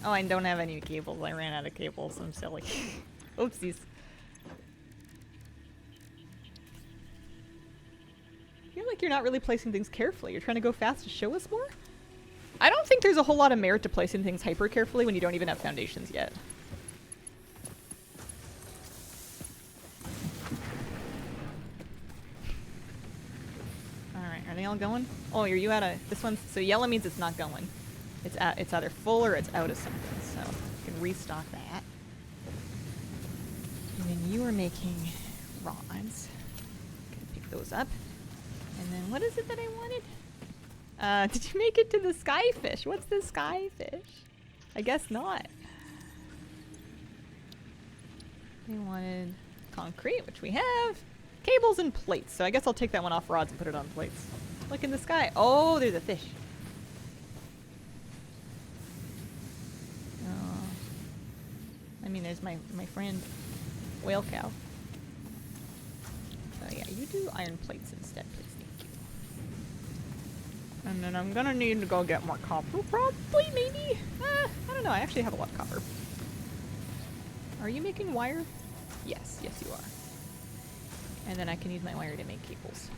Oh, I don't have any cables. I ran out of cables. I'm silly. Oopsies. I feel like you're not really placing things carefully. You're trying to go fast to show us more? I don't think there's a whole lot of merit to placing things hyper carefully when you don't even have foundations yet. Alright, are they all going? Oh, are you out of this one? So yellow means it's not going. It's either full or it's out of something, so you can restock that. And then you are making rods. Gonna pick those up. And then what is it that I wanted? Did you make it to the skyfish? What's the skyfish? I guess not. We wanted concrete, which we have. Cables and plates. So I guess I'll take that one off rods and put it on plates. Look in the sky. Oh, there's a fish. I mean, there's my friend, whale cow. So yeah, you do iron plates instead, please, thank you. And then I'm gonna need to go get more copper, probably, maybe? I don't know, I actually have a lot of copper. Are you making wire? Yes, yes you are. And then I can use my wire to make cables.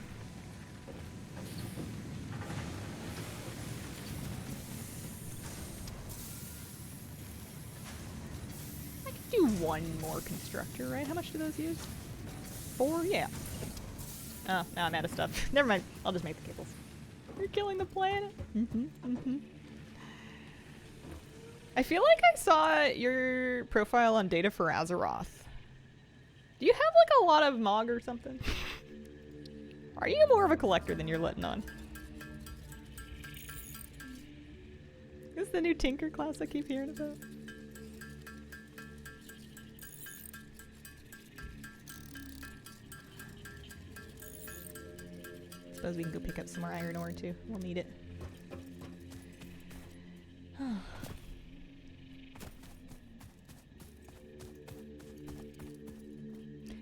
Do one more constructor, right? How much do those use? 4? Yeah. Oh, now I'm out of stuff. Never mind. I'll just make the cables. You're killing the planet. I feel like I saw your profile on Data for Azeroth. Do you have like a lot of Mog or something? Are you more of a collector than you're letting on? Is this the new Tinker class I keep hearing about? Suppose we can go pick up some more iron ore too. We'll need it.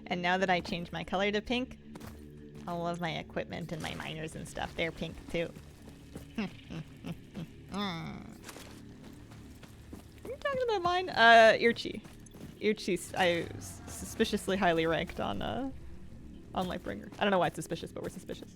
And now that I changed my color to pink, all of my equipment and my miners and stuff, they're pink too. Are you talking about mine? Irchi. Irchi's I suspiciously highly ranked on Lightbringer. I don't know why it's suspicious, but we're suspicious.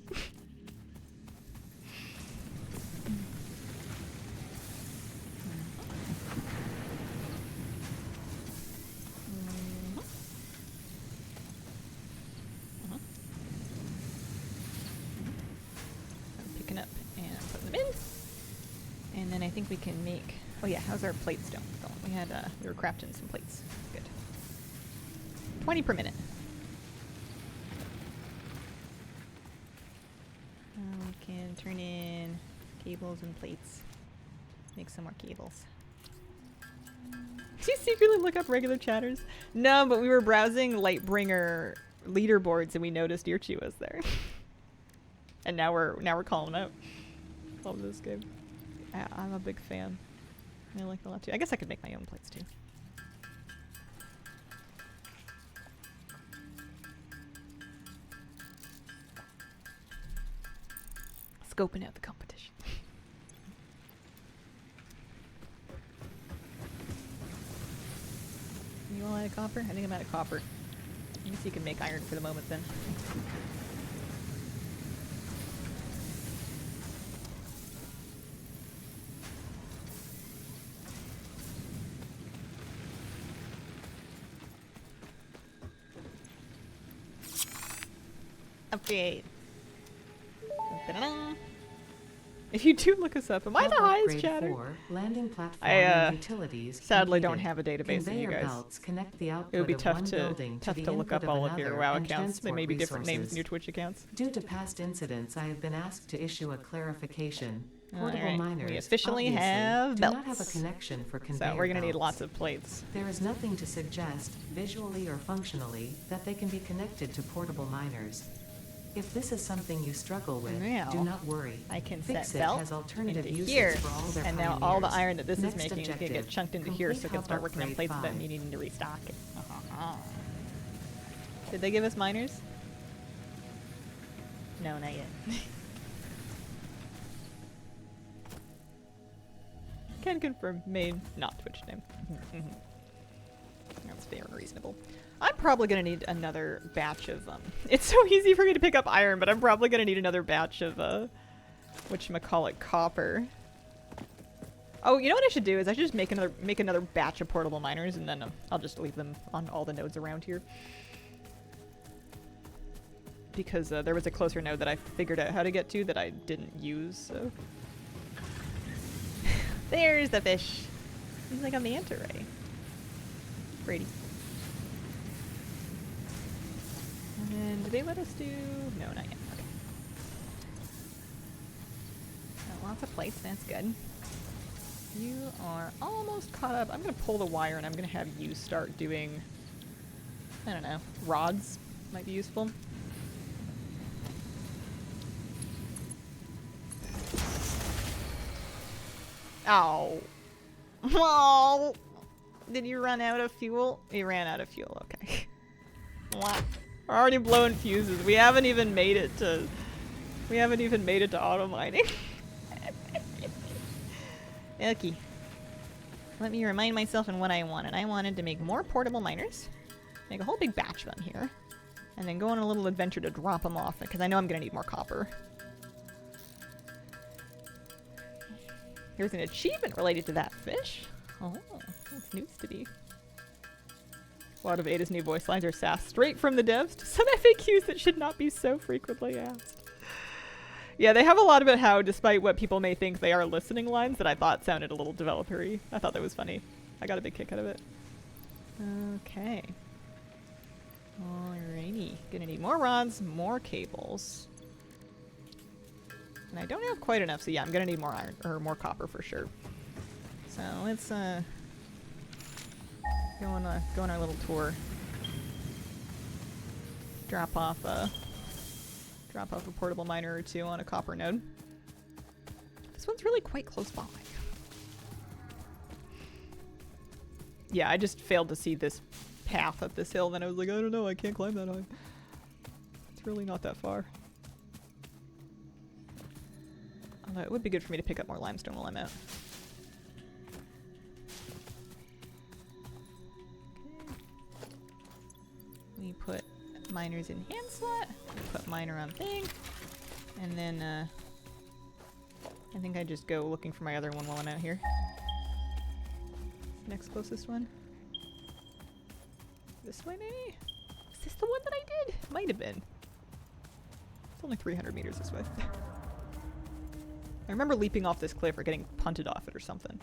I'm picking up and putting them in. And then I think we can make, oh yeah, how's our plates going? We had, we were crafting some plates. Good. 20 per minute. We can turn in cables and plates. Make some more cables. Do you secretly look up regular chatters? No, but we were browsing Lightbringer leaderboards and we noticed Irchi was there. And now we're calling him out. Love this game. I'm a big fan. I like it a lot too. I guess I could make my own plates too. Scoping out the competition. You all out of copper? I think I'm out of copper. Let me see if you can make iron for the moment then. Okay. Da-da-da. If you do look us up, am I the highest chatter? Landing platform I utilities sadly completed. don't have a database of you Conveyor guys. belts connect the output It would be of tough one to building the look up input of all of your another WoW and accounts. They may be different names resources. than your Twitch accounts. Due to past incidents, I have been asked to issue a clarification. Portable Alright, miners we officially obviously have do belts. not have a connection for conveyor So we're gonna need belts. lots of plates. There is nothing to suggest, visually or functionally, that they can be connected to portable miners. If this is something you struggle with, Now, do not worry. I can set Fix It belt has alternative into uses here, for all their and now all the pioneers. iron that this Next is making is gonna get objective, chunked into here, so I can complete start working on upgrade plates without 5. me needing to restock it. Did they give us miners? No, not yet. Can confirm main, not Twitch name. That's fair and reasonable. I'm probably gonna need another batch of it's so easy for me to pick up iron, but I'm probably gonna need another batch of whatchamacallit, copper. Oh, you know what I should do is I should just make another batch of portable miners, and then I'll just leave them on all the nodes around here. Because there was a closer node that I figured out how to get to that I didn't use, so. There's the fish. He's like a manta ray. Brady. And then, did they let us do? No, not yet. Okay. Lots of plates, that's good. You are almost caught up. I'm gonna pull the wire and I'm gonna have you start doing, I don't know, rods might be useful. Oh. Oh. Did you run out of fuel? You ran out of fuel, okay. Wow. We're already blowing fuses. We haven't even made it to auto mining. Okay. Let me remind myself in what I wanted. I wanted to make more portable miners, make a whole big batch of them here, and then go on a little adventure to drop them off because I know I'm gonna need more copper. There's an achievement related to that fish. Oh, that's news to be. A lot of Ada's new voice lines are sass straight from the devs to some FAQs that should not be so frequently asked. Yeah, they have a lot about how, despite what people may think they are listening lines, that I thought sounded a little developer-y. I thought that was funny. I got a big kick out of it. Okay. Alrighty. Gonna need more rods, more cables. And I don't have quite enough, so yeah, I'm gonna need more iron, or more copper for sure. So let's go on our little tour. Drop off a portable miner or two on a copper node. This one's really quite close by. Yeah, I just failed to see this path up this hill, then I was like, I don't know, I can't climb that high. It's really not that far. Although it would be good for me to pick up more limestone while I'm out. Okay. We put miners in hand slot. We put miner on thing. And then I think I just go looking for my other one while I'm out here. Next closest one. This way maybe? Is this the one that I did? Might have been. It's only 300 meters this way. I remember leaping off this cliff or getting punted off it or something.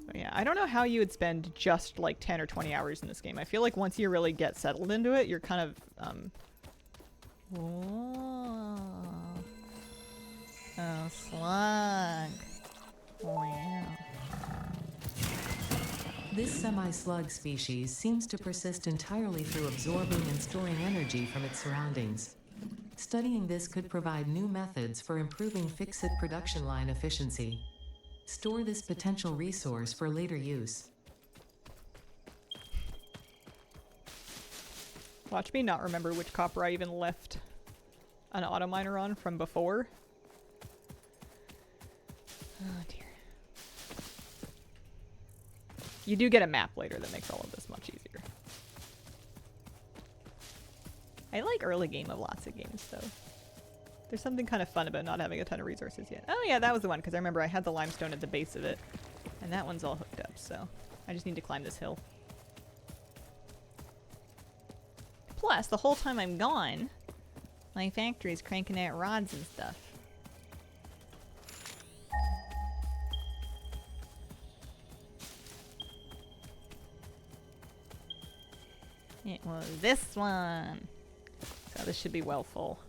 But yeah, I don't know how you would spend just like 10 or 20 hours in this game. I feel like once you really get settled into it, you're kind of, Oh, slug. Wow. This semi-slug species seems to persist entirely through absorbing and storing energy from its surroundings. Studying this could provide new methods for improving fix-it production line efficiency. Store this potential resource for later use. Watch me not remember which copper I even left an auto miner on from before. Oh dear. You do get a map later that makes all of this much easier. I like early game of lots of games though. There's something kind of fun about not having a ton of resources yet. Oh yeah, that was the one, because I remember I had the limestone at the base of it. And that one's all hooked up, so I just need to climb this hill. Plus, the whole time I'm gone, my factory's cranking out rods and stuff. It was this one. So this should be well full.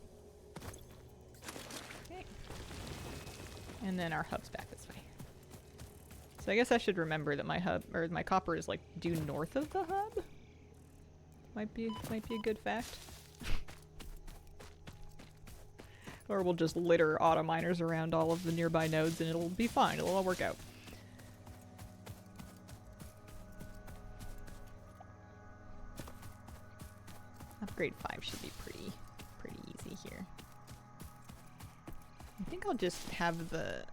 Okay. And then our hub's back this way. So I guess I should remember that my hub, or my copper is like due north of the hub. Might be a good fact. Or we'll just litter auto miners around all of the nearby nodes and it'll be fine. It'll all work out. Upgrade 5 should be pretty easy here. I think I'll just have the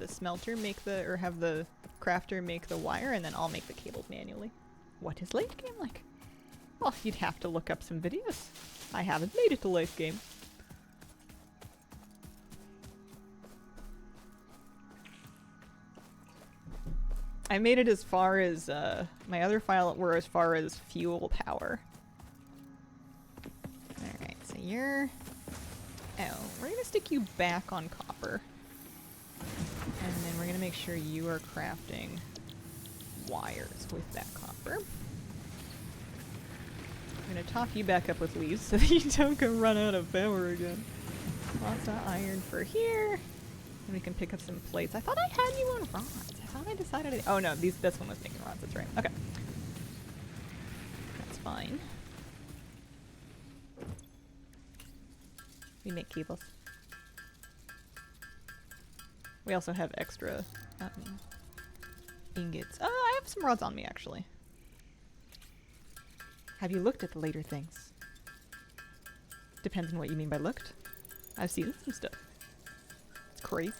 smelter make have the crafter make the wire, and then I'll make the cables manually. What is late game like? Well, you'd have to look up some videos. I haven't made it to late game. I made it as far as my other file were as far as fuel power. Alright, so you're... Oh, we're gonna stick you back on copper. And then we're gonna make sure you are crafting wires with that copper. I'm gonna top you back up with leaves so that you don't go run out of power again. Lots of iron for here. And we can pick up some plates. I thought I had you on rods. I thought I decided oh no, this one was making rods, that's right. Okay. That's fine. We make cables. We also have extra ingots. Oh, I have some rods on me actually. Have you looked at the later things? Depends on what you mean by looked. I've seen some stuff. It's crazy.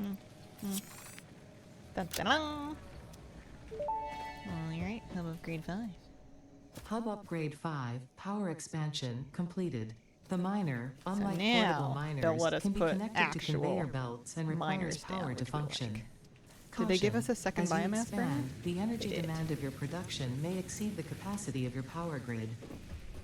Dun, dun, dun. Alright, hub upgrade 5. Hub upgrade 5, power expansion completed. The miner, unlike now, portable miners, they'll let us can be put connected to actual conveyor belts and requires miners down, power to which we function. like. Did they give us a Caution, second as you biomass burner? expand, the energy They did. demand of your production may exceed the capacity of your power grid.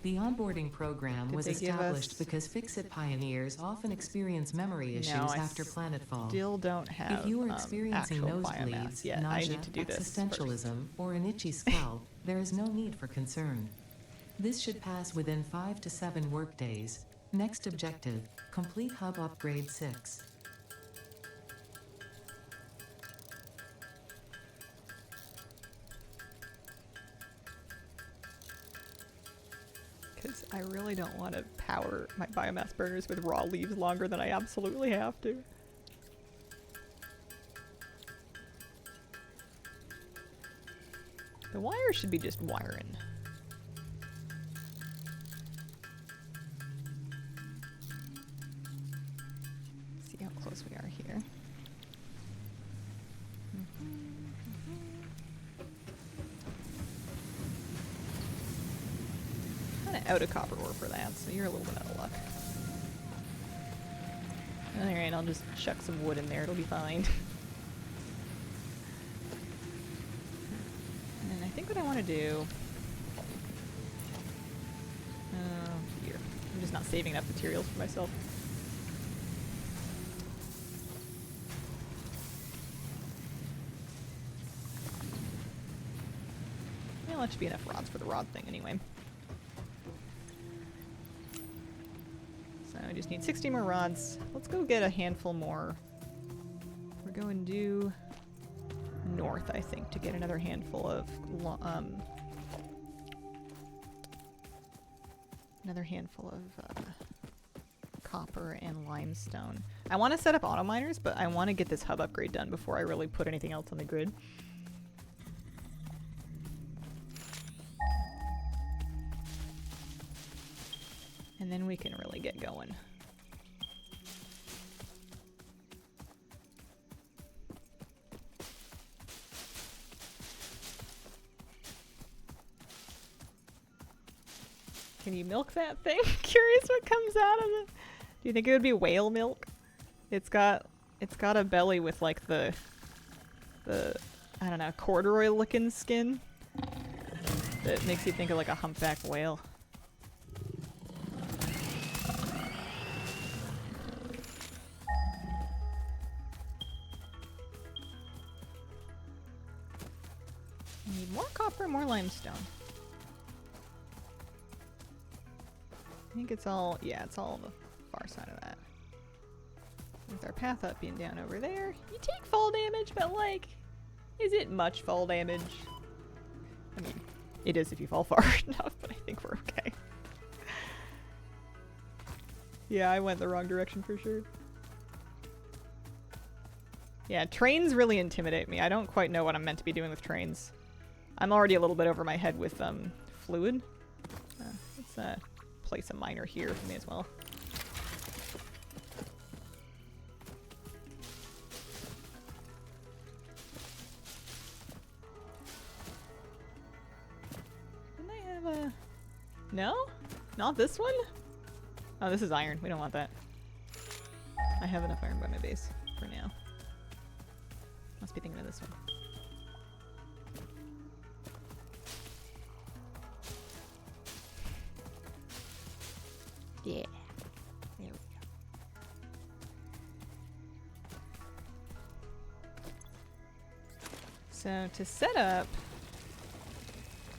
The onboarding program Did was they give established us- because fix-it pioneers often experience memory issues No, I after planetfall. Still don't have If you are experiencing actual nosebleeds, biomass yet. nausea, I need to do this first. existentialism, or an itchy scalp, there is no need for concern. This should pass within 5 to 7 workdays. Next objective, complete hub upgrade 6. Because I really don't want to power my biomass burners with raw leaves longer than I absolutely have to. The wire should be just wiring. See how close we are here. Kind of out of copper ore for that, so you're a little bit out of luck. Alright, I'll just chuck some wood in there, it'll be fine. And then I think what I want to do... Oh dear. I'm just not saving enough materials for myself. Well, that should be enough rods for the rod thing anyway. So I just need 60 more rods. Let's go get a handful more go and do north, I think, to get another handful of copper and limestone. I want to set up auto miners, but I want to get this hub upgrade done before I really put anything else on the grid. And then we can really get going. Can you milk that thing? Curious what comes out of it. Do you think it would be whale milk? It's got a belly with like the I don't know, corduroy looking skin that makes you think of like a humpback whale. Need more copper, more limestone. I think it's all, yeah, it's all the far side of that. With our path up being down over there. You take fall damage, but like, is it much fall damage? I mean, it is if you fall far enough, but I think we're okay. Yeah, I went the wrong direction for sure. Yeah, trains really intimidate me. I don't quite know what I'm meant to be doing with trains. I'm already a little bit over my head with fluid. Let's place a miner here for me as well. Didn't I have a... No? Not this one? Oh, this is iron. We don't want that. I have enough iron by my base for now. Must be thinking of this one. Yeah. There we go. So to set up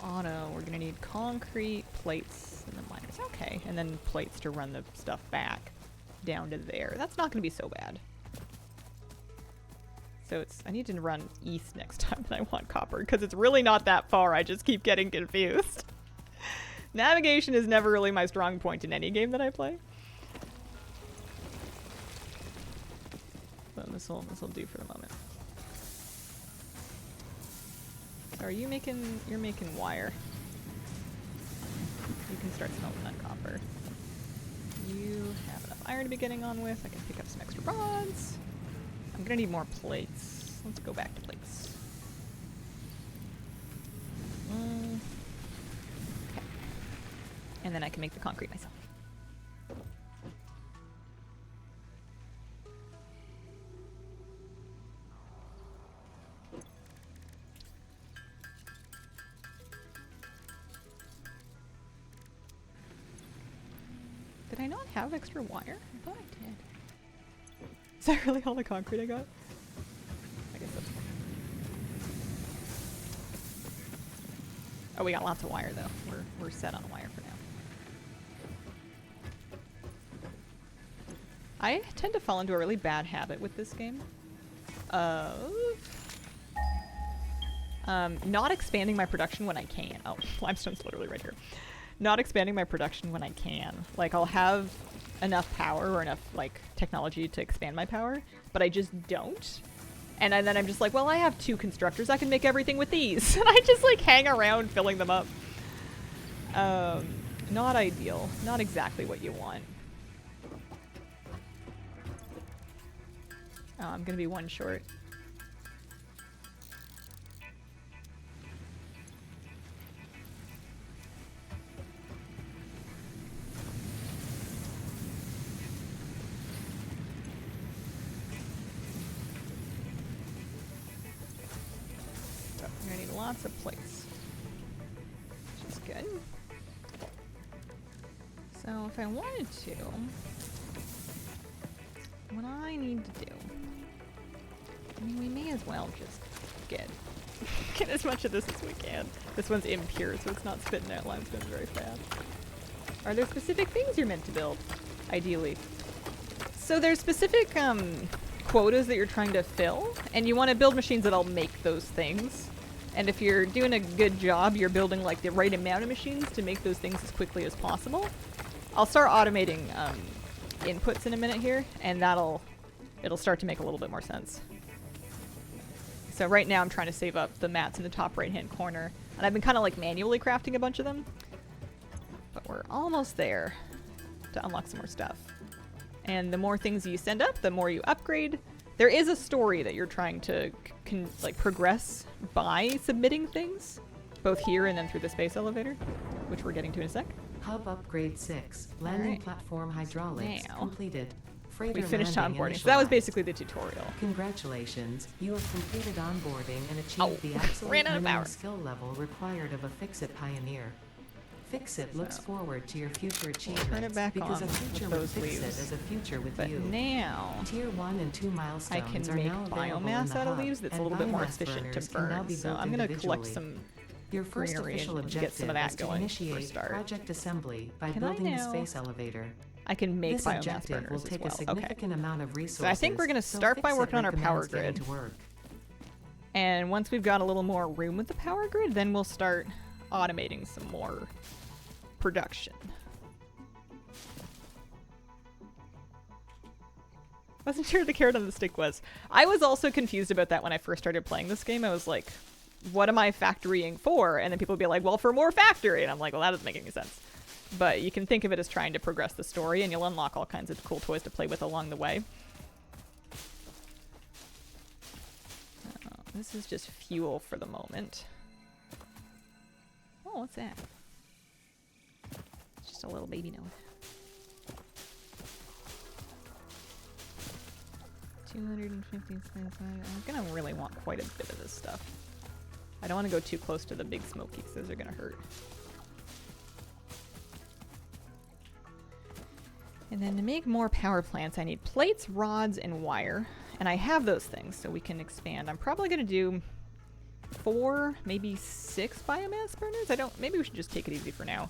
auto, we're gonna need concrete, plates, and the miners. Okay, and then plates to run the stuff back down to there. That's not gonna be so bad. So it's, I need to run east next time that I want copper, because it's really not that far. I just keep getting confused. Navigation is never really my strong point in any game that I play. But this'll do for the moment. So are you making, you're making wire. You can start smelting that copper. You have enough iron to be getting on with. I can pick up some extra rods. I'm gonna need more plates. Let's go back to plates. Okay. And then I can make the concrete myself. Did I not have extra wire? I thought I did. Is that really all the concrete I got? I guess that's fine. Oh, we got lots of wire though. We're set on wire for now. I tend to fall into a really bad habit with this game of not expanding my production when I can. Oh, limestone's literally right here. Not expanding my production when I can. Like, I'll have enough power or enough, like, technology to expand my power, but I just don't. And then I'm just like, well, I have 2 constructors. I can make everything with these. And I just, like, hang around filling them up. Not ideal. Not exactly what you want. Oh, I'm gonna be 1 short. Lots of plates, which is good. So if I wanted to, what I need to do, I mean, we may as well just get as much of this as we can. This one's impure, so it's not spitting out limestone very fast. Are there specific things you're meant to build, ideally? So there's specific quotas that you're trying to fill, and you want to build machines that'll make those things. And if you're doing a good job, you're building like the right amount of machines to make those things as quickly as possible. I'll start automating inputs in a minute here, and it'll start to make a little bit more sense. So right now I'm trying to save up the mats in the top right hand corner, and I've been kind of like manually crafting a bunch of them, but we're almost there to unlock some more stuff. And the more things you send up, the more you upgrade. There is a story that you're trying to like progress by submitting things, both here and then through the space elevator, which we're getting to in a sec. Hub upgrade 6. Landing platform hydraulics Now, completed. Freighter we finished landing onboarding. So that was initialized. basically the tutorial. Congratulations, you have completed onboarding and achieved the absolute ran out of minimum power. skill level required of a Fix-It pioneer. Fix-It looks forward to your future achievements back because on a future with with those Fix-It leaves. is a future with But you. now Tier 1 and 2 I milestones can are make now available in biomass the out of hub, leaves that's a and little bit more biomass efficient burners to can now burn. be So built I'm going to collect individually. some Your first greenery official and get some objective of that is to going for initiate start. project assembly by Can I building the now- space elevator. I can make This biomass objective will burners as take a well. Okay. significant amount of resources. So I think we're going to start by Fix-It working on our power recommends getting grid. to work. And once we've got a little more room with the power grid, then we'll start automating some more production. Wasn't sure what the carrot on the stick was. I was also confused about that when I first started playing this game. I was like, what am I factorying for? And then people would be like, well, for more factory. And I'm like, well, that doesn't make any sense. But you can think of it as trying to progress the story, and you'll unlock all kinds of cool toys to play with along the way. This is just fuel for the moment. Oh, what's that? It's just a little baby node. 250 cents. I'm gonna really want quite a bit of this stuff. I don't want to go too close to the big smokies. Those are gonna hurt. And then to make more power plants, I need plates, rods, and wire. And I have those things, so we can expand. I'm probably gonna do 4, maybe 6 biomass burners. Maybe we should just take it easy for now.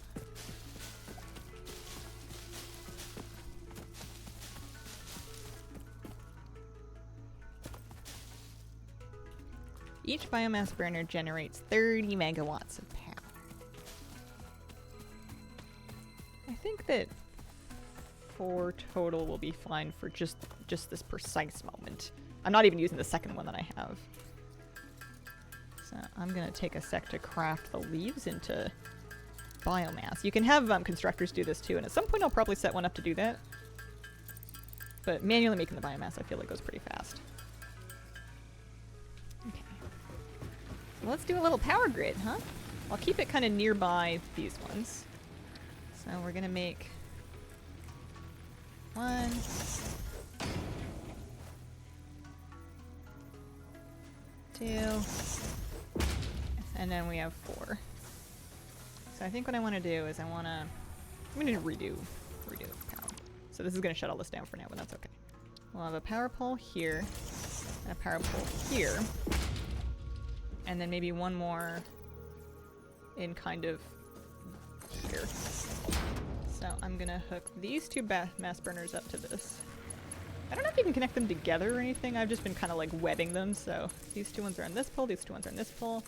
Each biomass burner generates 30 megawatts of power. I think that 4 total will be fine for just this precise moment. I'm not even using the second one that I have. So I'm gonna take a sec to craft the leaves into biomass. You can have constructors do this too, and at some point I'll probably set one up to do that. But manually making the biomass I feel like goes pretty fast. Okay. So let's do a little power grid, huh? I'll keep it kind of nearby these ones. So we're gonna make 1, 2, and then we have 4. So I think what I want to do is I'm gonna redo the power. So this is gonna shut all this down for now, but that's okay. We'll have a power pole here, and a power pole here, and then maybe one more in kind of here. So I'm gonna hook these 2 mass burners up to this. I don't know if you can connect them together or anything. I've just been kind of like webbing them. So these 2 ones are on this pole, these 2 ones are on this pole,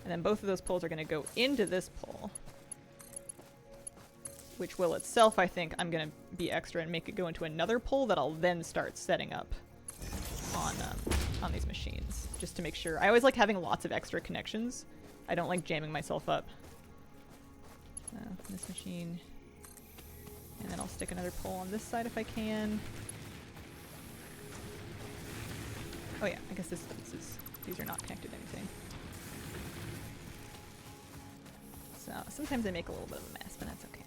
and then both of those poles are gonna go into this pole, which will itself, I think, I'm gonna be extra and make it go into another pole that I'll then start setting up on these machines, just to make sure. I always like having lots of extra connections. I don't like jamming myself up. This machine. And then I'll stick another pole on this side if I can. Oh yeah, I guess these are not connected to anything. So sometimes they make a little bit of a mess, but that's okay.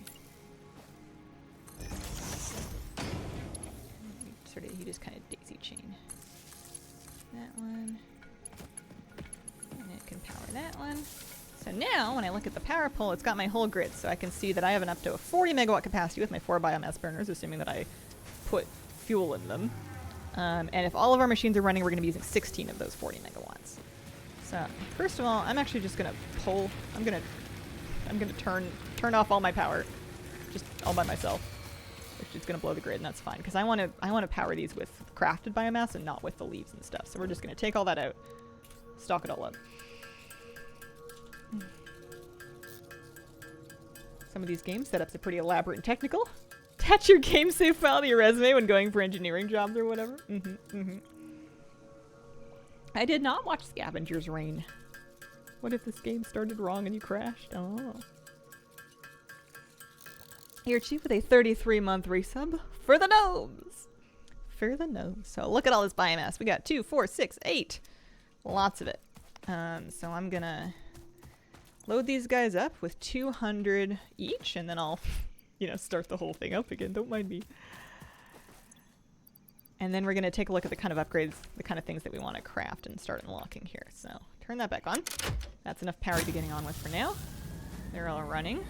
You just kind of daisy chain. That one. And it can power that one. So now, when I look at the power pole, it's got my whole grid, so I can see that I have an up to a 40 megawatt capacity with my 4 biomass burners, assuming that I put fuel in them. And if all of our machines are running, we're going to be using 16 of those 40 megawatts. So first of all, I'm actually just going to pull. I'm going to turn off all my power, just all by myself. which is going to blow the grid, and that's fine because I want to power these with crafted biomass and not with the leaves and stuff. So we're just going to take all that out, stock it all up. Some of these game setups are pretty elaborate and technical. Attach your game save file to your resume when going for engineering jobs or whatever. I did not watch Scavenger's Reign. What if this game started wrong and you crashed? Oh. You're cheap with a 33-month resub for the gnomes. For the gnomes. So look at all this biomass. We got 2, 4, 6, 8. Lots of it. So I'm gonna load these guys up with 200 each, and then I'll, you know, start the whole thing up again. Don't mind me. And then we're gonna take a look at the kind of upgrades, the kind of things that we want to craft and start unlocking here. So turn that back on. That's enough power to be getting on with for now. They're all running.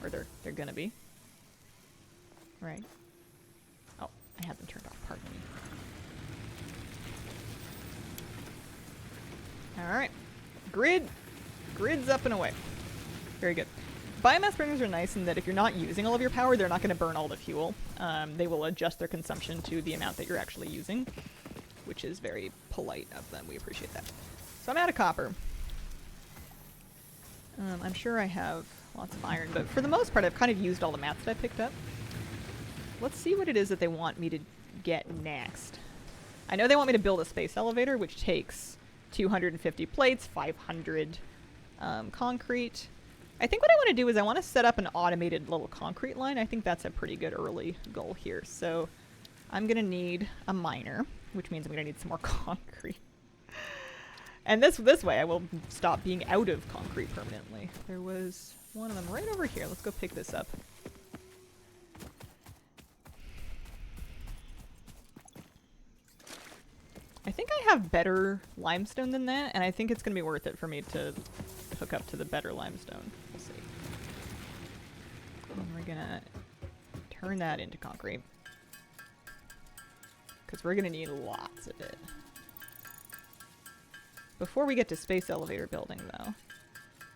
Or they're gonna be. Right. Oh, I have them turned off, pardon me. Alright. Grid's up and away. Very good. Biomass burners are nice in that if you're not using all of your power, they're not going to burn all the fuel. They will adjust their consumption to the amount that you're actually using, which is very polite of them. We appreciate that. So I'm out of copper. I'm sure I have lots of iron, but for the most part, I've kind of used all the mats that I picked up. Let's see what it is that they want me to get next. I know they want me to build a space elevator, which takes 250 plates, 500 concrete. I think what I want to do is I want to set up an automated little concrete line. I think that's a pretty good early goal here. So I'm going to need a miner, which means I'm going to need some more concrete. And this way I will stop being out of concrete permanently. There was one of them right over here. Let's go pick this up. I think I have better limestone than that, and I think it's going to be worth it for me to hook up to the better limestone. We'll see. And we're going to turn that into concrete. Because we're going to need lots of it. Before we get to space elevator building, though,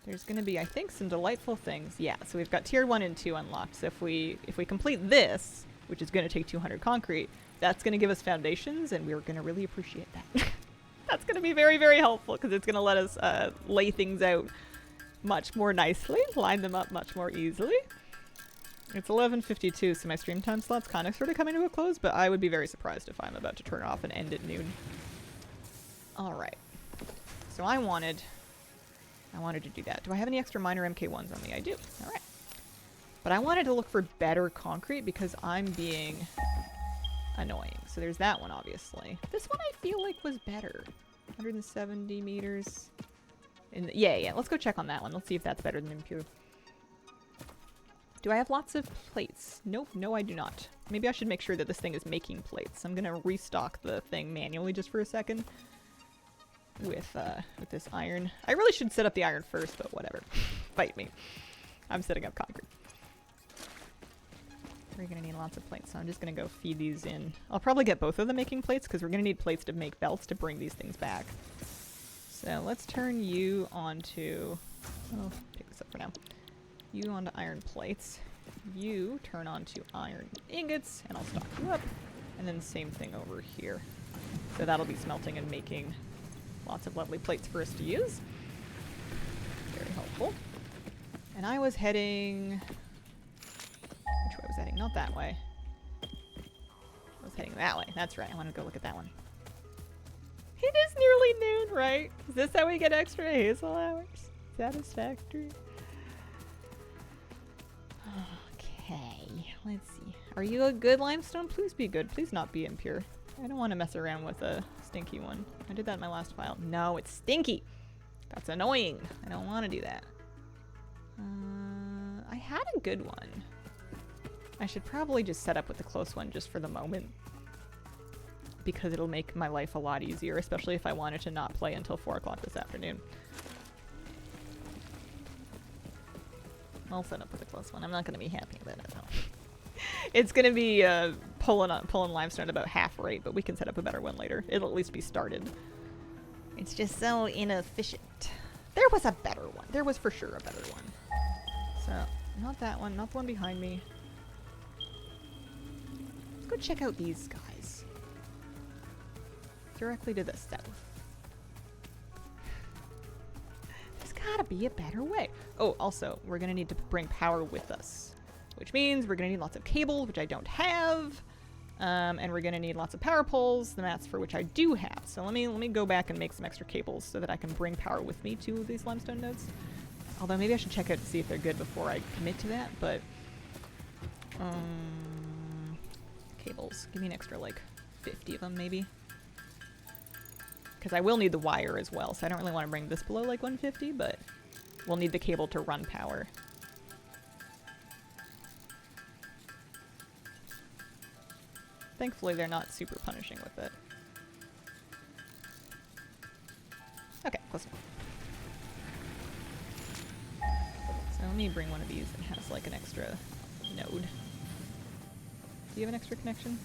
there's going to be, I think, some delightful things. Yeah, so we've got tier 1 and 2 unlocked. So if we complete this, which is going to take 200 concrete, that's going to give us foundations, and we're going to really appreciate that. That's going to be very, very helpful, because it's going to let us lay things out much more nicely, line them up much more easily. It's 11:52, so my stream time slot's kind of sort of coming to a close, but I would be very surprised if I'm about to turn it off and end at noon. Alright. So I wanted to do that. Do I have any extra minor MK1s on me? I do. Alright. But I wanted to look for better concrete because I'm being annoying. So there's that one, obviously. This one I feel like was better. 170 meters. Yeah. Let's go check on that one. Let's see if that's better than Impure. Do I have lots of plates? Nope. No, I do not. Maybe I should make sure that this thing is making plates. I'm going to restock the thing manually just for a second. With this iron. I really should set up the iron first, but whatever. Fight me. I'm setting up concrete. We're going to need lots of plates, so I'm just going to go feed these in. I'll probably get both of them making plates, because we're going to need plates to make belts to bring these things back. So let's turn you onto... I'll pick this up for now. You onto iron plates. You turn onto iron ingots, and I'll stock you up. And then same thing over here. So that'll be smelting and making lots of lovely plates for us to use. Very helpful. And I was heading... Which way was I heading? Not that way. I was heading that way. That's right. I want to go look at that one. It is nearly noon, right? Is this how we get extra hazel hours? Satisfactory. Okay. Let's see. Are you a good limestone? Please be good. Please not be impure. I don't want to mess around with a stinky one. I did that in my last file. No, it's stinky. That's annoying. I don't want to do that. I had a good one. I should probably just set up with the close one just for the moment. Because it'll make my life a lot easier, especially if I wanted to not play until 4 o'clock this afternoon. I'll set up with a close one. I'm not going to be happy with it at all. It's going to be pulling limestone at about half rate, but we can set up a better one later. It'll at least be started. It's just so inefficient. There was a better one. There was for sure a better one. So, not that one. Not the one behind me. go check out these guys. Directly to the south. There's gotta be a better way. Oh, also, we're gonna need to bring power with us, which means we're gonna need lots of cable, which I don't have, and we're gonna need lots of power poles, the mats for which I do have. So let me go back and make some extra cables so that I can bring power with me to these limestone nodes. Although maybe I should check out to see if they're good before I commit to that, but cables. Give me an extra like 50 of them maybe. Because I will need the wire as well, so I don't really want to bring this below like 150, but we'll need the cable to run power. Thankfully they're not super punishing with it. Okay, close enough. So let me bring one of these that has like an extra node. Do you have an extra connection?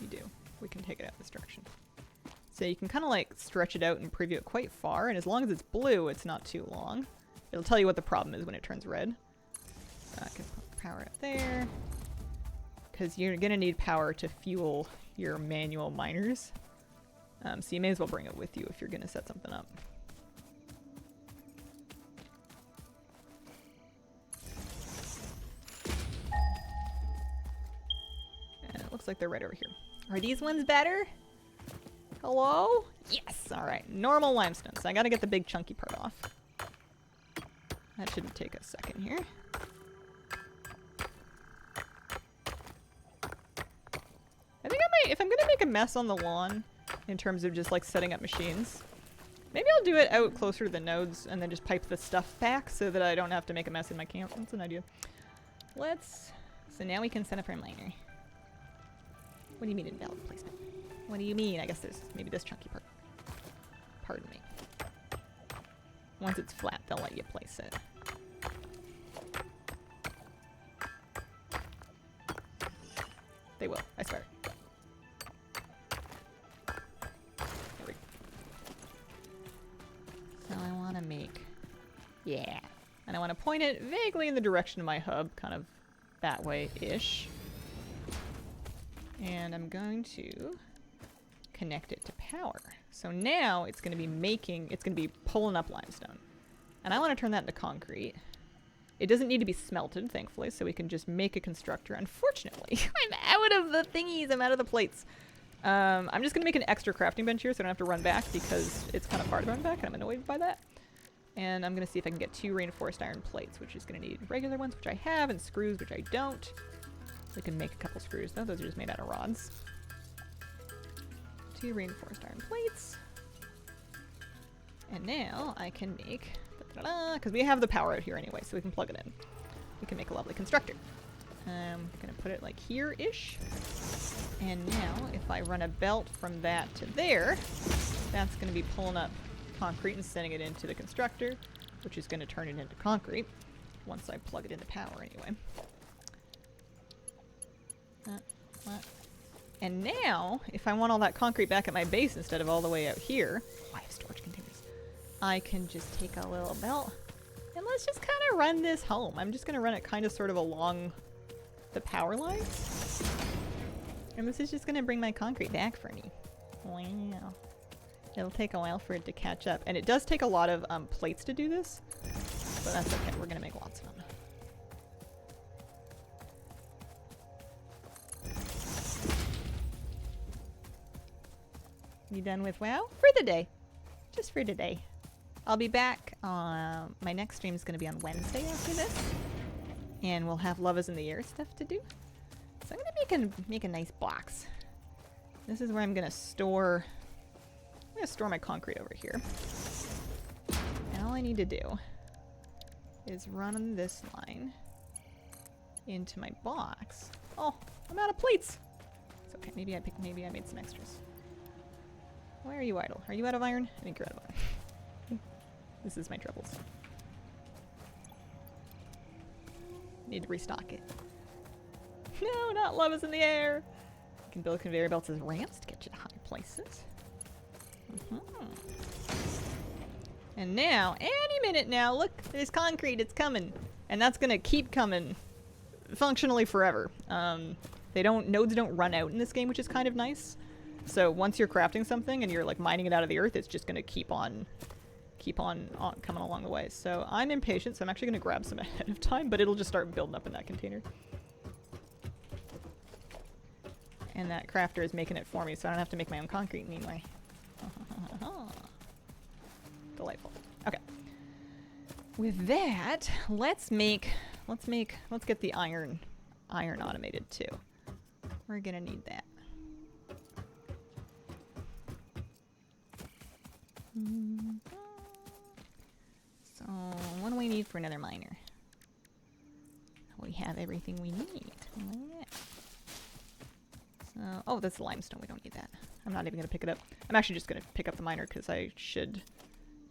You do. We can take it out this direction. So you can kind of like stretch it out and preview it quite far, and as long as it's blue, it's not too long. It'll tell you what the problem is when it turns red. So I can put power up there. Because you're going to need power to fuel your manual miners. So you may as well bring it with you if you're going to set something up. And it looks like they're right over here. Are these ones better? Hello? Yes! Alright, normal limestone. So I gotta get the big chunky part off. That shouldn't take a second here. I think I might, if I'm gonna make a mess on the lawn, in terms of just like setting up machines, maybe I'll do it out closer to the nodes and then just pipe the stuff back so that I don't have to make a mess in my camp. That's an idea. So now we can set up our miner. What do you mean invalid placement? What do you mean? I guess there's maybe this chunky part. Pardon me. Once it's flat, they'll let you place it. They will, I swear. There we go. So I want to make... Yeah. And I want to point it vaguely in the direction of my hub, kind of that way-ish. And I'm going to connect it to power. So now it's going to be pulling up limestone. And I want to turn that into concrete. It doesn't need to be smelted, thankfully, so we can just make a constructor. Unfortunately, I'm out of the thingies, I'm out of the plates. I'm just going to make an extra crafting bench here so I don't have to run back because it's kind of far to run back and I'm annoyed by that. And I'm going to see if I can get 2 reinforced iron plates, which is going to need regular ones, which I have, and screws, which I don't. We can make a couple screws though, those are just made out of rods. 2 reinforced iron plates. And now I can make, because we have the power out here anyway, so we can plug it in. We can make a lovely constructor. I'm gonna put it like here-ish. And now if I run a belt from that to there, that's gonna be pulling up concrete and sending it into the constructor, which is gonna turn it into concrete once I plug it into power anyway. And now, if I want all that concrete back at my base instead of all the way out here, oh, I have storage containers, I can just take a little belt and let's just kind of run this home. I'm just going to run it kind of sort of along the power lines. And this is just going to bring my concrete back for me. Wow. It'll take a while for it to catch up. And it does take a lot of plates to do this, but that's okay. We're going to make lots of them. You done with WoW? For the day. Just for today. I'll be back. My next stream is going to be on Wednesday after this. And we'll have Love is in the Air stuff to do. So I'm going to make a nice box. This is where I'm going to store... I'm going to store my concrete over here. And all I need to do is run this line into my box. Oh, I'm out of plates. It's okay. Maybe I made some extras. Why are you idle? Are you out of iron? I think you're out of iron. This is my troubles. Need to restock it. No, not Love is in the Air! You can build conveyor belts as ramps to get you to high places. And now, any minute now, look, there's concrete, it's coming. And that's gonna keep coming functionally forever. Nodes don't run out in this game, which is kind of nice. So once you're crafting something and you're like mining it out of the earth, it's just gonna keep on coming along the way. So I'm impatient, so I'm actually gonna grab some ahead of time, but it'll just start building up in that container. And that crafter is making it for me, so I don't have to make my own concrete anymore. Delightful. Okay. With that, let's get the iron automated too. We're gonna need that. So, what do we need for another miner? We have everything we need. So, oh, that's the limestone. We don't need that. I'm not even gonna pick it up. I'm actually just gonna pick up the miner because I should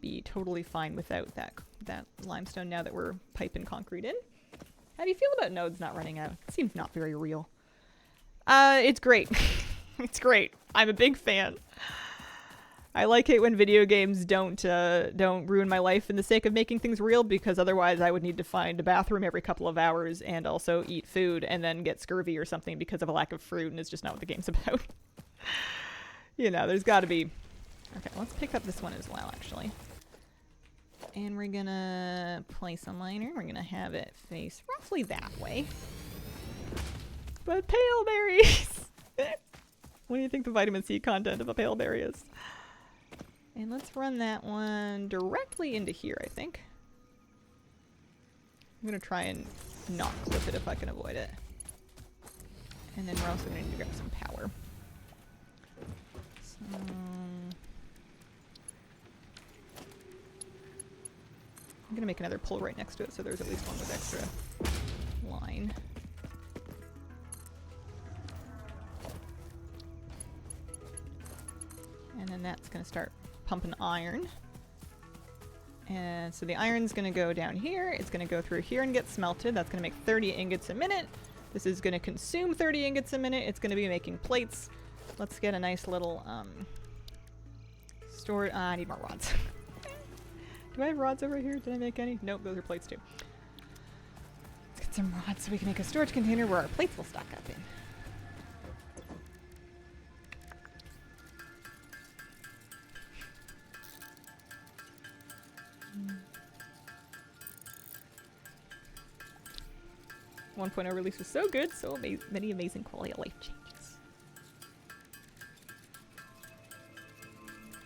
be totally fine without that limestone now that we're piping concrete in. How do you feel about nodes not running out? It seems not very real. It's great. It's great. I'm a big fan. I like it when video games don't ruin my life in the sake of making things real, because otherwise I would need to find a bathroom every couple of hours and also eat food and then get scurvy or something because of a lack of fruit, and it's just not what the game's about. You know, there's got to be... Okay, let's pick up this one as well, actually. And we're gonna place a miner. We're gonna have it face roughly that way. But pale berries! What do you think the vitamin C content of a pale berry is? And let's run that one directly into here, I think. I'm gonna try and not clip it if I can avoid it. And then we're also gonna need to grab some power. So... I'm gonna make another pole right next to it so there's at least one with extra line. And then that's gonna start pumping iron. And so the iron's gonna go down here, it's gonna go through here and get smelted. That's gonna make 30 ingots a minute. This is gonna consume 30 ingots a minute. It's gonna be making plates. Let's get a nice little store. I need more rods. Do I have rods over here? Did I make any? Nope, those are plates too. Let's get some rods so we can make a storage container where our plates will stock up in. 1.0 release was so good, so many amazing quality of life changes.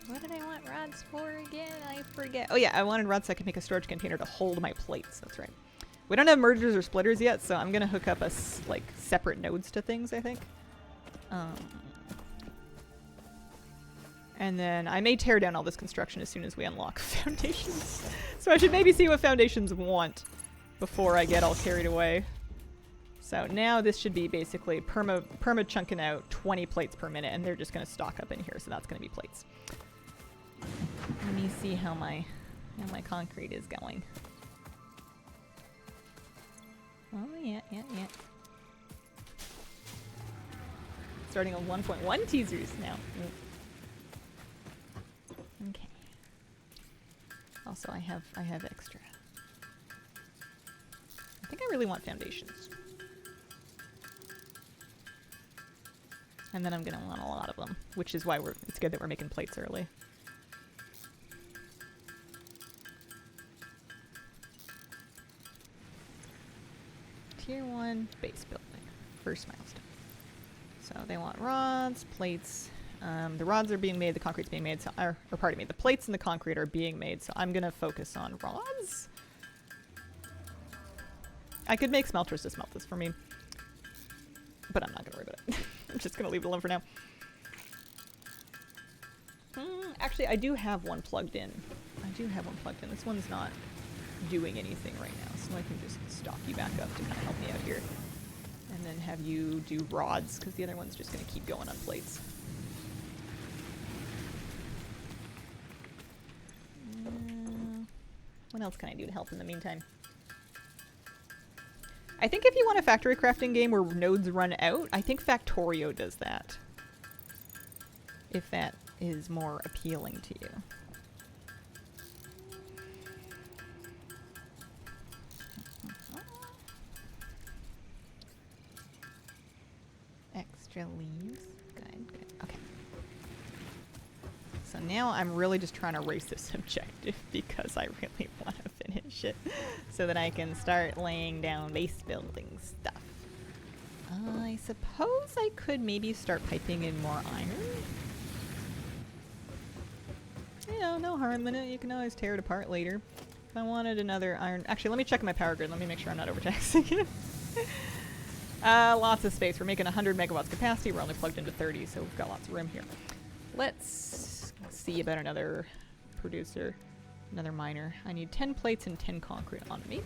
What did I want rods for again? I forget. Oh yeah, I wanted rods so I could make a storage container to hold my plates. That's right. We don't have mergers or splitters yet, so I'm gonna hook up like separate nodes to things, I think. And then I may tear down all this construction as soon as we unlock foundations. So I should maybe see what foundations want before I get all carried away. So now this should be basically perma chunking out 20 plates per minute, and they're just gonna stock up in here, so that's gonna be plates. Let me see how my concrete is going. Oh yeah. Starting on 1.1 teasers now. Okay. Also, I have extra. I think I really want foundations. And then I'm gonna want a lot of them, which is why it's good that we're making plates early. Tier 1 base building. First milestone. So they want rods, plates. The rods are being made, the concrete's being made, so, or pardon me, the plates and the concrete are being made, so I'm gonna focus on rods. I could make smelters to smelt this for me, but I'm not gonna worry about it. I'm just gonna leave it alone for now. Actually, I do have one plugged in. This one's not doing anything right now, so I can just stock you back up to kind of help me out here. And then have you do rods, because the other one's just gonna keep going on plates. What else can I do to help in the meantime? I think if you want a factory crafting game where nodes run out, I think Factorio does that. If that is more appealing to you. extra leaves. Good, good. Okay. So now I'm really just trying to race this objective because I really want to finish it so that I can start laying down base building stuff. I suppose I could maybe start piping in more iron. You know, no harm in it. You can always tear it apart later. If I wanted another iron... Actually, let me check my power grid. Let me make sure I'm not overtaxing it. Lots of space. We're making 100 megawatts capacity. We're only plugged into 30, so we've got lots of room here. Let's see about another producer. Another miner. I need 10 plates and 10 concrete on me.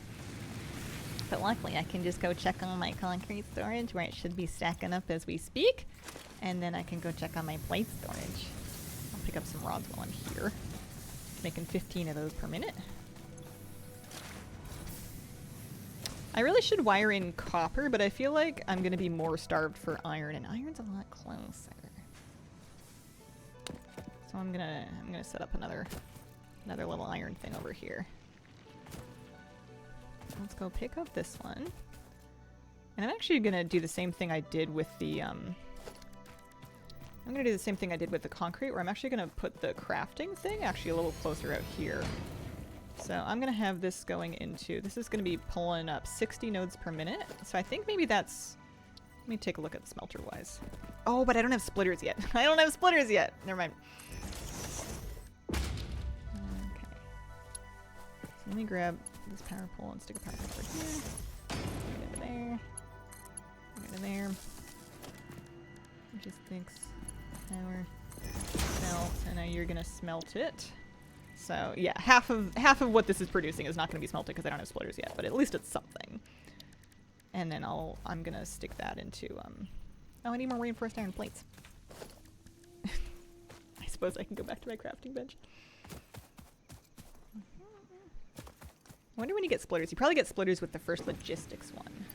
But luckily, I can just go check on my concrete storage, where it should be stacking up as we speak. And then I can go check on my plate storage. I'll pick up some rods while I'm here. Making 15 of those per minute. I really should wire in copper, but I feel like I'm going to be more starved for iron, and iron's a lot closer. So I'm gonna set up another little iron thing over here. Let's go pick up this one. And I'm actually gonna do the same thing I did with the concrete, where I'm actually gonna put the crafting thing actually a little closer out here. So I'm gonna have this going into, this is gonna be pulling up 60 nodes per minute. So I think maybe that's, let me take a look at the smelter wise. Oh, but I don't have splitters yet. I don't have splitters yet. Never mind. Okay. So let me grab this power pole and stick a power pole over here. Get into there. Get into there. It just thinks power smelt, and now you're gonna smelt it. So yeah, half of what this is producing is not gonna be smelted because I don't have splitters yet, but at least it's something. And then I'm gonna stick that into oh, I need more reinforced iron plates. I suppose I can go back to my crafting bench. I wonder when you get splitters. You probably get splitters with the first logistics one.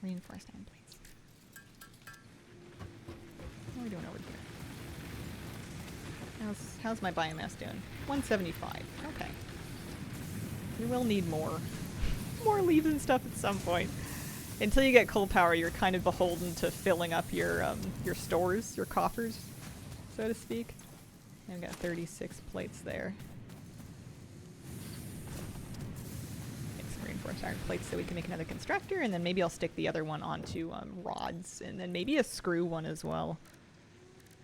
Reinforced iron plates. What are we doing over here? How's my biomass doing? 175. Okay. We will need more leaves and stuff at some point. Until you get coal power, you're kind of beholden to filling up your stores, your coffers, so to speak. I've got 36 plates there. Make some reinforced iron plates so we can make another constructor, and then maybe I'll stick the other one onto rods, and then maybe a screw one as well.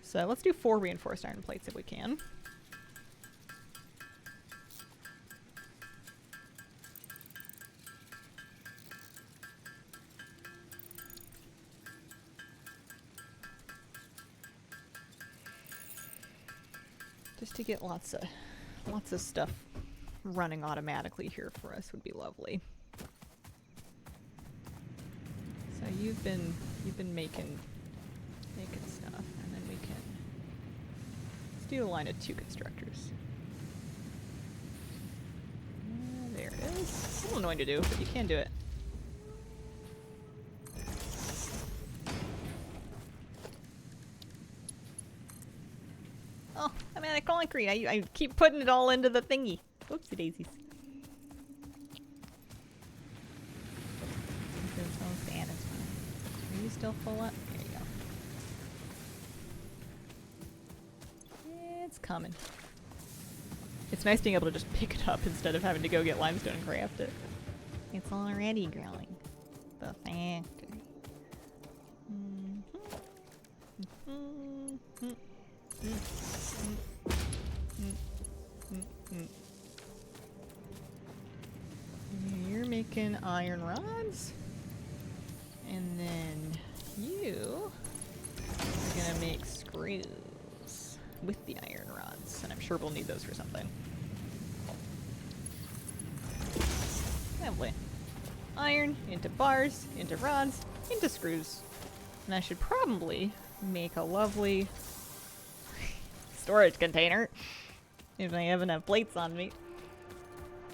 So let's do 4 reinforced iron plates if we can. Just to get lots of stuff running automatically here for us would be lovely. So you've been making stuff, and then we can let's do a line of 2 constructors. There it is. It's a little annoying to do, but you can do it. Oh, I'm out of concrete. I keep putting it all into the thingy. Oopsie daisies. Are you still full up? There you go. It's coming. It's nice being able to just pick it up instead of having to go get limestone and craft it. It's already growing. The factory. You're making iron rods, and then you are gonna make screws with the iron rods, and I'm sure we'll need those for something. Lovely. Iron into bars, into rods, into screws, and I should probably make a lovely storage container if I have enough plates on me.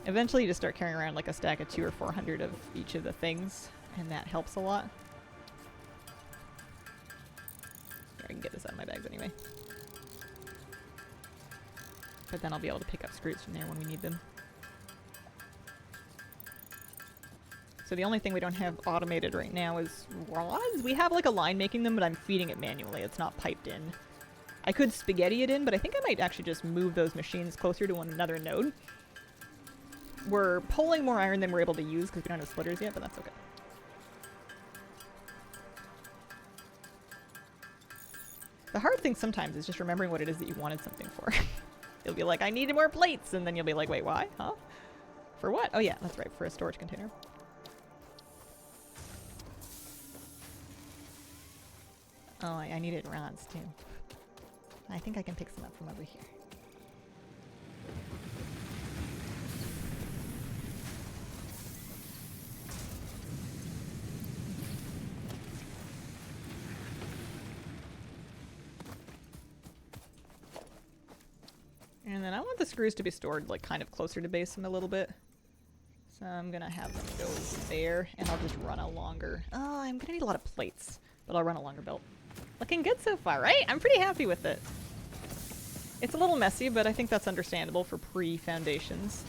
Eventually you just start carrying around like a stack of 200 or 400 of each of the things, and that helps a lot. Here, I can get this out of my bags anyway. But then I'll be able to pick up screws from there when we need them. So the only thing we don't have automated right now is rods. We have like a line making them, but I'm feeding it manually. It's not piped in. I could spaghetti it in, but I think I might actually just move those machines closer to one another node. We're pulling more iron than we're able to use because we don't have splitters yet, but that's okay. The hard thing sometimes is just remembering what it is that you wanted something for. You'll be like, I needed more plates, and then you'll be like, wait, why? Huh? For what? Oh yeah, that's right, for a storage container. Oh, I needed rods too. I think I can pick some up from over here. And then I want the screws to be stored like kind of closer to base a little bit. So I'm gonna have them go there, and I'll just run a longer... Oh, I'm gonna need a lot of plates, but I'll run a longer belt. Looking good so far, right? I'm pretty happy with it. It's a little messy, but I think that's understandable for pre-foundations.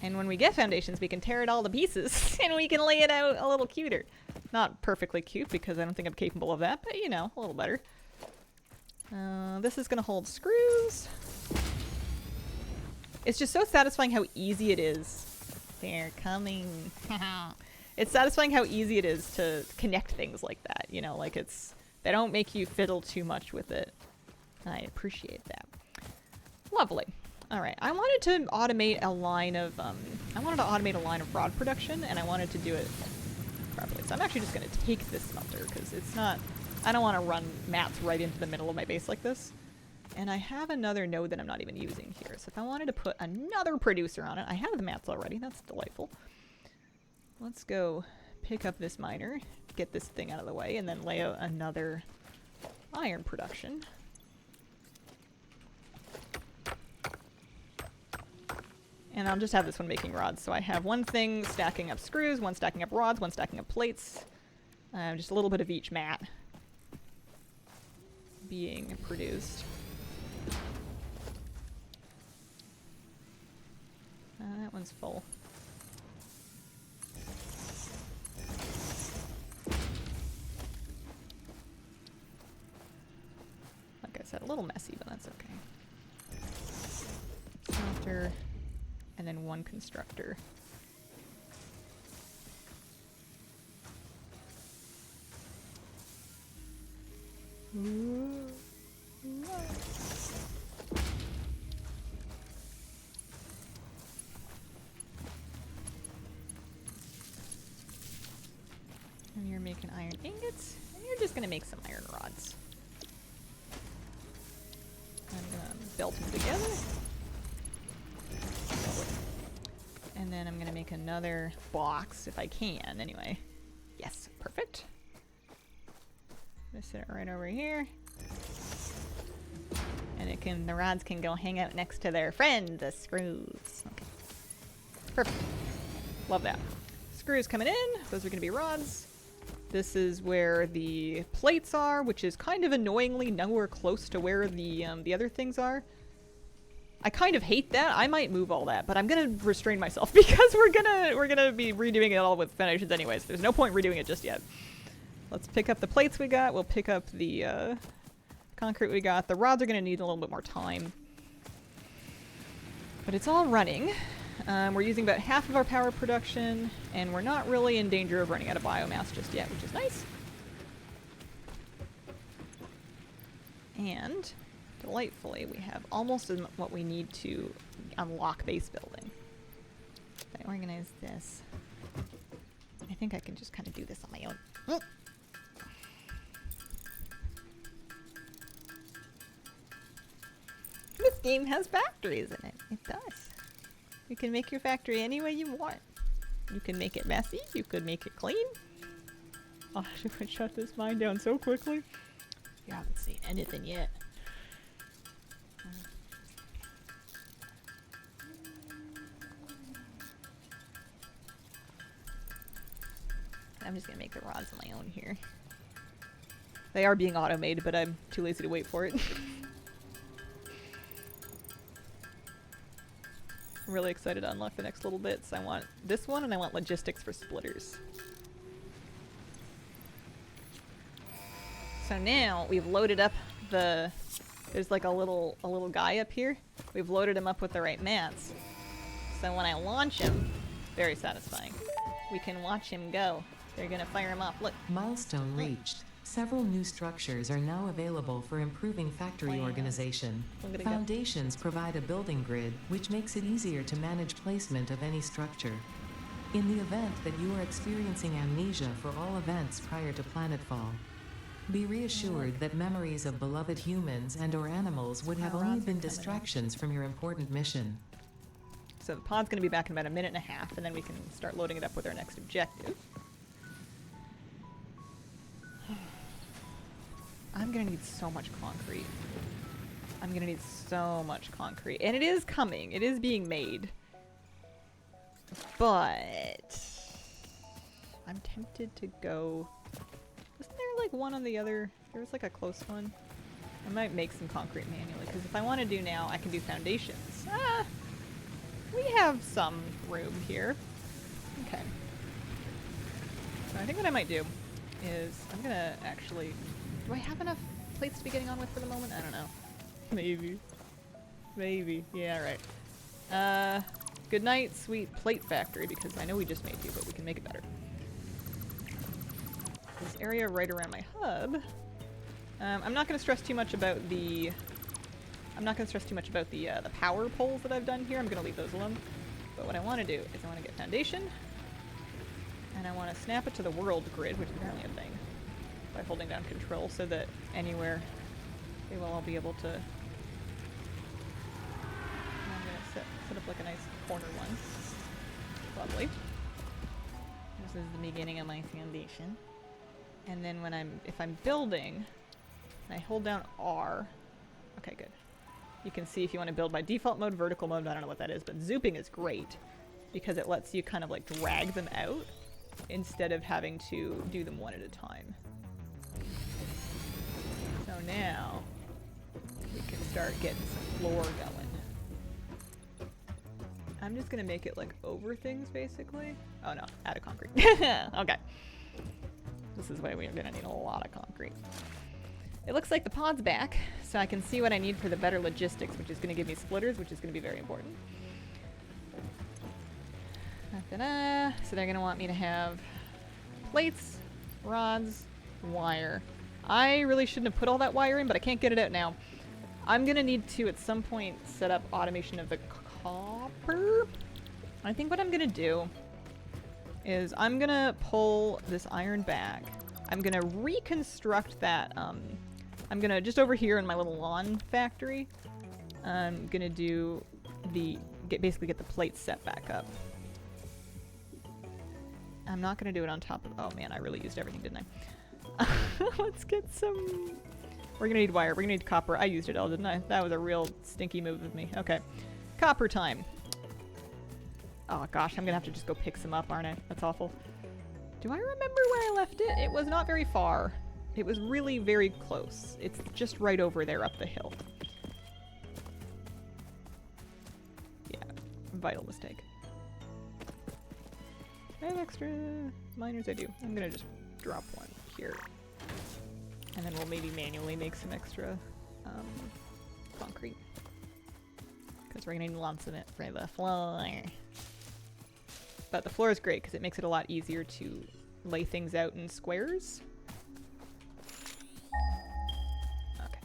And when we get foundations, we can tear it all to pieces, and we can lay it out a little cuter. Not perfectly cute, because I don't think I'm capable of that, but you know, a little better. This is gonna hold screws. It's just so satisfying how easy it is. They're coming. It's satisfying how easy it is to connect things like that, you know, like it's... They don't make you fiddle too much with it. I appreciate that. Lovely. Alright, I wanted to automate a line of, rod production, and I wanted to do it properly. So I'm actually just going to take this smelter, because it's not... I don't want to run mats right into the middle of my base like this. And I have another node that I'm not even using here. So if I wanted to put another producer on it, I have the mats already. That's delightful. Let's go pick up this miner, get this thing out of the way, and then lay out another iron production. And I'll just have this one making rods. So I have one thing stacking up screws, one stacking up rods, one stacking up plates. Just a little bit of each mat being produced. That one's full. Like I said, a little messy, but that's okay. Smelter, and then one constructor. Ooh. And you're making iron ingots, and you're just gonna make some iron rods. I'm gonna belt them together. And then I'm gonna make another box, if I can, anyway. Yes, perfect. I'm gonna set it right over here. And the rods can go hang out next to their friend, the screws. Okay. Perfect. Love that. Screws coming in. Those are gonna be rods. This is where the plates are, which is kind of annoyingly nowhere close to where the other things are. I kind of hate that. I might move all that, but I'm gonna restrain myself because we're gonna be redoing it all with foundations anyways. There's no point redoing it just yet. Let's pick up the plates we got. We'll pick up the concrete we got. The rods are gonna need a little bit more time, but it's all running. We're using about half of our power production, and we're not really in danger of running out of biomass just yet, which is nice. And, delightfully, we have almost what we need to unlock base building. If I organize this, I think I can just kind of do this on my own. Oh. This game has factories in it. It does. You can make your factory any way you want. You can make it messy. You could make it clean. Oh, I should shut this mine down so quickly. You haven't seen anything yet. I'm just gonna make the rods on my own here. They are being automated, but I'm too lazy to wait for it. I'm really excited to unlock the next little bits. I want this one and I want logistics for splitters. So now we've loaded up the, there's like a little guy up here. We've loaded him up with the right mats. So when I launch him, very satisfying. We can watch him go. They're gonna fire him off. Look. Milestone reached. Several new structures are now available for improving factory organization. Foundations provide a building grid, which makes it easier to manage placement of any structure. In the event that you are experiencing amnesia for all events prior to planetfall, be reassured that memories of beloved humans and/or animals would have only been distractions from your important mission. So the pod's gonna be back in about a minute and a half, and then we can start loading it up with our next objective. I'm gonna need so much concrete. I'm gonna need so much concrete. And it is coming. It is being made. But I'm tempted to go... Wasn't there like one on the other? There was like a close one. I might make some concrete manually, because if I want to do now, I can do foundations. Ah! We have some room here. Okay. So I think what I might do is I'm gonna actually... Do I have enough plates to be getting on with for the moment? I don't know. Maybe. Maybe. Yeah, right. Good night, sweet plate factory, because I know we just made two, but we can make it better. This area right around my hub. I'm not going to stress too much about the... the power poles that I've done here. I'm going to leave those alone. But what I want to do is I want to get foundation. And I want to snap it to the world grid, which is apparently a thing. By holding down control so that anywhere they will all be able to... I'm going to set up like a nice corner one. Lovely. This is the beginning of my foundation. And then when if I'm building, and I hold down R, okay, good. You can see if you want to build by default mode, vertical mode, I don't know what that is, but zooping is great because it lets you kind of like drag them out instead of having to do them one at a time. So now we can start getting some floor going. I'm just gonna make it like over things basically. Oh no, add a concrete. Okay. This is why we're gonna need a lot of concrete. It looks like the pod's back, so I can see what I need for the better logistics, which is gonna give me splitters, which is gonna be very important. Da-da-da. So they're gonna want me to have plates, rods, wire. I really shouldn't have put all that wire in, but I can't get it out now. I'm gonna need to, at some point, set up automation of the copper. I think what I'm gonna do is I'm gonna pull this iron back. I'm gonna reconstruct that, I'm gonna, just over here in my little lawn factory, I'm gonna do basically get the plates set back up. I'm not gonna do it on top of, oh man, I really used everything, didn't I? Let's get some... We're gonna need wire. We're gonna need copper. I used it all, didn't I? That was a real stinky move of me. Okay. Copper time. Oh gosh, I'm gonna have to just go pick some up, aren't I? That's awful. Do I remember where I left it? It was not very far. It was really very close. It's just right over there up the hill. Yeah. Vital mistake. I have extra miners. I do. I'm gonna just drop one here. And then we'll maybe manually make some extra concrete. Because we're gonna need lots of it for the floor. But the floor is great because it makes it a lot easier to lay things out in squares. Okay.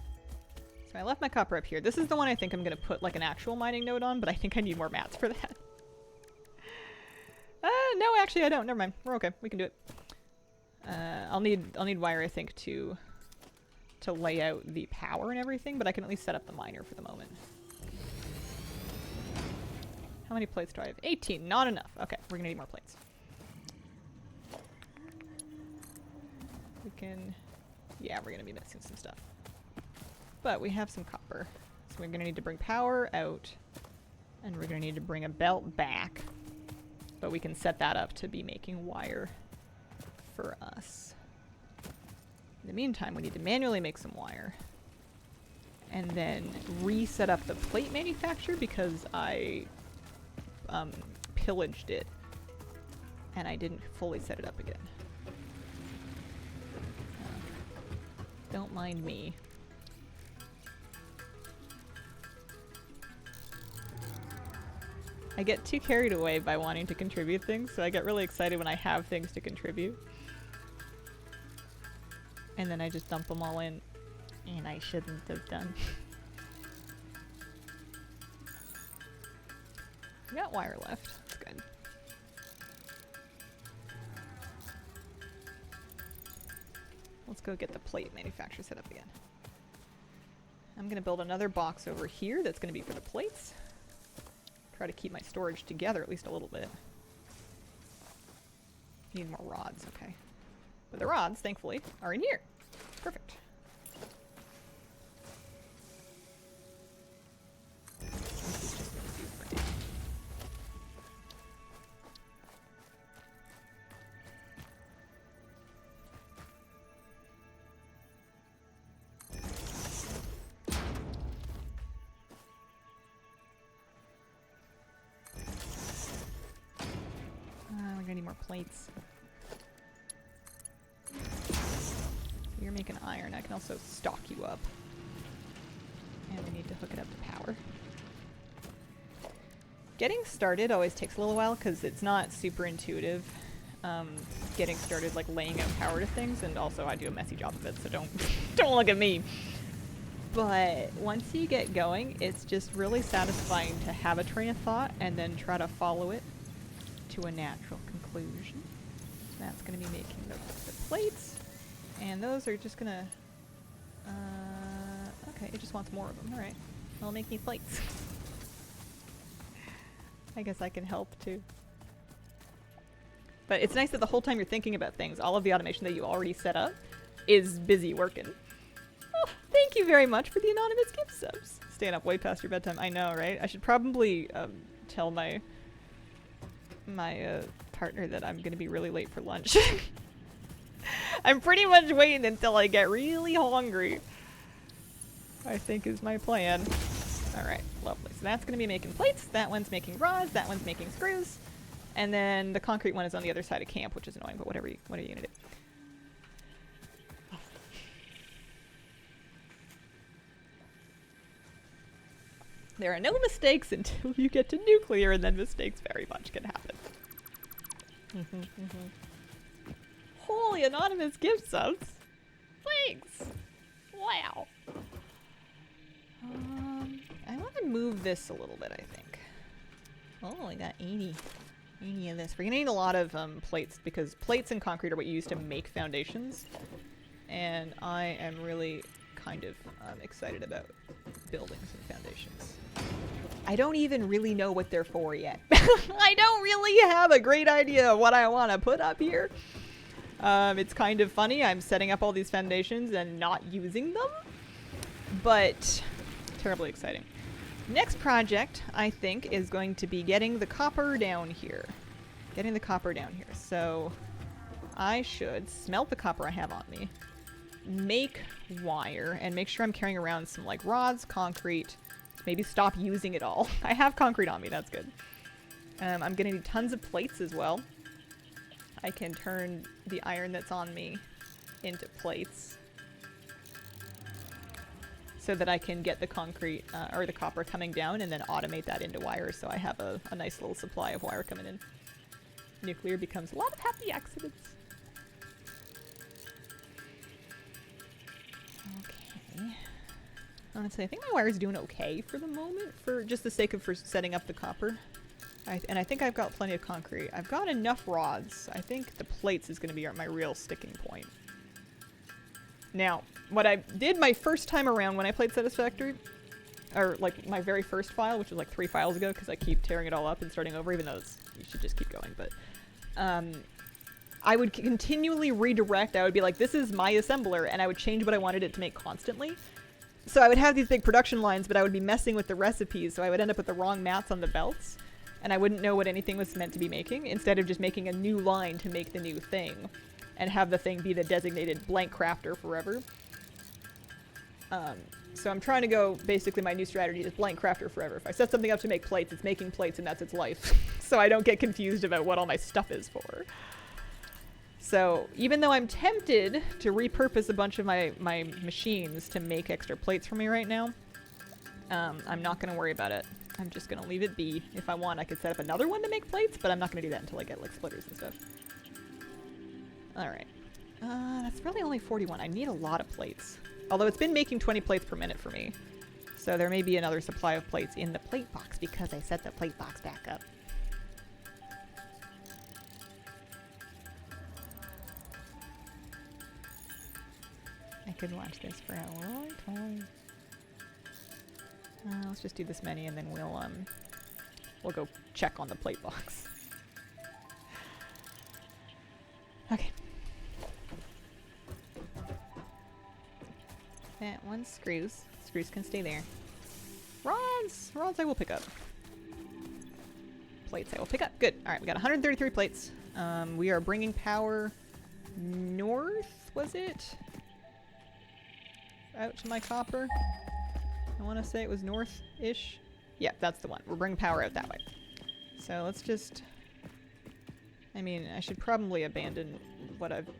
So I left my copper up here. This is the one I think I'm gonna put like an actual mining node on, but I think I need more mats for that. No, actually I don't. Never mind. We're okay. We can do it. I'll need wire, I think, to lay out the power and everything, but I can at least set up the miner for the moment. How many plates do I have? 18. Not enough. Okay, we're gonna need more plates. We can... Yeah, we're gonna be missing some stuff. But we have some copper. So we're gonna need to bring power out, and we're gonna need to bring a belt back. But we can set that up to be making wire for us. In the meantime, we need to manually make some wire. And then reset up the plate manufacturer because I pillaged it. And I didn't fully set it up again. Don't mind me. I get too carried away by wanting to contribute things, so I get really excited when I have things to contribute. And then I just dump them all in. And I shouldn't have done. We got wire left. That's good. Let's go get the plate manufacturer set up again. I'm gonna build another box over here that's gonna be for the plates. Try to keep my storage together at least a little bit. Need more rods, okay. But the rods, thankfully, are in here. Perfect. We're gonna need more plates. You're making iron. I can also stock you up. And we need to hook it up to power. Getting started always takes a little while because it's not super intuitive. Getting started, like laying out power to things, and also I do a messy job of it, so don't look at me. But once you get going, it's just really satisfying to have a train of thought and then try to follow it to a natural conclusion. So that's going to be making the plates, and those are just going to... okay, it just wants more of them. Alright, I'll make me plates. I guess I can help too. But it's nice that the whole time you're thinking about things, all of the automation that you already set up is busy working. Oh, thank you very much for the anonymous gift subs. Staying up way past your bedtime. I know, right? I should probably tell my partner that I'm going to be really late for lunch. I'm pretty much waiting until I get really hungry, I think is my plan. Alright, lovely. So that's going to be making plates, that one's making rods, that one's making screws, and then the concrete one is on the other side of camp, which is annoying, but what are you going to do? There are no mistakes until you get to nuclear, and then mistakes very much can happen. Holy anonymous gift subs! Thanks! Wow! I want to move this a little bit, I think. Oh, I got 80 of this. We're gonna need a lot of plates, because plates and concrete are what you use to make foundations. And I am really kind of excited about building some foundations. I don't even really know what they're for yet. I don't really have a great idea of what I want to put up here. It's kind of funny. I'm setting up all these foundations and not using them. But terribly exciting. Next project, I think, is going to be getting the copper down here. Getting the copper down here. So I should smelt the copper I have on me. Make wire and make sure I'm carrying around some like rods, concrete. Maybe stop using it all. I have concrete on me, that's good. I'm gonna need tons of plates as well. I can turn the iron that's on me into plates so that I can get the concrete or the copper coming down and then automate that into wire, so I have a nice little supply of wire coming in. Nuclear becomes a lot of happy accidents. Okay. Honestly, I think my wire is doing okay for the moment, for just the sake of setting up the copper. And I think I've got plenty of concrete. I've got enough rods. I think the plates is going to be my real sticking point. Now, what I did my first time around when I played Satisfactory, or like my very first file, which was like 3 files ago, because I keep tearing it all up and starting over, even though you should just keep going, but I would continually redirect. I would be like, this is my assembler, and I would change what I wanted it to make constantly. So I would have these big production lines, but I would be messing with the recipes, so I would end up with the wrong mats on the belts, and I wouldn't know what anything was meant to be making, instead of just making a new line to make the new thing, and have the thing be the designated blank crafter forever. So I'm trying to go, basically my new strategy is blank crafter forever. If I set something up to make plates, it's making plates and that's its life. So I don't get confused about what all my stuff is for. So even though I'm tempted to repurpose a bunch of my machines to make extra plates for me right now, I'm not going to worry about it. I'm just going to leave it be. If I want, I could set up another one to make plates, but I'm not going to do that until I get like splitters and stuff. Alright. That's really only 41. I need a lot of plates. Although it's been making 20 plates per minute for me. So there may be another supply of plates in the plate box because I set the plate box back up. I could watch this for a long time. Let's just do this many and then we'll go check on the plate box. Okay. That one's screws. Screws can stay there. Rods! Rods I will pick up. Plates I will pick up. Good. Alright, we got 133 plates. We are bringing power north, was it? Out to my copper. I want to say it was north-ish. Yeah, that's the one. We're bringing power out that way. So let's just... I mean, I should probably abandon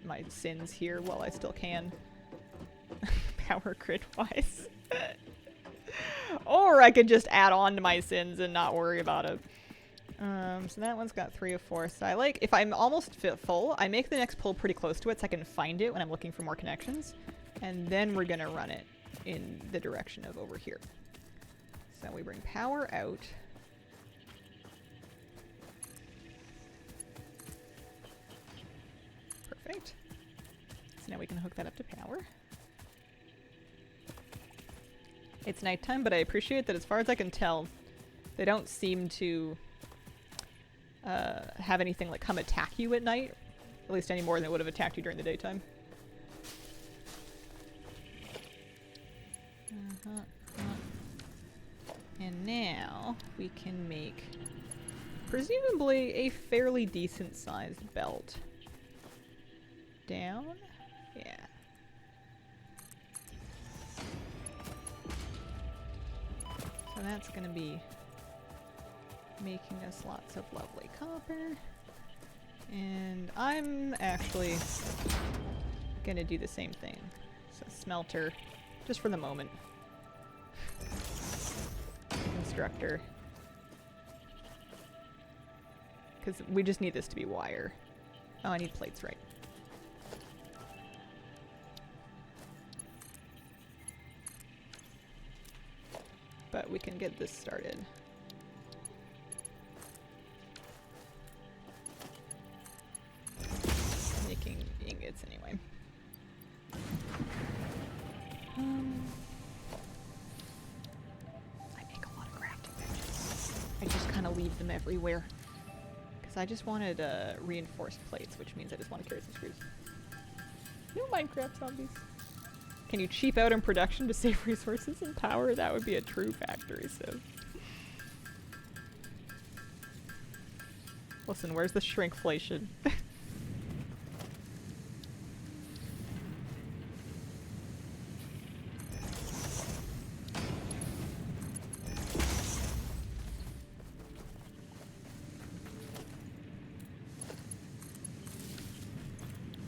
my sins here while I still can. Power grid-wise. Or I could just add on to my sins and not worry about it. So that one's got 3 of 4. So I like, if I'm almost full, I make the next pull pretty close to it so I can find it when I'm looking for more connections. And then we're gonna run it in the direction of over here. So we bring power out. Perfect. So now we can hook that up to power. It's nighttime, but I appreciate that as far as I can tell, they don't seem to have anything like come attack you at night. At least any more than it would have attacked you during the daytime. And now we can make presumably a fairly decent sized belt. Down? Yeah. So that's going to be making us lots of lovely copper. And I'm actually going to do the same thing. So smelter, just for the moment. Constructor. Because we just need this to be wire. Oh, I need plates, right. But we can get this started. Making ingots anyway. I make a lot of crafting benches. I just kind of leave them everywhere. Because I just wanted reinforced plates, which means I just want to carry some screws. No Minecraft zombies. Can you cheap out in production to save resources and power? That would be a true factory, so. Listen, where's the shrinkflation?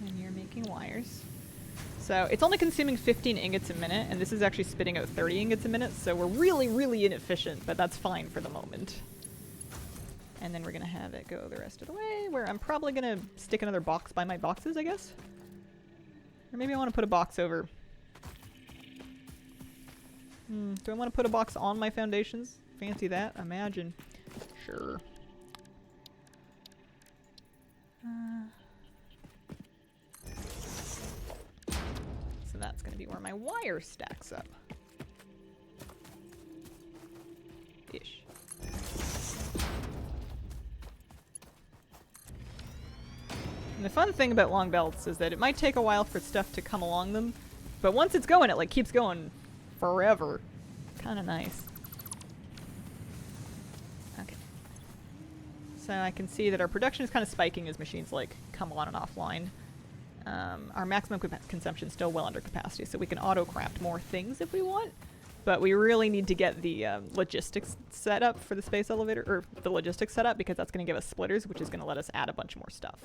And you're making wires. So it's only consuming 15 ingots a minute, and this is actually spitting out 30 ingots a minute, so we're really, really inefficient, but that's fine for the moment. And then we're gonna have it go the rest of the way, where I'm probably gonna stick another box by my boxes, I guess? Or maybe I want to put a box over... do I want to put a box on my foundations? Fancy that? Imagine. Sure. So that's going to be where my wire stacks up. Ish. And the fun thing about long belts is that it might take a while for stuff to come along them, but once it's going, it like keeps going forever. Kind of nice. Okay. So I can see that our production is kind of spiking as machines like come on and offline. Our maximum consumption is still well under capacity, so we can auto-craft more things if we want. But we really need to get the logistics set up for the space elevator, or the logistics set up, because that's going to give us splitters, which is going to let us add a bunch more stuff.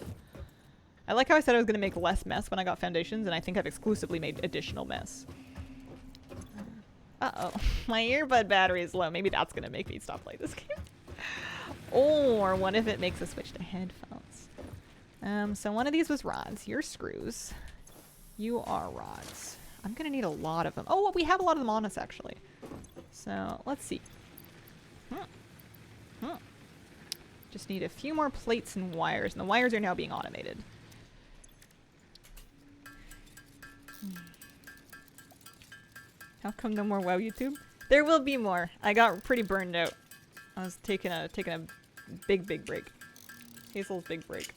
I like how I said I was going to make less mess when I got foundations, and I think I've exclusively made additional mess. Uh-oh. My earbud battery is low. Maybe that's going to make me stop playing this game. Or what if it makes us switch to headphones? So one of these was rods. You're screws. You are rods. I'm going to need a lot of them. Oh, well, we have a lot of them on us, actually. So, let's see. Just need a few more plates and wires, and the wires are now being automated. How come no more WoW YouTube? There will be more. I got pretty burned out. I was taking a big break. Hazel's big break.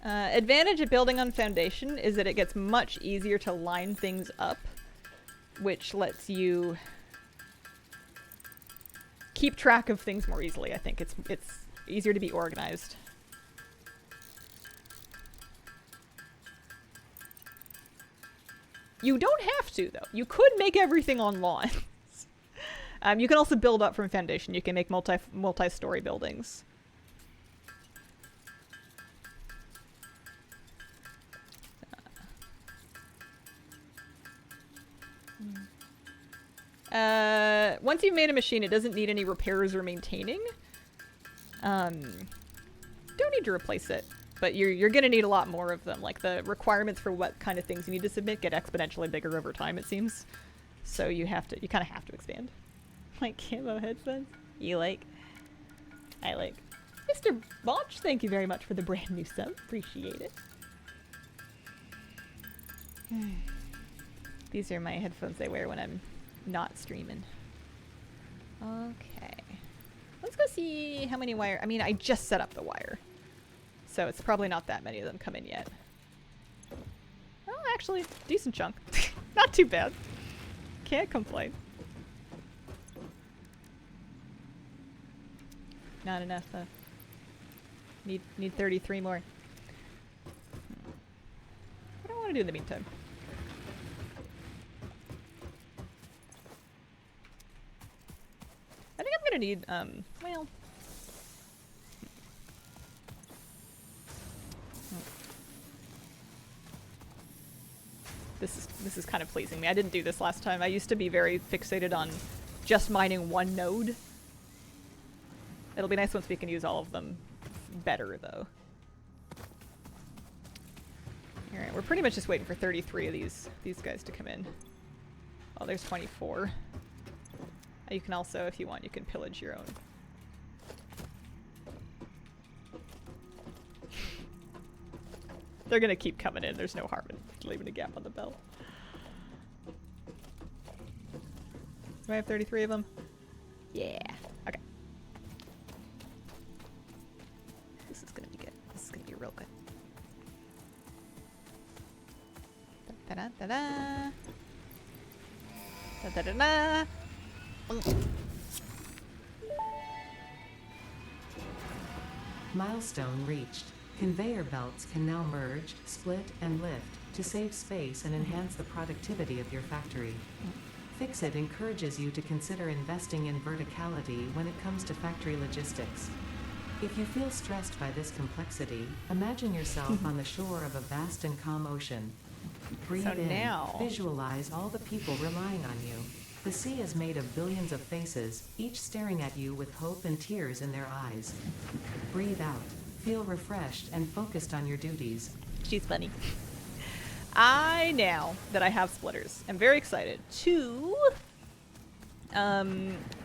Advantage of building on foundation is that it gets much easier to line things up, which lets you keep track of things more easily. I think it's easier to be organized. You don't have to, though. You could make everything on lawns. You can also build up from foundation. You can make multi-story buildings. Once you've made a machine, it doesn't need any repairs or maintaining. Don't need to replace it, but you're gonna need a lot more of them. Like, the requirements for what kind of things you need to submit get exponentially bigger over time, it seems. So you kind of have to expand. Like camo headphones? You like? I like. Mr. Botch, thank you very much for the brand new sub. Appreciate it. These are my headphones I wear when I'm not streaming. Okay. Let's go see how many wire. I mean, I just set up the wire. So it's probably not that many of them come in yet. Oh, actually, decent chunk. Not too bad. Can't complain. Not enough, though. Need 33 more. What do I want to do in the meantime? I think I'm gonna need, well... This is kind of pleasing me. I didn't do this last time. I used to be very fixated on just mining one node. It'll be nice once we can use all of them better, though. Alright, we're pretty much just waiting for 33 of these guys to come in. Oh, there's 24. You can also, if you want, you can pillage your own. They're gonna keep coming in. There's no harm in leaving a gap on the belt. Do I have 33 of them? Yeah. Okay. This is gonna be good. This is gonna be real good. Da-da-da-da. Da-da-da-da. Milestone reached. Conveyor belts can now merge, split, and lift to save space and enhance the productivity of your factory. Fixit encourages you to consider investing in verticality when it comes to factory logistics. If you feel stressed by this complexity, imagine yourself on the shore of a vast and calm ocean. Breathe in, visualize all the people relying on you. The sea is made of billions of faces, each staring at you with hope and tears in their eyes. Breathe out. Feel refreshed and focused on your duties. She's funny. I, now that I have splitters, am very excited to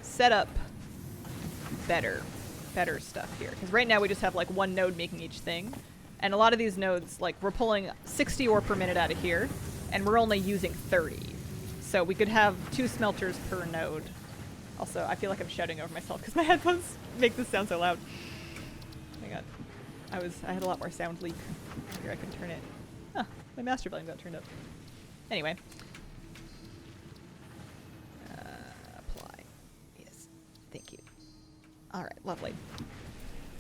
set up better stuff here. Because right now we just have like one node making each thing. And a lot of these nodes, like, we're pulling 60 ore per minute out of here, and we're only using 30. So we could have 2 smelters per node Also, I feel like I'm shouting over myself because my headphones make this sound so loud. Oh my god. I had a lot more sound leak. Here, I can turn it. Huh, my master volume got turned up. Anyway. Apply. Yes. Thank you. Alright, lovely.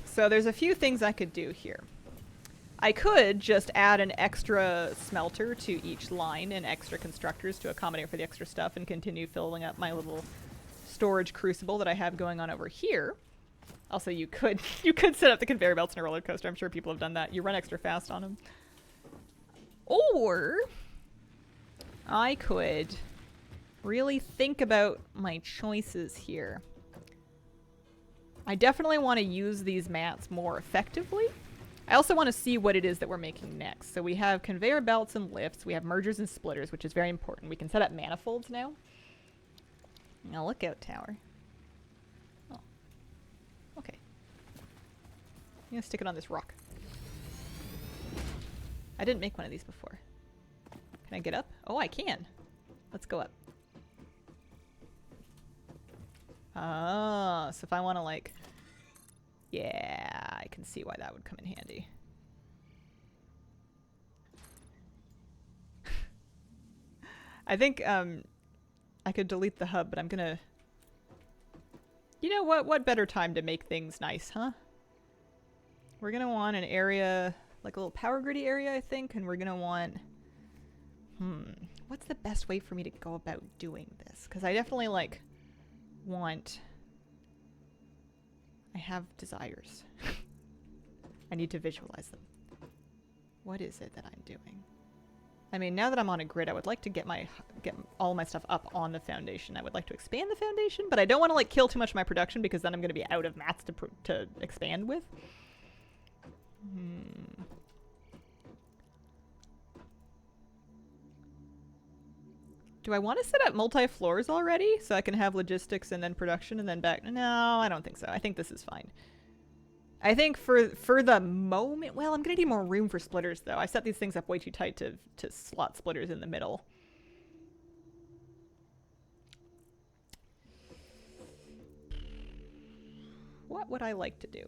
So there's a few things I could do here. I could just add an extra smelter to each line and extra constructors to accommodate for the extra stuff and continue filling up my little storage crucible that I have going on over here. Also, you could set up the conveyor belts in a roller coaster. I'm sure people have done that. You run extra fast on them. Or I could really think about my choices here. I definitely want to use these mats more effectively. I also want to see what it is that we're making next. So we have conveyor belts and lifts. We have mergers and splitters, which is very important. We can set up manifolds now. Now lookout tower. Oh. Okay. I'm going to stick it on this rock. I didn't make one of these before. Can I get up? Oh, I can. Let's go up. Ah, so if I want to like... Yeah, I can see why that would come in handy. I think I could delete the hub, but I'm gonna... You know what? What better time to make things nice, huh? We're gonna want an area, like a little power griddy area, I think, and we're gonna want... What's the best way for me to go about doing this? Because I definitely, like, want... I have desires. I need to visualize them. What is it that I'm doing? I mean, now that I'm on a grid, I would like to get all my stuff up on the foundation. I would like to expand the foundation, but I don't want to like kill too much of my production because then I'm going to be out of mats to expand with. Do I want to set up multi-floors already so I can have logistics and then production and then back? No, I don't think so. I think this is fine. I think for the moment, well, I'm going to need more room for splitters though. I set these things up way too tight to slot splitters in the middle. What would I like to do?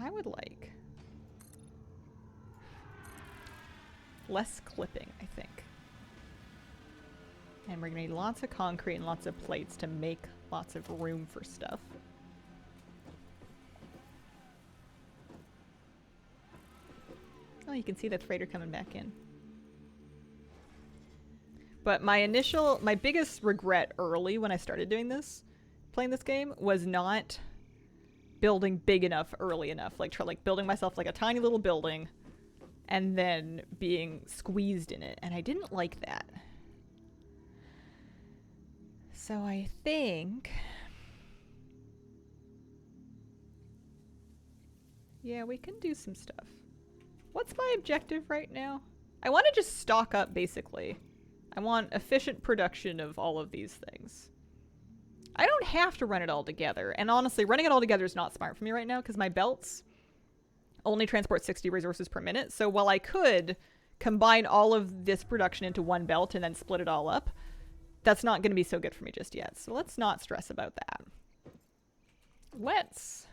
I would like less clipping, I think. And we're gonna need lots of concrete and lots of plates to make lots of room for stuff. Oh, you can see the freighter coming back in. But my biggest regret early when I started doing this, playing this game, was not building big enough early enough. Like building myself like a tiny little building and then being squeezed in it. And I didn't like that. So I think... Yeah, we can do some stuff. What's my objective right now? I want to just stock up, basically. I want efficient production of all of these things. I don't have to run it all together. And honestly, running it all together is not smart for me right now because my belts only transport 60 resources per minute. So while I could combine all of this production into one belt and then split it all up, that's not going to be so good for me just yet. So let's not stress about that. Let's...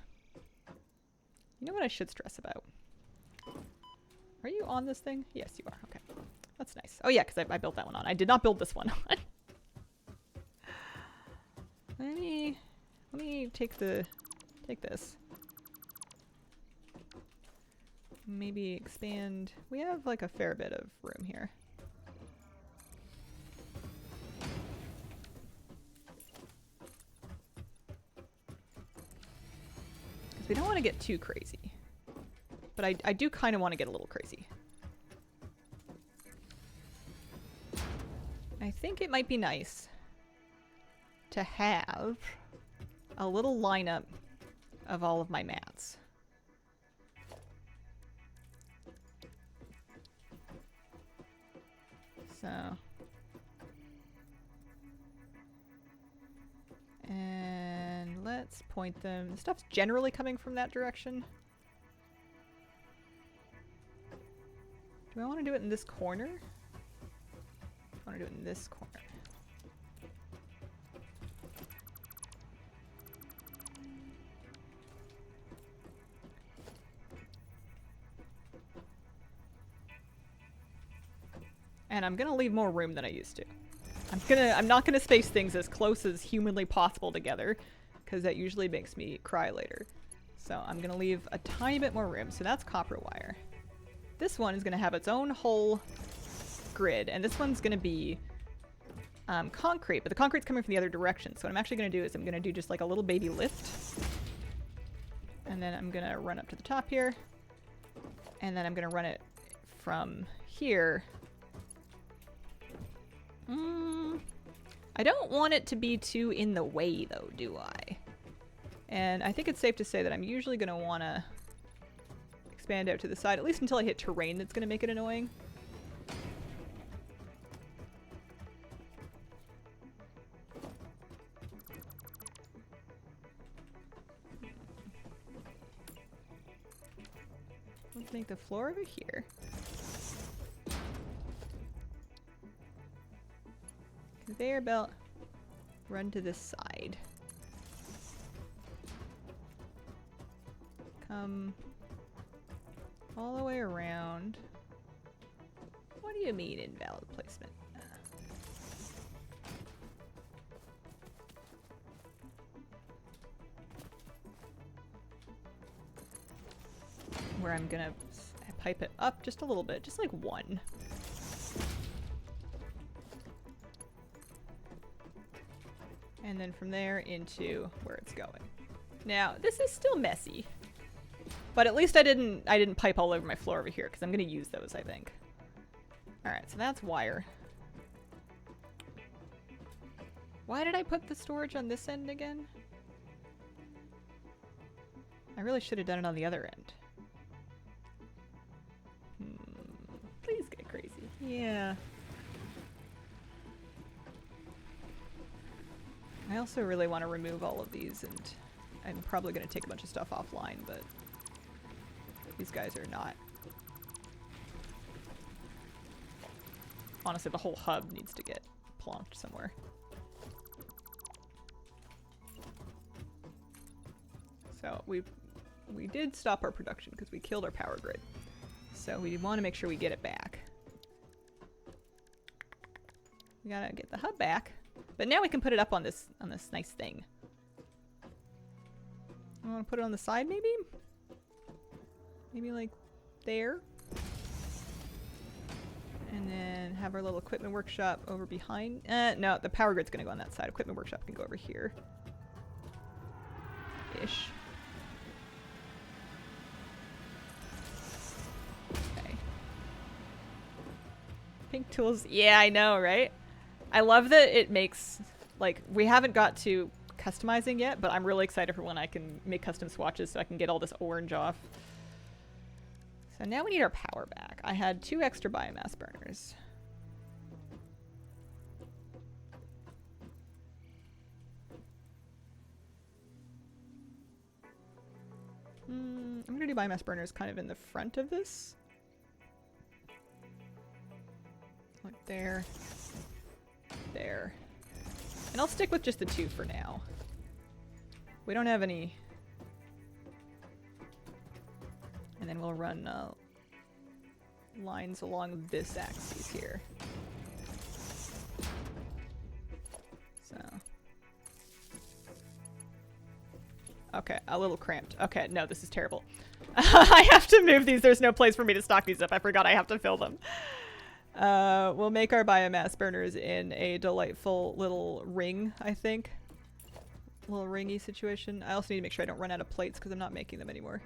You know what I should stress about? Are you on this thing? Yes, you are. Okay. That's nice. Oh yeah, because I built that one on. I did not build this one on. Let me take this. Maybe expand. We have like a fair bit of room here. Because we don't want to get too crazy. But I do kind of want to get a little crazy. I think it might be nice to have a little lineup of all of my mats. So. And let's point them. The stuff's generally coming from that direction. Do I want to do it in this corner? we're doing this corner. And I'm gonna leave more room than I used to. I'm not gonna space things as close as humanly possible together, because that usually makes me cry later. So I'm gonna leave a tiny bit more room. So that's copper wire. This one is gonna have its own whole grid, and this one's gonna be concrete, but the concrete's coming from the other direction. So what I'm actually gonna do is I'm gonna do just like a little baby lift. And then I'm gonna run up to the top here. And then I'm gonna run it from here. I don't want it to be too in the way though, do I? And I think it's safe to say that I'm usually going to want to expand out to the side, at least until I hit terrain that's going to make it annoying. Let's make the floor over here. Conveyor belt, run to this side. Come all the way around. What do you mean invalid placement? Where I'm gonna pipe it up just a little bit, just like one. And then from there into where it's going. Now, this is still messy. But at least I didn't pipe all over my floor over here, because I'm going to use those, I think. Alright, so that's wire. Why did I put the storage on this end again? I really should have done it on the other end. Please get crazy. Yeah. I also really want to remove all of these, and I'm probably going to take a bunch of stuff offline, but these guys are not. Honestly, the whole hub needs to get plonked somewhere. So we did stop our production because we killed our power grid. So we want to make sure we get it back. We gotta get the hub back. But now we can put it up on this nice thing. I want to put it on the side, maybe? Maybe like there. And then have our little equipment workshop over behind. No, the power grid's gonna go on that side. Equipment workshop can go over here. Ish. Okay. Pink tools. Yeah, I know, right? I love that it makes, like, we haven't got to customizing yet, but I'm really excited for when I can make custom swatches so I can get all this orange off. So now we need our power back. I had 2 extra biomass burners. I'm gonna do biomass burners kind of in the front of this. Like there. There. And I'll stick with just the 2 for now. We don't have any. And then we'll run lines along this axis here. So. Okay, a little cramped. Okay, no, this is terrible. I have to move these. There's no place for me to stock these up. I forgot I have to fill them. We'll make our biomass burners in a delightful little ring, I think. Little ringy situation. I also need to make sure I don't run out of plates because I'm not making them anymore.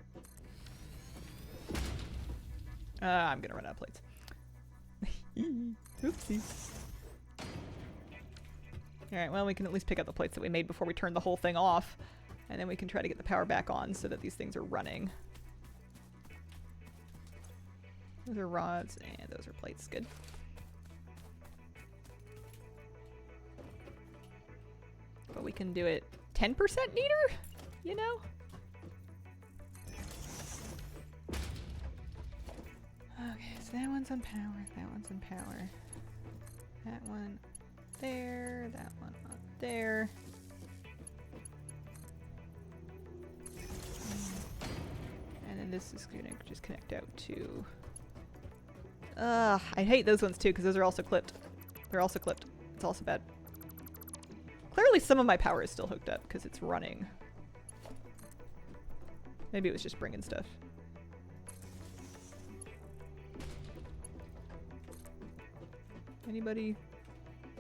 I'm gonna run out of plates. Oopsie. Alright, well, we can at least pick up the plates that we made before we turn the whole thing off. And then we can try to get the power back on so that these things are running. Those are rods, and those are plates. Good. But we can do it 10% neater, you know? Okay, so that one's on power, that one's on power. That one there, that one up there. And then this is gonna just connect out to... I hate those ones too, because those are also clipped. They're also clipped. It's also bad. Clearly some of my power is still hooked up, because it's running. Maybe it was just bringing stuff. Anybody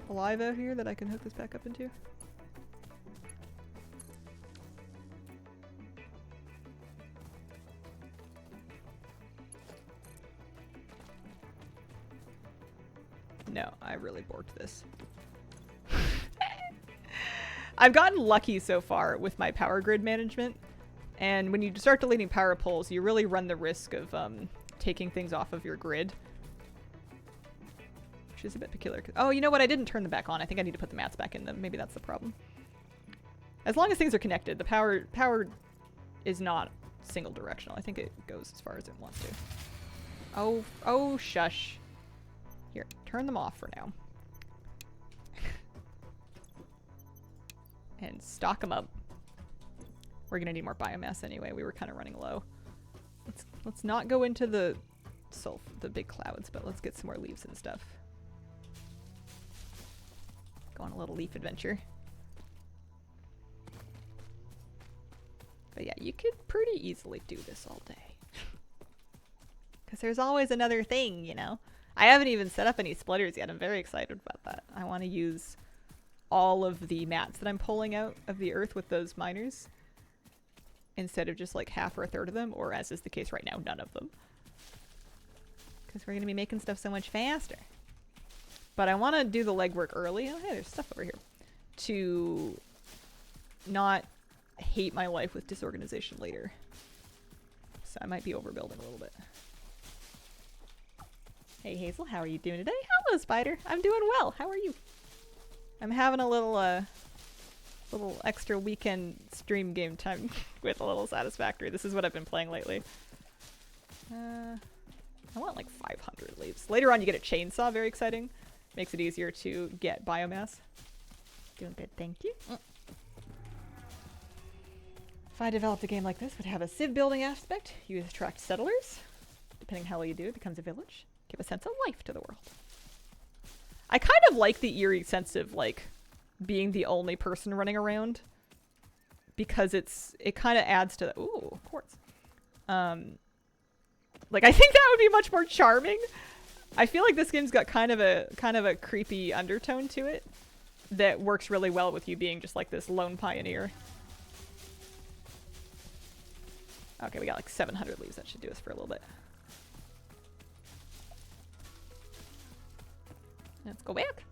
alive out here that I can hook this back up into? No, I really borked this. I've gotten lucky so far with my power grid management, and when you start deleting power poles, you really run the risk of taking things off of your grid. Which is a bit peculiar. Oh, you know what? I didn't turn them back on. I think I need to put the mats back in them. Maybe that's the problem. As long as things are connected, the power is not single directional. I think it goes as far as it wants to. Oh, shush. Here, turn them off for now. And stock them up. We're gonna need more biomass anyway. We were kind of running low. Let's not go into the big clouds, but let's get some more leaves and stuff. Go on a little leaf adventure. But yeah, you could pretty easily do this all day. Because there's always another thing, you know? I haven't even set up any splitters yet. I'm very excited about that. I want to use all of the mats that I'm pulling out of the earth with those miners. Instead of just like half or a third of them, or as is the case right now, none of them. Because we're going to be making stuff so much faster. But I want to do the legwork early. Oh, hey, there's stuff over here. To not hate my life with disorganization later. So I might be overbuilding a little bit. Hey Hazel, how are you doing today? Hello Spider, I'm doing well. How are you? I'm having a little extra weekend stream game time with a little Satisfactory. This is what I've been playing lately. I want like 500 leaves. Later on you get a chainsaw, very exciting. Makes it easier to get biomass. Doing good, thank you. If I developed a game like this, it would have a civ building aspect. You attract settlers. Depending how well you do, it becomes a village. Give a sense of life to the world. I kind of like the eerie sense of like being the only person running around, because it kind of adds to the ooh quartz. Like I think that would be much more charming. I feel like this game's got kind of a creepy undertone to it that works really well with you being just like this lone pioneer. Okay, we got like 700 leaves. That should do us for a little bit. Let's go back.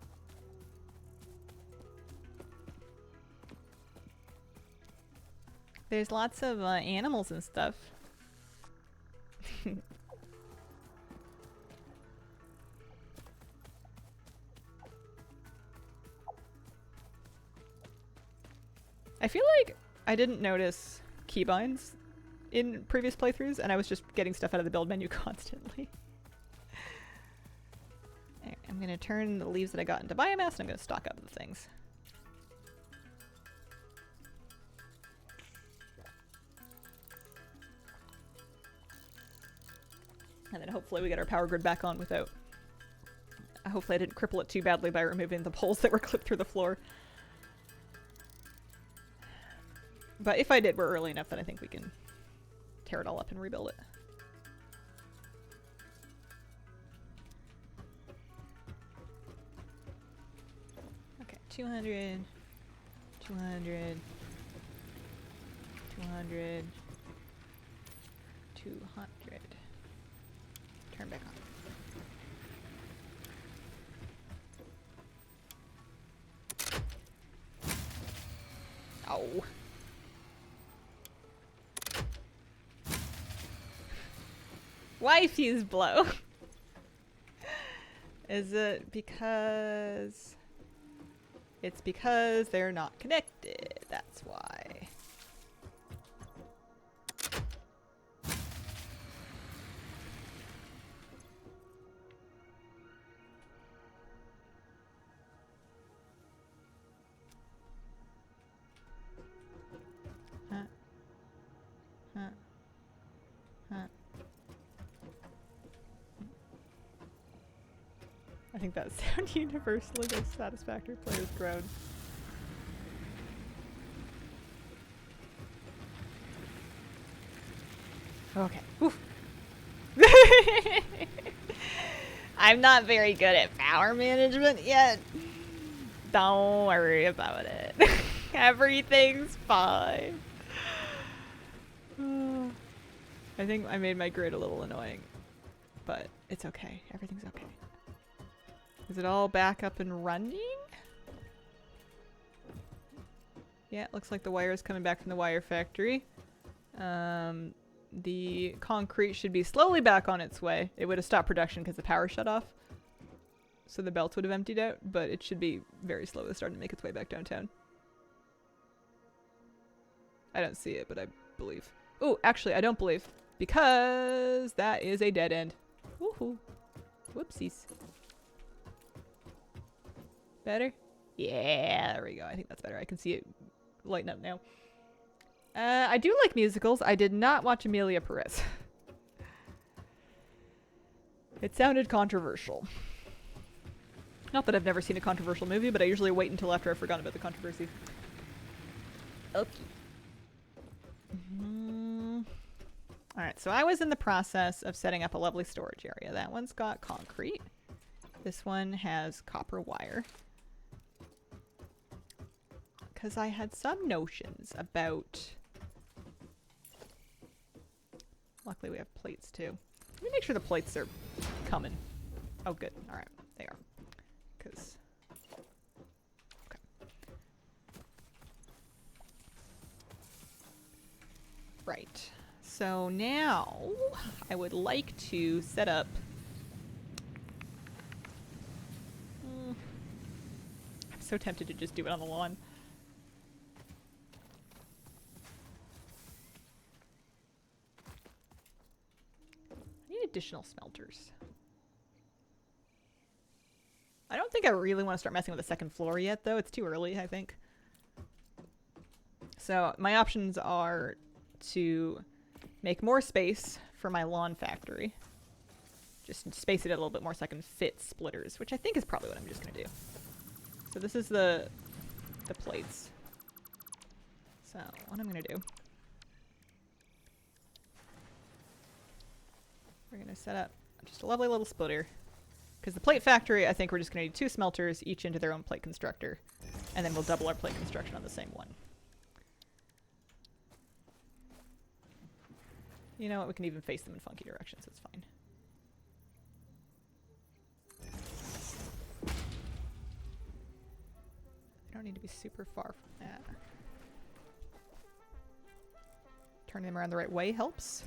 There's lots of animals and stuff. I feel like I didn't notice keybinds in previous playthroughs, and I was just getting stuff out of the build menu constantly. Right, I'm gonna turn the leaves that I got into biomass, and I'm gonna stock up the things. And then hopefully we get our power grid back on without... Hopefully I didn't cripple it too badly by removing the poles that were clipped through the floor. But if I did, we're early enough that I think we can tear it all up and rebuild it. Okay, 200, 200, 200, 200. Turn back on. Oh. Wifey's blow. Is it because... It's because they're not connected. That's why. think that sound universally makes Satisfactory players groan. Okay. Oof. I'm not very good at power management yet. Don't worry about it. Everything's fine. I think I made my grid a little annoying, but it's okay. Everything's okay. Is it all back up and running? Yeah, it looks like the wire is coming back from the wire factory. The concrete should be slowly back on its way. It would have stopped production because the power shut off. So the belts would have emptied out, but it should be very slowly starting to make its way back downtown. I don't see it, but I believe. Oh, actually, I don't believe. Because that is a dead end. Woohoo. Whoopsies. Better? Yeah, there we go. I think that's better. I can see it lighten up now. I do like musicals. I did not watch Amelia Perez. It sounded controversial. Not that I've never seen a controversial movie, but I usually wait until after I've forgotten about the controversy. Okay. Alright, so I was in the process of setting up a lovely storage area. That one's got concrete. This one has copper wire. Because I had some notions about... Luckily we have plates too. Let me make sure the plates are coming. Oh good, alright, they are. Because... Okay. Right. So now I would like to set up... I'm so tempted to just do it on the lawn. Additional smelters. I don't think I really want to start messing with the second floor yet, though. It's too early, I think. So my options are to make more space for my lawn factory. Just space it out a little bit more so I can fit splitters, which I think is probably what I'm just going to do. So this is the plates. So what I'm going to do... We're going to set up just a lovely little splitter. Because the plate factory, I think we're just going to need 2 smelters, each into their own plate constructor. And then we'll double our plate construction on the same one. You know what? We can even face them in funky directions. It's fine. I don't need to be super far from that. Turning them around the right way helps.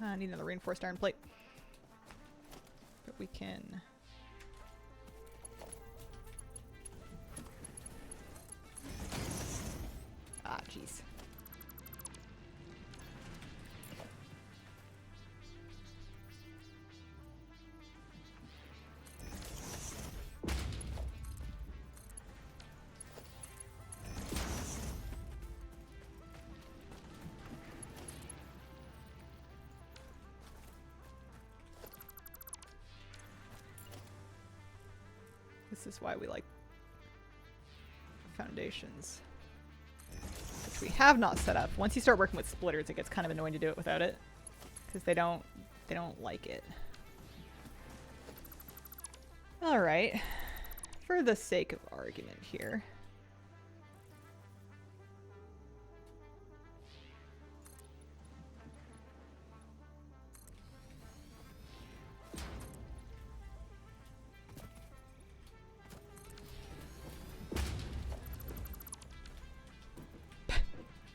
I need another reinforced iron plate. But we can... Ah, jeez. This is why we like foundations, which we have not set up. Once you start working with splitters, it gets kind of annoying to do it without it, because they don't like it. All right, for the sake of argument here.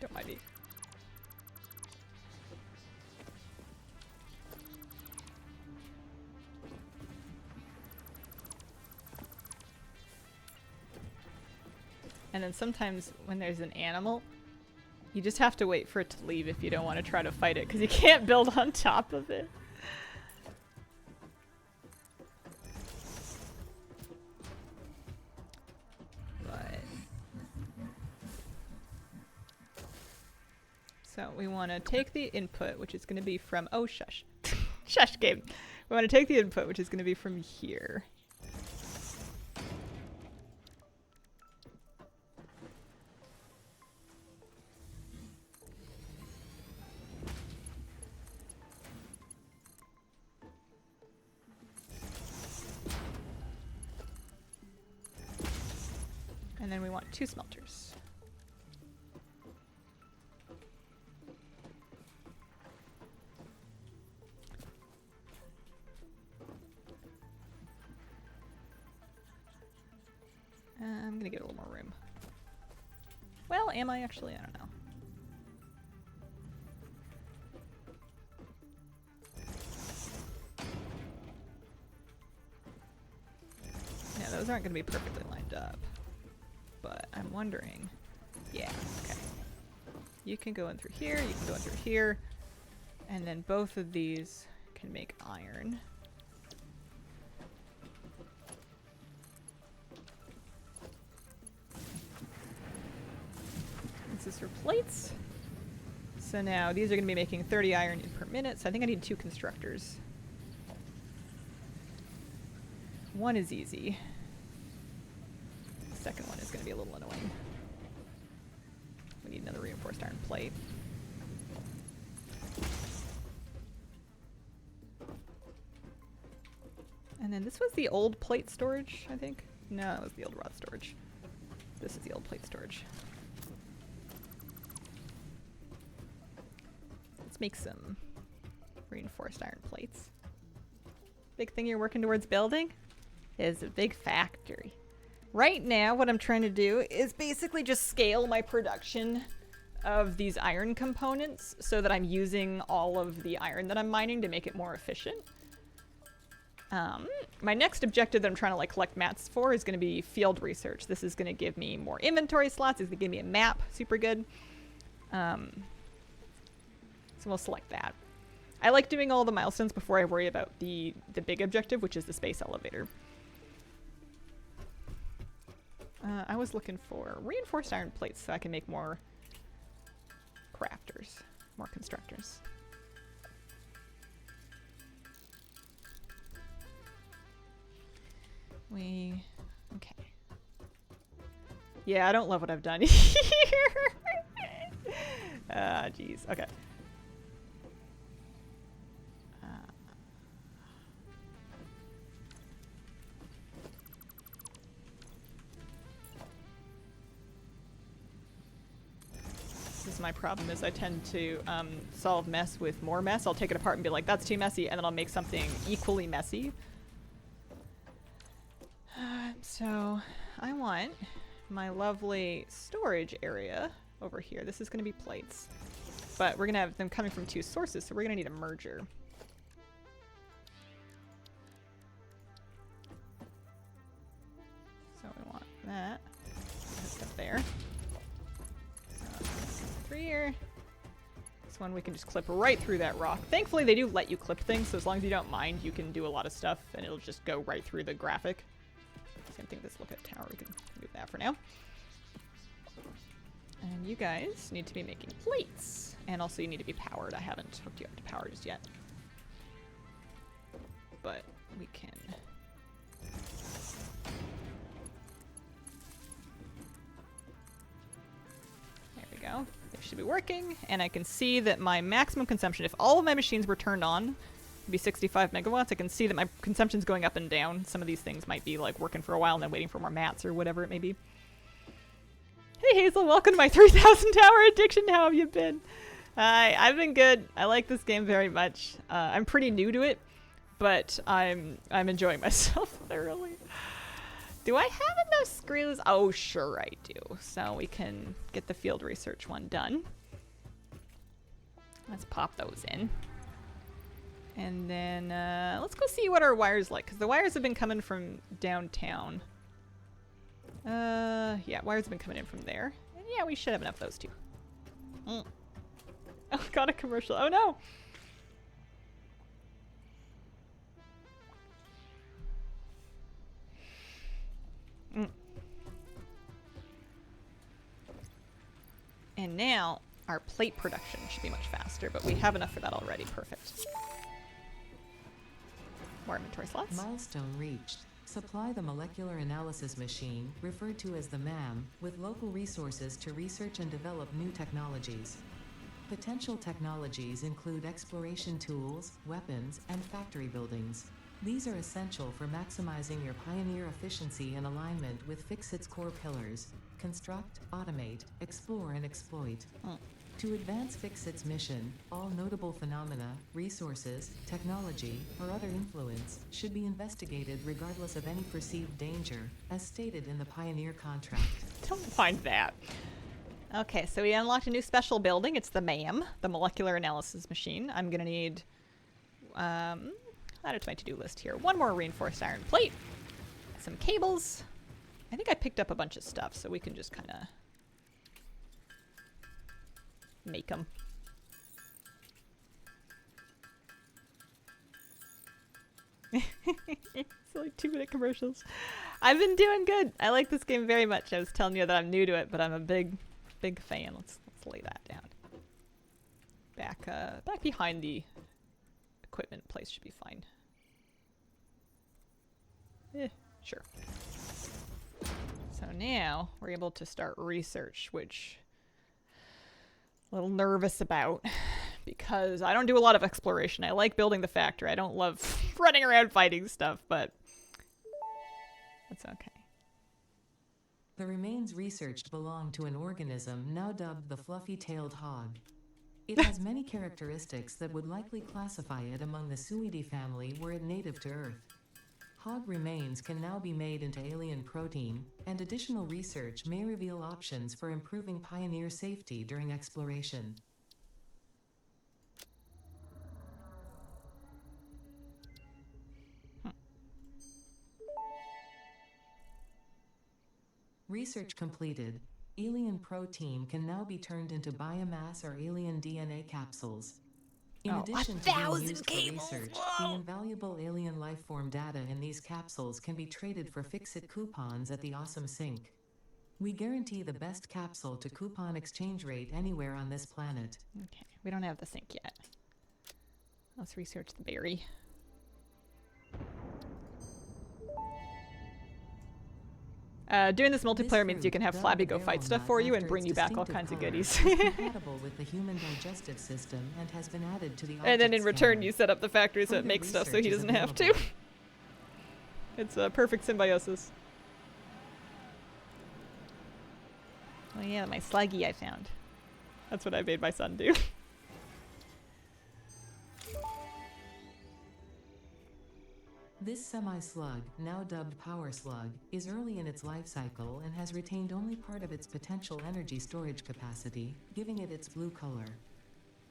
Don't mind me. And then sometimes when there's an animal, you just have to wait for it to leave if you don't want to try to fight it, because you can't build on top of it. So we want to take the input, which is going to be from, oh shush, shush game. We want to take the input, which is going to be from here. And then we want 2 smelters. I'm gonna get a little more room. Well, am I actually? I don't know. Yeah, those aren't gonna be perfectly lined up. But I'm wondering, yeah, okay. You can go in through here, you can go in through here, and then both of these can make iron. This is for plates. So now these are going to be making 30 iron per minute, so I think I need 2 constructors. One is easy. The second one is going to be a little annoying. We need another reinforced iron plate. And then this was the old plate storage, I think. No, it was the old rod storage. This is the old plate storage. Let's make some reinforced iron plates. Big thing you're working towards building is a big factory. Right now, what I'm trying to do is basically just scale my production of these iron components so that I'm using all of the iron that I'm mining to make it more efficient. My next objective that I'm trying to like collect mats for is going to be field research. This is going to give me more inventory slots. It's going to give me a map. Super good. So we'll select that. I like doing all the milestones before I worry about the big objective, which is the space elevator. I was looking for reinforced iron plates so I can make more crafters, more constructors. Okay. Yeah, I don't love what I've done here. Jeez. Okay. This is my problem, is I tend to solve mess with more mess. I'll take it apart and be like, that's too messy, and then I'll make something equally messy. So I want my lovely storage area over here. This is going to be plates, but we're going to have them coming from 2 sources, so we're going to need a merger. So we want that up there. So 3 here. This one we can just clip right through that rock. Thankfully they do let you clip things, so as long as you don't mind, you can do a lot of stuff and it'll just go right through the graphic. Same thing with this lookout tower, we can move that for now. And you guys need to be making plates. And also you need to be powered. I haven't hooked you up to power just yet. But we can... There we go. They should be working. And I can see that my maximum consumption, if all of my machines were turned on, would be 65 megawatts. I can see that my consumption's going up and down. Some of these things might be like working for a while and then waiting for more mats or whatever it may be. Hey Hazel, welcome to my 3,000 tower addiction. How have you been? Hi, I've been good. I like this game very much. I'm pretty new to it, but I'm enjoying myself thoroughly. Do I have enough screws? Oh, sure I do. So we can get the field research one done. Let's pop those in. And then let's go see what our wire's like, because the wires have been coming from downtown. Yeah, wires have been coming in from there. And yeah, we should have enough of those too. Oh, got a commercial. Oh no! And now, our plate production should be much faster, but we have enough for that already. Perfect. More inventory slots. Milestone reached. Supply the molecular analysis machine, referred to as the MAM, with local resources to research and develop new technologies. Potential technologies include exploration tools, weapons, and factory buildings. These are essential for maximizing your Pioneer efficiency in alignment with Fixit's core pillars: construct, automate, explore, and exploit. To advance Fixit's mission, all notable phenomena, resources, technology, or other influence should be investigated regardless of any perceived danger, as stated in the Pioneer contract. Don't find that. Okay, so we unlocked a new special building. It's the MAM, the Molecular Analysis Machine. I'm gonna need, add it to my to-do list here. One more reinforced iron plate, some cables. I think I picked up a bunch of stuff, so we can just kind of make them. It's like 2-minute commercials. I've been doing good. I like this game very much. I was telling you that I'm new to it, but I'm a big fan. Let's lay that down. Back behind the equipment place should be fine. Sure. So now we're able to start research, which I'm a little nervous about because I don't do a lot of exploration. I like building the factory. I don't love running around fighting stuff, but that's okay. The remains researched belong to an organism now dubbed the fluffy-tailed hog. It has many characteristics that would likely classify it among the Suidae family were it native to Earth. Hog remains can now be made into alien protein, and additional research may reveal options for improving Pioneer safety during exploration. Research completed. Alien protein can now be turned into biomass or alien DNA capsules. In addition to being used for research, the invaluable alien lifeform data in these capsules can be traded for Fixit coupons at the Awesome Sync. We guarantee the best capsule to coupon exchange rate anywhere on this planet. Okay, we don't have the sync yet. Let's research the berry. Doing this multiplayer means you can have Flabby go fight stuff for you and bring you back all kinds of goodies. Compatible with the human digestive system and has been added to the and then in object return scanner. you set up the factory so it Further makes stuff so he research is doesn't have to. available. It's a perfect symbiosis. Oh yeah, my sluggy I found. That's what I made my son do. This semi-slug, now dubbed Power Slug, is early in its life cycle and has retained only part of its potential energy storage capacity, giving it its blue color.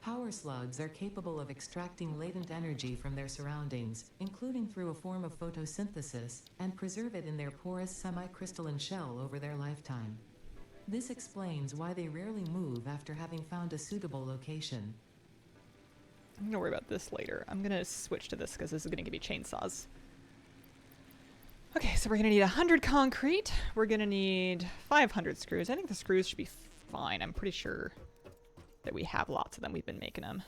Power slugs are capable of extracting latent energy from their surroundings, including through a form of photosynthesis, and preserve it in their porous semi-crystalline shell over their lifetime. This explains why they rarely move after having found a suitable location. I'm gonna worry about this later. I'm gonna switch to this because this is gonna give me chainsaws. Okay, so we're gonna need 100 concrete. We're gonna need 500 screws. I think the screws should be fine. I'm pretty sure that we have lots of them. We've been making them.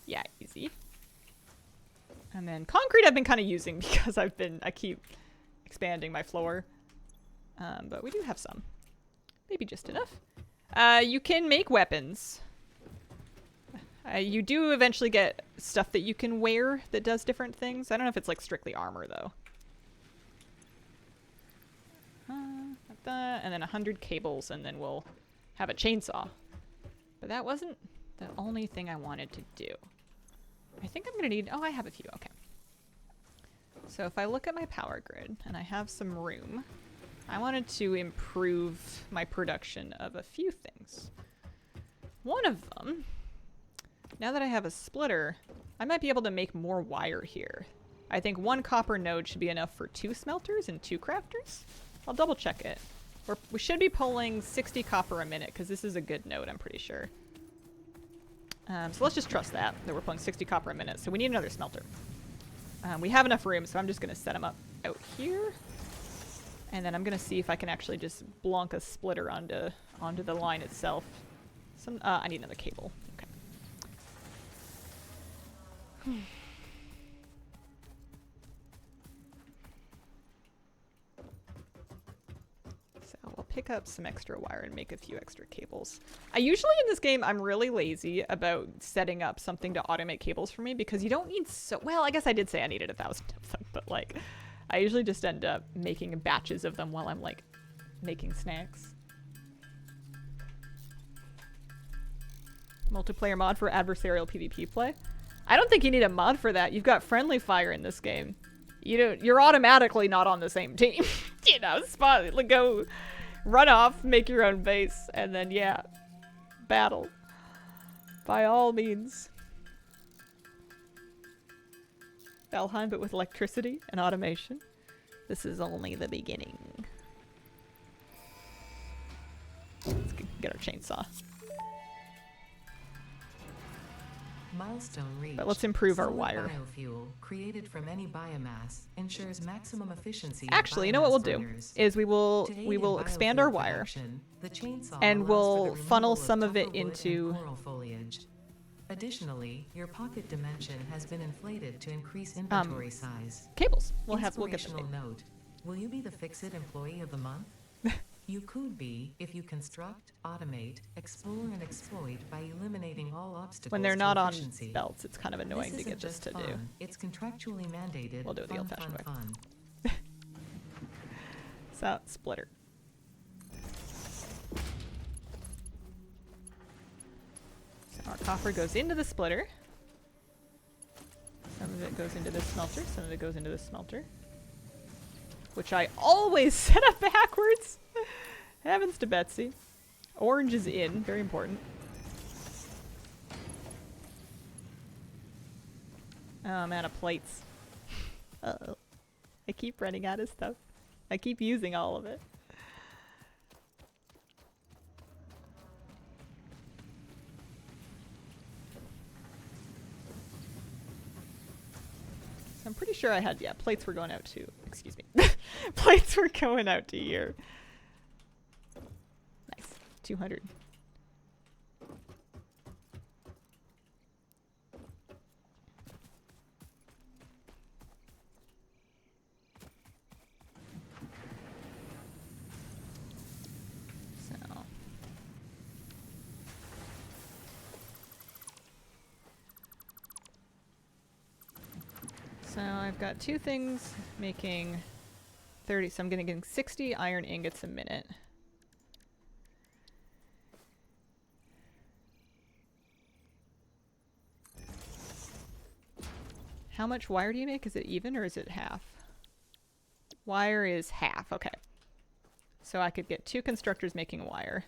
Yeah, easy. And then concrete I've been kind of using because I keep expanding my floor. But we do have some. Maybe just enough. You can make weapons. You do eventually get stuff that you can wear that does different things. I don't know if it's like strictly armor though. And then 100 cables and then we'll have a chainsaw. But that wasn't the only thing I wanted to do. I think I'm gonna need, oh, I have a few, okay. So if I look at my power grid and I have some room, I wanted to improve my production of a few things. One of them, now that I have a splitter, I might be able to make more wire here. I think 1 copper node should be enough for 2 smelters and 2 crafters. I'll double check it. We should be pulling 60 copper a minute because this is a good node, I'm pretty sure. So let's just trust that we're pulling 60 copper a minute. So we need another smelter. We have enough room, so I'm just going to set them up out here. And then I'm going to see if I can actually just blonk a splitter onto the line itself. Some, I need another cable. Okay. So we'll pick up some extra wire and make a few extra cables. I usually in this game, I'm really lazy about setting up something to automate cables for me because you don't need so, well, I guess I did say I needed 1,000 of them, but like, I usually just end up making batches of them while I'm like making snacks. Multiplayer mod for adversarial PvP play. I don't think you need a mod for that. You've got friendly fire in this game. You're automatically not on the same team. You know, spot, like, go run off, make your own base, and then yeah, battle. By all means. Valheim, but with electricity and automation. This is only the beginning. Let's get our chainsaw. Milestone reached. But let's improve our Solid wire. Biofuel created from any biomass ensures maximum efficiency. of Actually, you know what we'll biomass do burners. is we To will aid in expand our biofuel wire, production, the chainsaw and allows we'll for the funnel removal some of it tougher wood and into coral foliage. Additionally, your pocket dimension has been inflated to increase inventory size. cables. We'll get them. Inspirational note: will you be the Fix-It Employee of the Month? You could be if you construct, automate, explore, and exploit by eliminating all obstacles. When they're to not on efficiency. belts, it's kind of annoying to This get this isn't to just do. fun, it's contractually mandated. We'll do it the fun, old-fashioned way. fun. So, splitter. So our copper goes into the splitter. Some of it goes into this smelter, some of it goes into this smelter. Which I always set up backwards! Heavens to Betsy. Orange is in, very important. Oh, I'm out of plates. Uh-oh. I keep running out of stuff. I keep using all of it. So I'm pretty sure I had, yeah, plates were going out to, excuse me. Plates were going out to here. Nice. 200. So I've got two things making 30, so I'm gonna get 60 iron ingots a minute. How much wire do you make? Is it even or is it half? Wire is half, okay. So I could get 2 constructors making wire.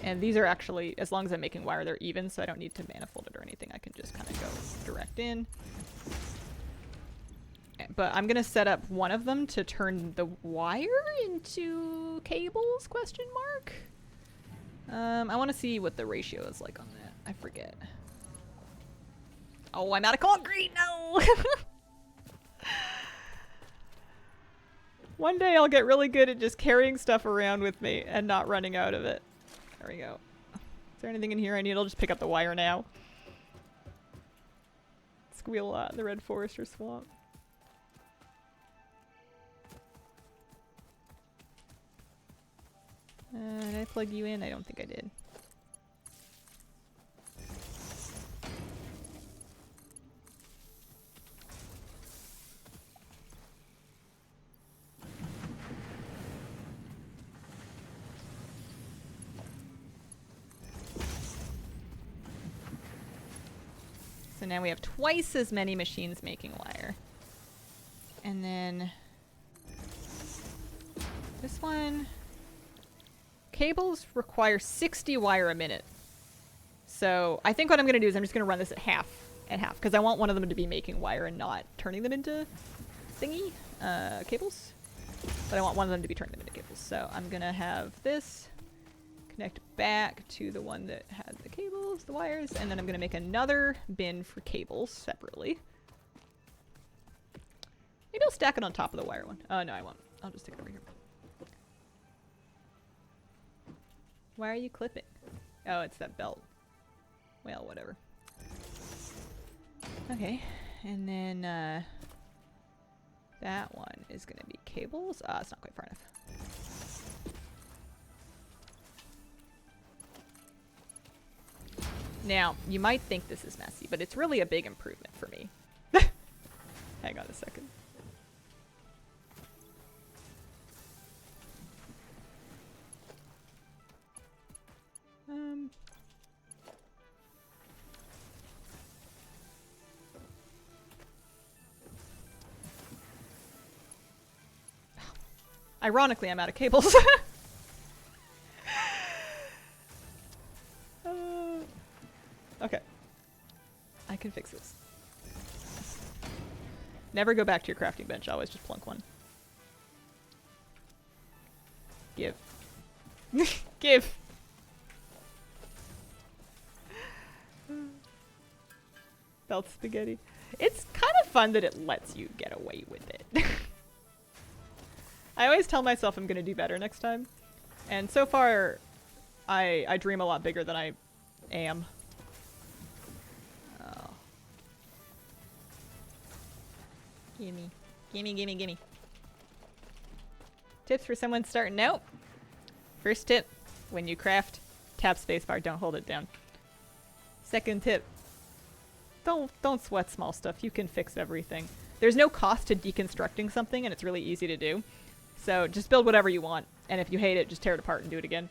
And these are actually, as long as I'm making wire, they're even, so I don't need to manifold it or anything. I can just kind of go direct in. But I'm going to set up one of them to turn the wire into cables, question mark? I want to see what the ratio is like on that. I forget. Oh, I'm out of concrete! No! One day I'll get really good at just carrying stuff around with me and not running out of it. There we go. Is there anything in here I need? I'll just pick up the wire now. Squeal the Red Forest or Swamp. Did I plug you in? I don't think I did. So now we have twice as many machines making wire. And then this one, cables require 60 wire a minute. So I think what I'm going to do is I'm just going to run this at half and half because I want one of them to be making wire and not turning them into thingy cables. But I want one of them to be turning them into cables. So I'm going to have this connect back to the one that had the cables, the wires, and then I'm going to make another bin for cables separately. Maybe I'll stack it on top of the wire one. Oh, no, I won't. I'll just stick it over here. Why are you clipping? Oh, it's that belt. Well, whatever. Okay, and then that one is gonna be cables. It's not quite far enough. Now, you might think this is messy, but it's really a big improvement for me. Hang on a second. Ironically, I'm out of cables. Okay. I can fix this. Never go back to your crafting bench. Always just plunk one. Give. Give! Belt spaghetti. It's kind of fun that it lets you get away with it. I always tell myself I'm going to do better next time. And so far, I dream a lot bigger than I am. Oh. Gimme. Gimme, gimme, gimme. Tips for someone starting out. First tip, when you craft, tap spacebar, don't hold it down. Second tip, don't sweat small stuff. You can fix everything. There's no cost to deconstructing something, and it's really easy to do. So just build whatever you want, and if you hate it, just tear it apart and do it again.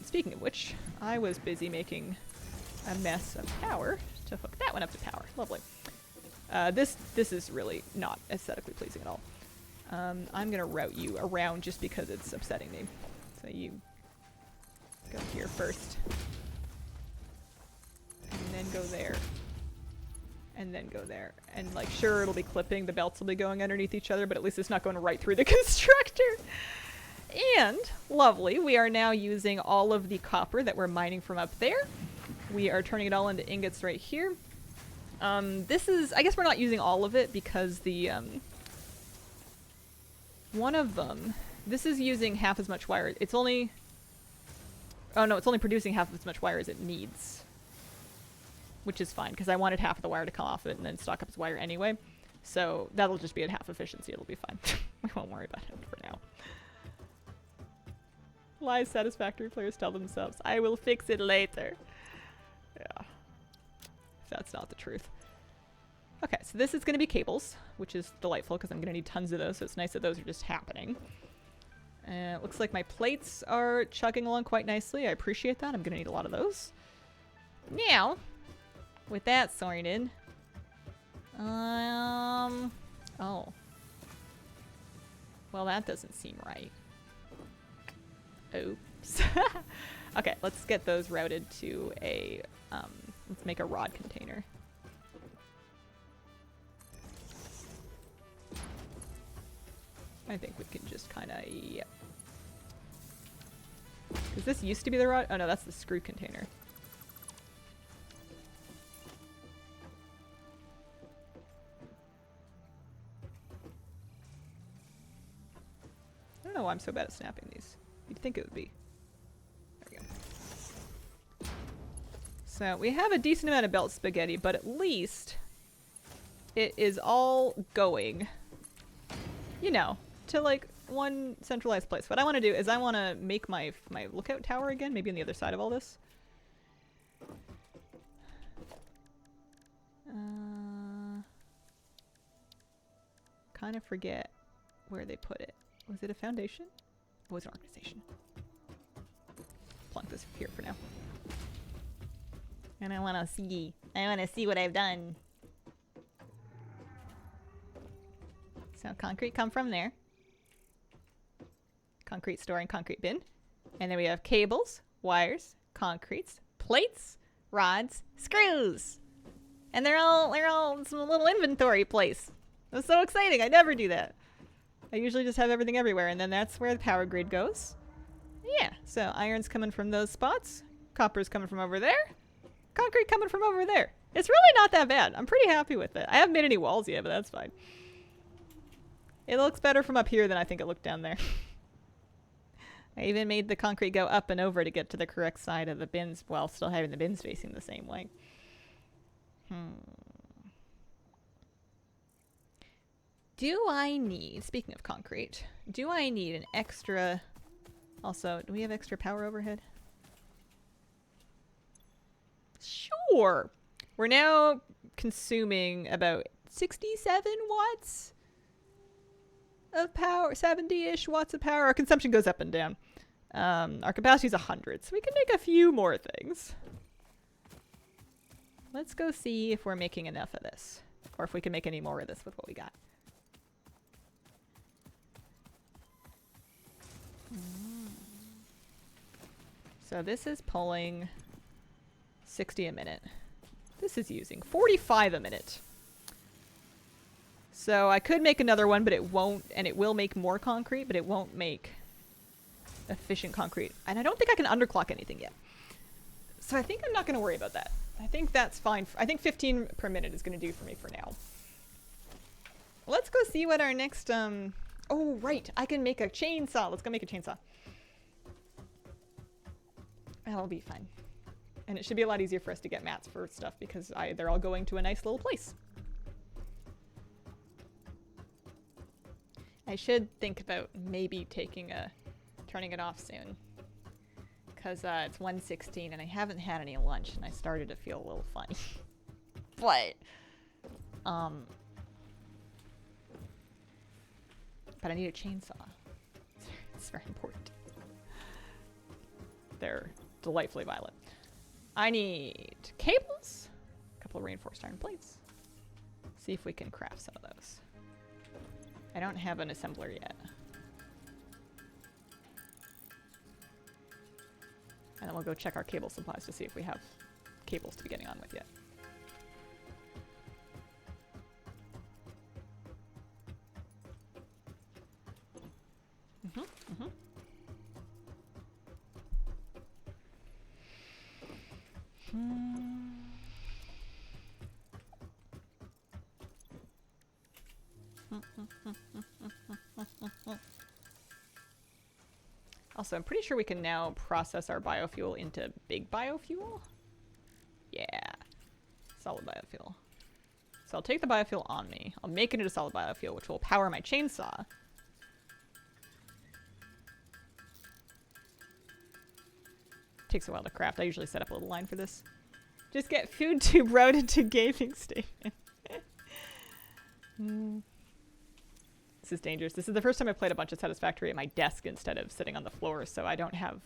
Speaking of which, I was busy making a mess of power to hook that one up to power. Lovely. This is really not aesthetically pleasing at all. I'm gonna route you around just because it's upsetting me. So you go here first. And then go there. And then go there. And like, sure, it'll be clipping, the belts will be going underneath each other, but at least it's not going right through the constructor. And, lovely, we are now using all of the copper that we're mining from up there. We are turning it all into ingots right here. This is, I guess we're not using all of it because the, one of them, this is using half as much wire. It's only, oh no, it's only producing half as much wire as it needs. Which is fine, because I wanted half of the wire to come off it and then stock up its wire anyway. So that'll just be at half efficiency. It'll be fine. We won't worry about it for now. Lies Satisfactory players tell themselves, I will fix it later. Yeah. That's not the truth. Okay, so this is going to be cables, which is delightful because I'm going to need tons of those, so it's nice that those are just happening. It looks like my plates are chugging along quite nicely. I appreciate that. I'm going to need a lot of those. Now, with that sorted, oh. Well, that doesn't seem right. Oops. Okay, let's get those routed to a, let's make a rod container. I think we can just kind of, yep. Because this used to be the rod, oh no, that's the screw container. I don't know why I'm so bad at snapping these. You'd think it would be. There we go. So we have a decent amount of belt spaghetti, but at least it is all going, you know, to like one centralized place. What I want to do is I want to make my lookout tower again, maybe on the other side of all this. Kind of forget where they put it. Was it a foundation? Or was it an organization? Plunk this here for now. And I want to see what I've done. So concrete come from there. Concrete store and concrete bin. And then we have cables, wires, concretes, plates, rods, screws. And they're all some little inventory place. That's so exciting. I never do that. I usually just have everything everywhere, and then that's where the power grid goes. Yeah, so iron's coming from those spots. Copper's coming from over there. Concrete coming from over there. It's really not that bad. I'm pretty happy with it. I haven't made any walls yet, but that's fine. It looks better from up here than I think it looked down there. I even made the concrete go up and over to get to the correct side of the bins while still having the bins facing the same way. Do I need, speaking of concrete, do I need an extra, also, do we have extra power overhead? Sure. We're now consuming about 67 watts of power, 70-ish watts of power. Our consumption goes up and down. Our capacity is 100, so we can make a few more things. Let's go see if we're making enough of this, or if we can make any more of this with what we got. So this is pulling 60 a minute. This is using 45 a minute. So I could make another one, but it won't, and it will make more concrete, but it won't make efficient concrete. And I don't think I can underclock anything yet. So I think I'm not going to worry about that. I think that's fine. I think 15 per minute is going to do for me for now. Let's go see what our next, oh, right. I can make a chainsaw. Let's go make a chainsaw. That'll be fun. And it should be a lot easier for us to get mats for stuff because they're all going to a nice little place. I should think about maybe turning it off soon. Because it's 1:16 and I haven't had any lunch and I started to feel a little funny. But I need a chainsaw. It's very important. They're delightfully violent. I need cables, a couple of reinforced iron plates. See if we can craft some of those. I don't have an assembler yet. And then we'll go check our cable supplies to see if we have cables to be getting on with yet. Also, I'm pretty sure we can now process our biofuel into big biofuel. Yeah. Solid biofuel. So I'll take the biofuel on me. I'll make it into solid biofuel, which will power my chainsaw. Takes a while to craft. I usually set up a little line for this. Just get food tube routed to gaming station. This is dangerous. This is the first time I played a bunch of Satisfactory at my desk instead of sitting on the floor, so I don't have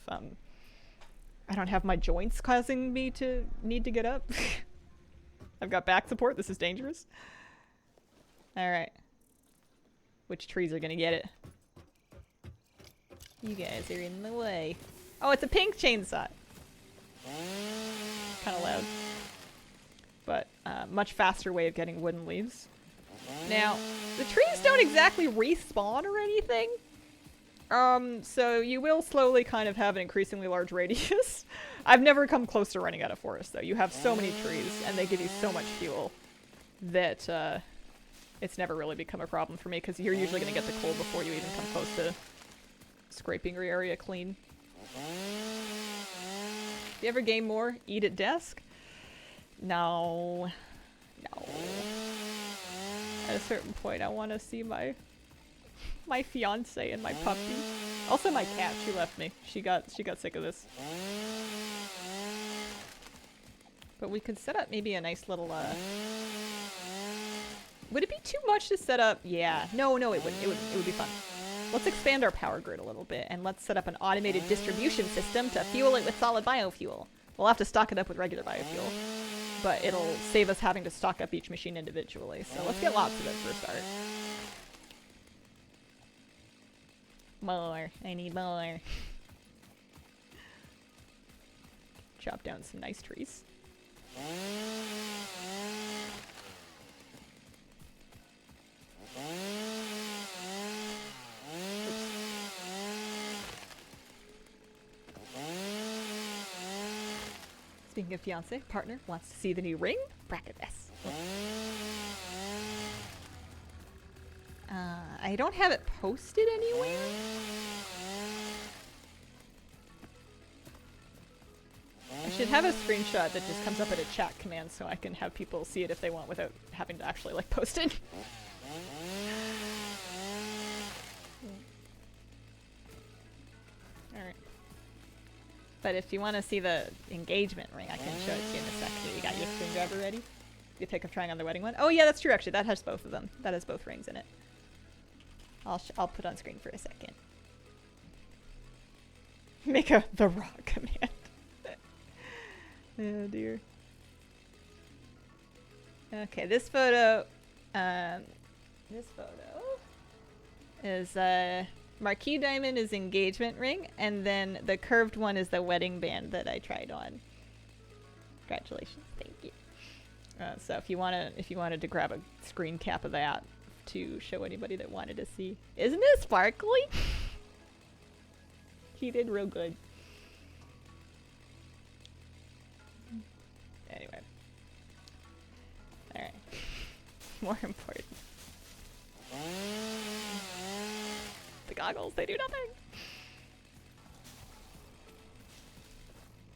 my joints causing me to need to get up. I've got back support. This is dangerous. All right. Which trees are gonna get it? You guys are in the way. Oh, it's a pink chainsaw. Kind of loud. But much faster way of getting wooden leaves. Now, the trees don't exactly respawn or anything. So you will slowly kind of have an increasingly large radius. I've never come close to running out of forest, though. You have so many trees, and they give you so much fuel that it's never really become a problem for me, because you're usually going to get the coal before you even come close to scraping your area clean. Do you ever game more? Eat at desk? No. No. At a certain point, I want to see my fiance and my puppy. Also my cat, she left me. She got sick of this. But we could set up maybe a nice little, would it be too much to set up? Yeah. No, it wouldn't. It would be fun. Let's expand our power grid a little bit, and let's set up an automated distribution system to fuel it with solid biofuel. We'll have to stock it up with regular biofuel, but it'll save us having to stock up each machine individually. So let's get lots of it for a start. More. I need more. Chop down some nice trees. Speaking of fiance, partner wants to see the new ring. Bracket S. I don't have it posted anywhere. should have a screenshot that just comes up at a chat command so I can have people see it if they want without having to actually like post it. Alright. But if you want to see the engagement ring, I can show it to you in a sec. Here, you got your screen grabber ready? You pick up trying on the wedding one? Oh yeah, that's true actually. That has both of them. That has both rings in it. I'll put on screen for a second. Make the raw command. Oh dear. Okay, this photo is Marquee Diamond is engagement ring, and then the curved one is the wedding band that I tried on. Congratulations, thank you. So if you wanted to grab a screen cap of that to show anybody that wanted to see, isn't it sparkly? He did real good. Anyway. Alright. More important. The goggles, they do nothing.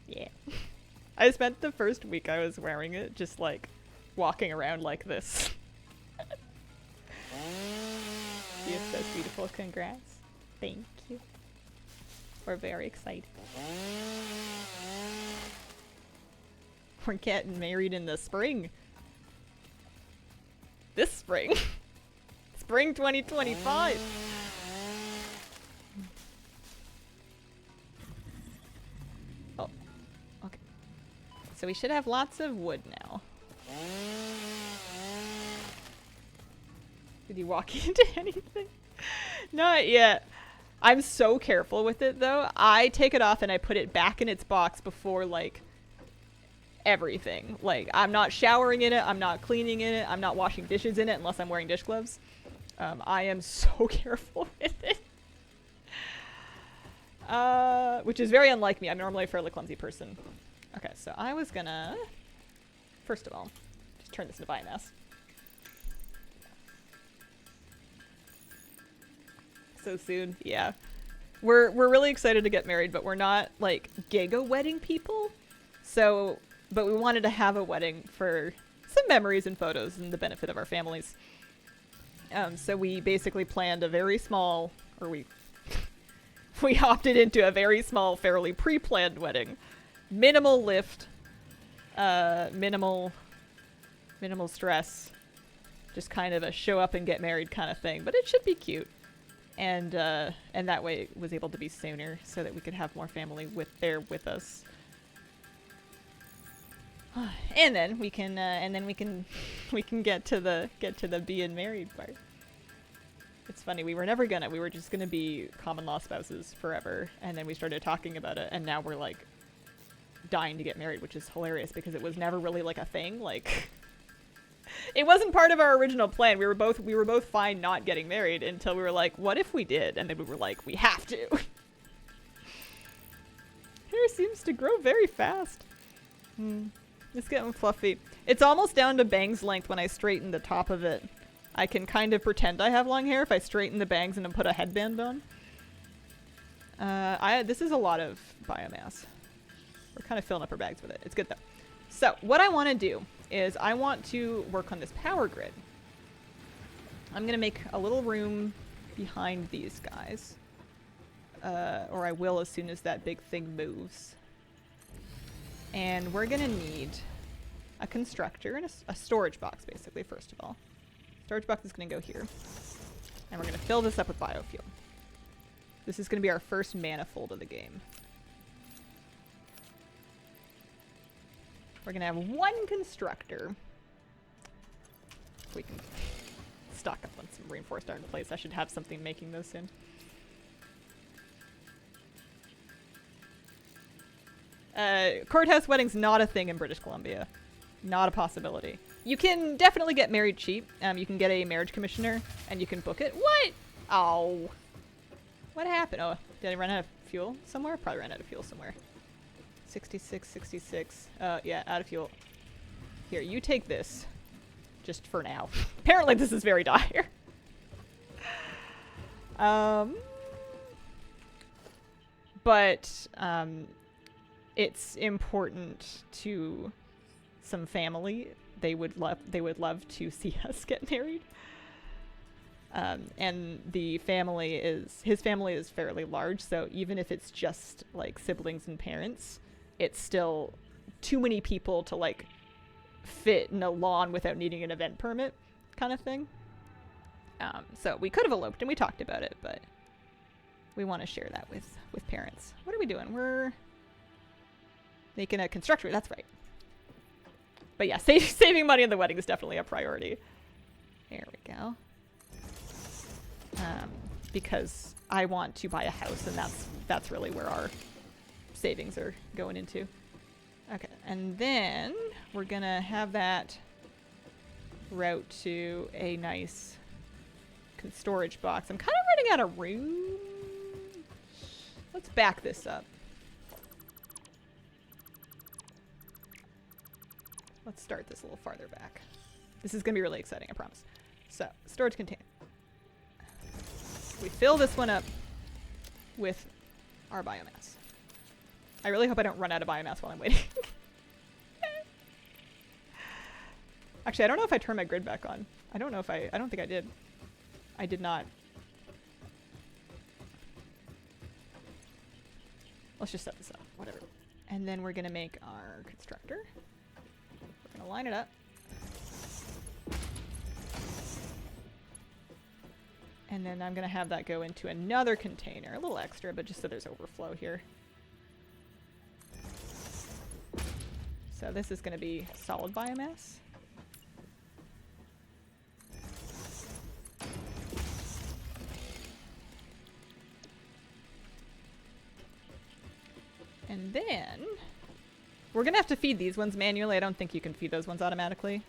Yeah. I spent the first week I was wearing it just like walking around like this. See, it's so beautiful. Congrats. Thank you. We're very excited. We're getting married in the spring. This spring. Spring 2025. Oh, okay. So we should have lots of wood now. Did you walk into anything? Not yet. I'm so careful with it though. I take it off and I put it back in its box before like everything. Like I'm not showering in it, I'm not cleaning in it, I'm not washing dishes in it unless I'm wearing dish gloves. I am so careful with it. Which is very unlike me. I'm normally a fairly clumsy person. Okay, so I was gonna, first of all, just turn this into biomass. So soon, yeah. We're really excited to get married, but we're not like giga wedding people. So, but we wanted to have a wedding for some memories and photos and the benefit of our families. So we basically planned a very small, or we opted into a very small, fairly pre-planned wedding. Minimal lift, minimal stress, just kind of a show up and get married kind of thing, but it should be cute. And that way it was able to be sooner so that we could have more family there with us. And then we can get to the being married part. It's funny, we were just gonna be common law spouses forever, and then we started talking about it, and now we're like dying to get married, which is hilarious because it was never really like a thing. Like it wasn't part of our original plan. We were both fine not getting married until we were like, what if we did? And then we were like, we have to. Hair seems to grow very fast. It's getting fluffy. It's almost down to bangs length when I straighten the top of it. I can kind of pretend I have long hair if I straighten the bangs and then put a headband on. This is a lot of biomass. We're kind of filling up our bags with it. It's good though. So what I want to do is I want to work on this power grid. I'm going to make a little room behind these guys. Or I will as soon as that big thing moves. And we're going to need a constructor and a storage box, basically, first of all. Storage box is going to go here. And we're going to fill this up with biofuel. This is going to be our first manifold of the game. We're going to have one constructor. If we can stock up on some reinforced iron plates. I should have something making those soon. Courthouse wedding's not a thing in British Columbia. Not a possibility. You can definitely get married cheap. You can get a marriage commissioner and you can book it. What? Oh. What happened? Oh, did I run out of fuel somewhere? Probably ran out of fuel somewhere. 66. Yeah, out of fuel. Here, you take this. Just for now. Apparently this is very dire. it's important to some family. They would love to see us get married. And his family is fairly large, so even if it's just like siblings and parents, it's still too many people to like fit in a lawn without needing an event permit kind of thing. So we could have eloped and we talked about it, but we want to share that with parents. What are we doing? We're making a constructor. That's right. But yeah, saving money on the wedding is definitely a priority. There we go. Because I want to buy a house, and that's really where our savings are going into. Okay, and then we're gonna have that route to a nice storage box. I'm kind of running out of room. Let's back this up. Let's start this a little farther back. This is gonna be really exciting, I promise. So, storage container. We fill this one up with our biomass. I really hope I don't run out of biomass while I'm waiting. Actually, I don't know if I turned my grid back on. I don't think I did. I did not. Let's just set this up, whatever. And then we're gonna make our constructor. We're gonna line it up. And then I'm gonna have that go into another container, a little extra, but just so there's overflow here. So this is gonna be solid biomass. And then we're gonna have to feed these ones manually. I don't think you can feed those ones automatically.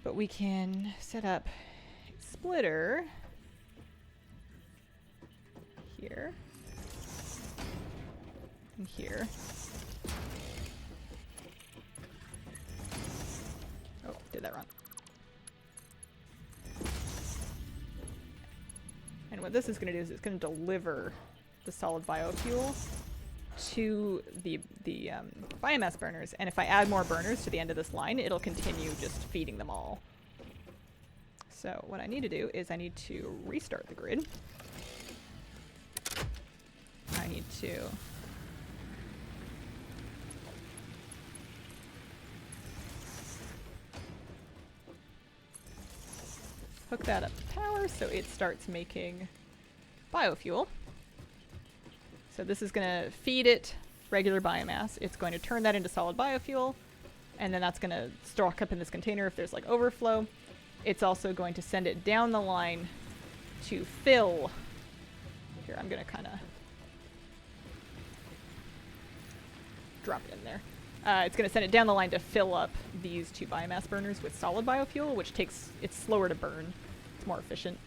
But we can set up splitter here and here. Oh, did that wrong. And what this is going to do is it's going to deliver the solid biofuel to the biomass burners, and if I add more burners to the end of this line, it'll continue just feeding them all. So what I need to do is I need to restart the grid. I need to hook that up to power so it starts making biofuel. So this is going to feed it regular biomass. It's going to turn that into solid biofuel, and then that's going to stock up in this container if there's like overflow. It's also going to send it down the line to fill. Here, I'm going to kind of drop it in there. It's going to send it down the line to fill up these two biomass burners with solid biofuel, which it's slower to burn. It's more efficient.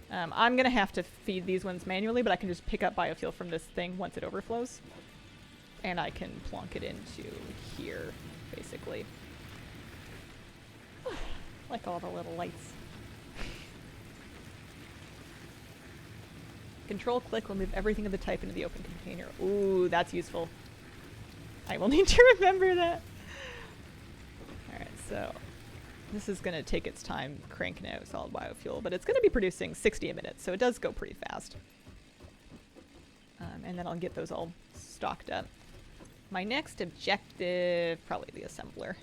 I'm going to have to feed these ones manually, but I can just pick up biofuel from this thing once it overflows. And I can plonk it into here, basically. Like all the little lights. Control-click will move everything of the type into the open container. Ooh, that's useful. I will need to remember that. Alright, so this is going to take its time cranking out solid biofuel, but it's going to be producing 60 a minute, so it does go pretty fast. And then I'll get those all stocked up. My next objective, probably the assembler.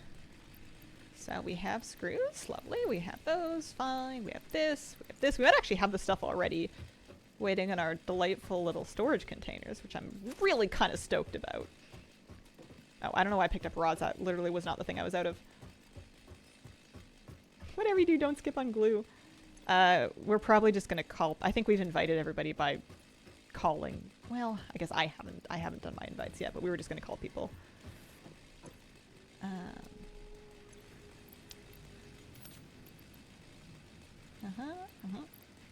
So we have screws, lovely. We have those, fine. We have this, we have this. We might actually have the stuff already waiting in our delightful little storage containers, which I'm really kind of stoked about. Oh, I don't know why I picked up rods. That literally was not the thing I was out of. Whatever you do, don't skip on glue. We're probably just gonna call. I think we've invited everybody by calling. Well, I guess I haven't done my invites yet, but we were just gonna call people.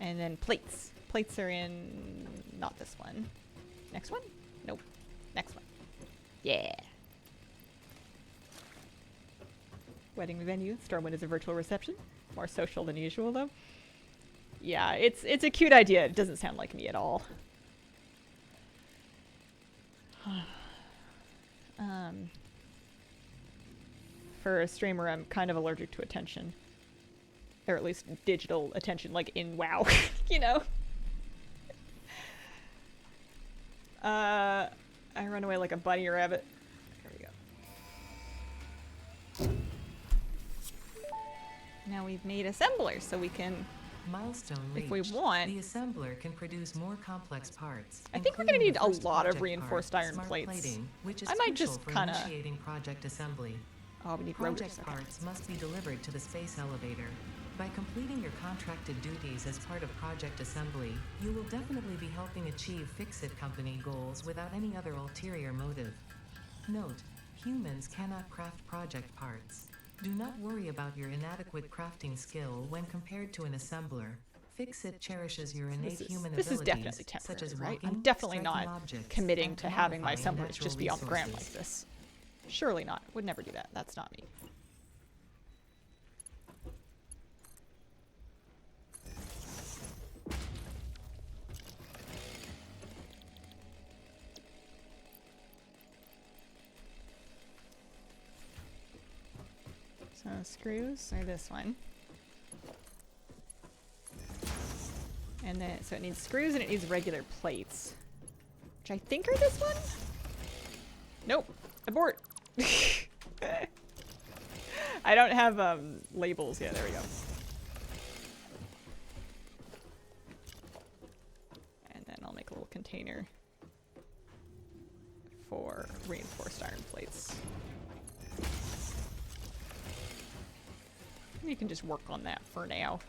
And then plates. Plates are in not this one. Next one? Nope. Next one. Yeah. Wedding venue. Stormwind is a virtual reception. More social than usual, though. Yeah, it's a cute idea. It doesn't sound like me at all. For a streamer, I'm kind of allergic to attention. Or at least digital attention, like in WoW, you know? I run away like a bunny rabbit. There we go. Now we've made assemblers, so we can, Milestone if we reached. want. The assembler can produce more complex parts. I think we're gonna including need the a first lot of project reinforced part, iron smart plates. plating, which is I might crucial just for kinda- initiating project assembly. Oh, we need rotors. Project Okay. parts must be delivered to the space elevator. By completing your contracted duties as part of project assembly, you will definitely be helping achieve Fix-It Company goals without any other ulterior motive. Note, humans cannot craft project parts. Do not worry about your inadequate crafting skill when compared to an assembler. Fix-It cherishes your innate human This is abilities, definitely such as temporary, right? walking, I'm definitely striking not objects, committing and to having my modifying assemblers natural just be on the ground like resources. this. Surely not. Would never do that. That's not me. So screws are this one. And then, so it needs screws and it needs regular plates. Which I think are this one? Nope. Abort. I don't have labels yet. There we go. And then I'll make a little container for reinforced iron plates. You can just work on that for now.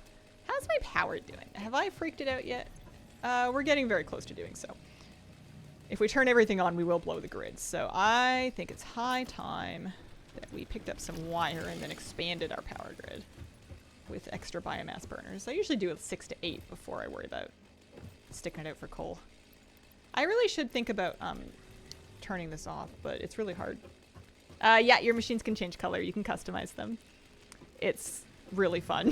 How's my power doing? Have I freaked it out yet? We're getting very close to doing so. If we turn everything on, we will blow the grid. So I think it's high time that we picked up some wire and then expanded our power grid with extra biomass burners. I usually do it 6 to 8 before I worry about sticking it out for coal. I really should think about turning this off, but it's really hard. Yeah, your machines can change color. You can customize them. It's really fun.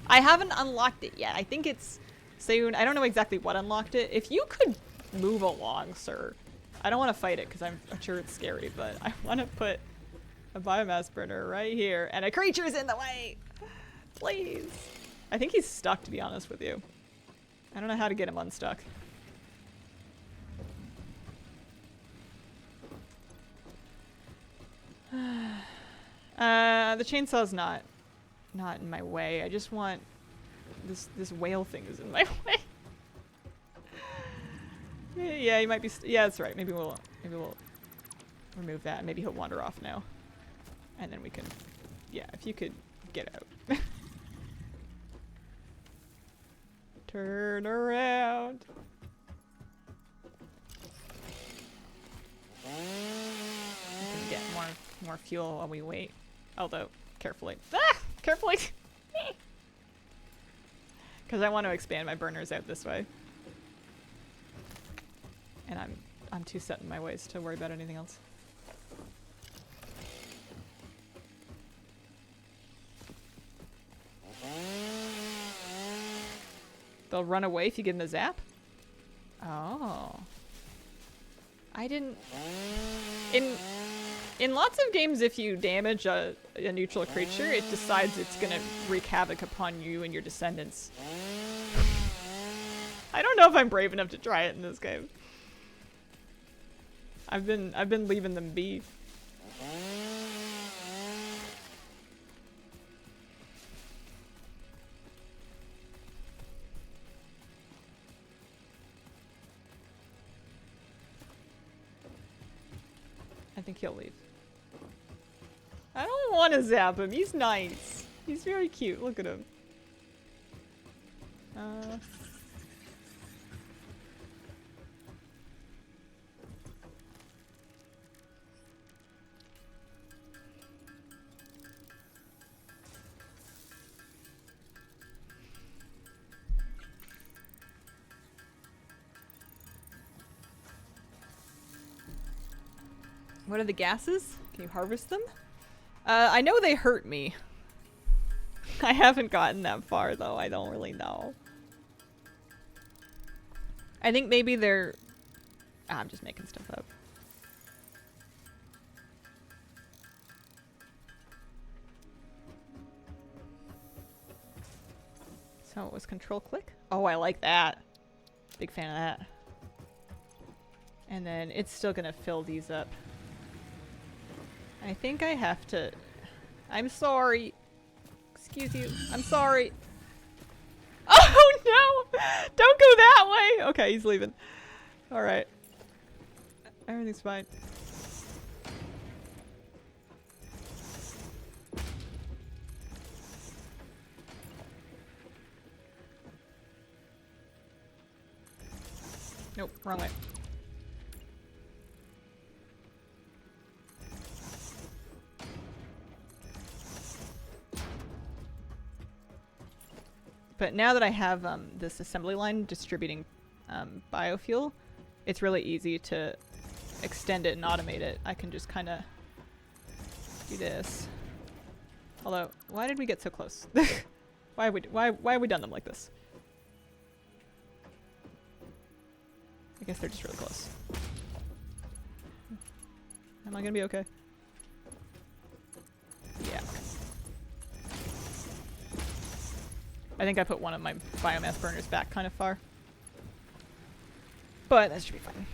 I haven't unlocked it yet. I think it's soon. I don't know exactly what unlocked it. If you could move along, sir. I don't want to fight it because I'm sure it's scary, but I want to put a biomass burner right here and a creature's in the way. Please. I think he's stuck, to be honest with you. I don't know how to get him unstuck. The chainsaw's not in my way. I just want this whale thing is in my way. Yeah, he might be. Yeah, that's right. Maybe we'll remove that. Maybe he'll wander off now, and then we can. Yeah, if you could get out. Turn around. We can get more fuel while we wait. Although, carefully. Ah! Carefully! Because I want to expand my burners out this way. And I'm too set in my ways to worry about anything else. They'll run away if you give them a zap? Oh. I didn't... In lots of games, if you damage a neutral creature, it decides it's gonna wreak havoc upon you and your descendants. I don't know if I'm brave enough to try it in this game. I've been leaving them be. I think he'll leave. I don't want to zap him. He's nice. He's very cute. Look at him. What are the gases? Can you harvest them? I know they hurt me. I haven't gotten that far though. I don't really know. I think maybe they're... I'm just making stuff up. So it was control click. Oh, I like that. Big fan of that. And then it's still gonna fill these up. I think I have to... I'm sorry. Excuse you. I'm sorry. Oh no! Don't go that way! Okay, he's leaving. Alright. Everything's fine. Nope, wrong way. But now that I have this assembly line distributing biofuel, it's really easy to extend it and automate it. I can just kind of do this. Although, why did we get so close? why have we done them like this? I guess they're just really close. Am I gonna be okay? Yeah. I think I put one of my biomass burners back kind of far. But that should be fine.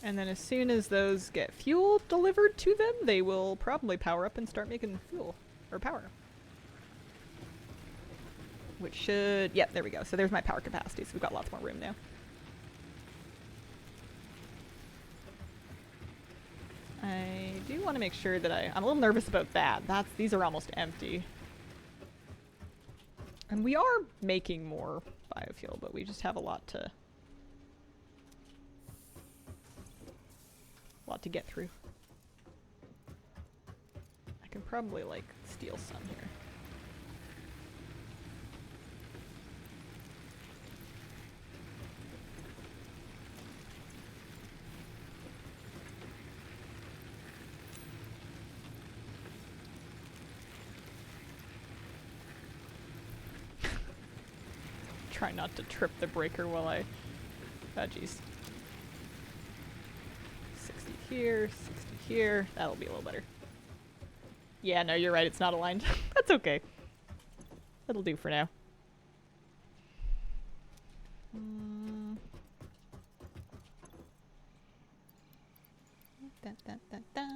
And then as soon as those get fuel delivered to them, they will probably power up and start making fuel. Or power. Which should... Yep, there we go. So there's my power capacity, so we've got lots more room now. I do want to make sure that I'm a little nervous about that. These are almost empty. And we are making more biofuel, but we just have a lot to get through. I can probably like steal some here. Try not to trip the breaker while I... Oh, jeez. 60 here, 60 here. That'll be a little better. Yeah, no, you're right. It's not aligned. That's okay. That'll do for now. Da, da, da, da.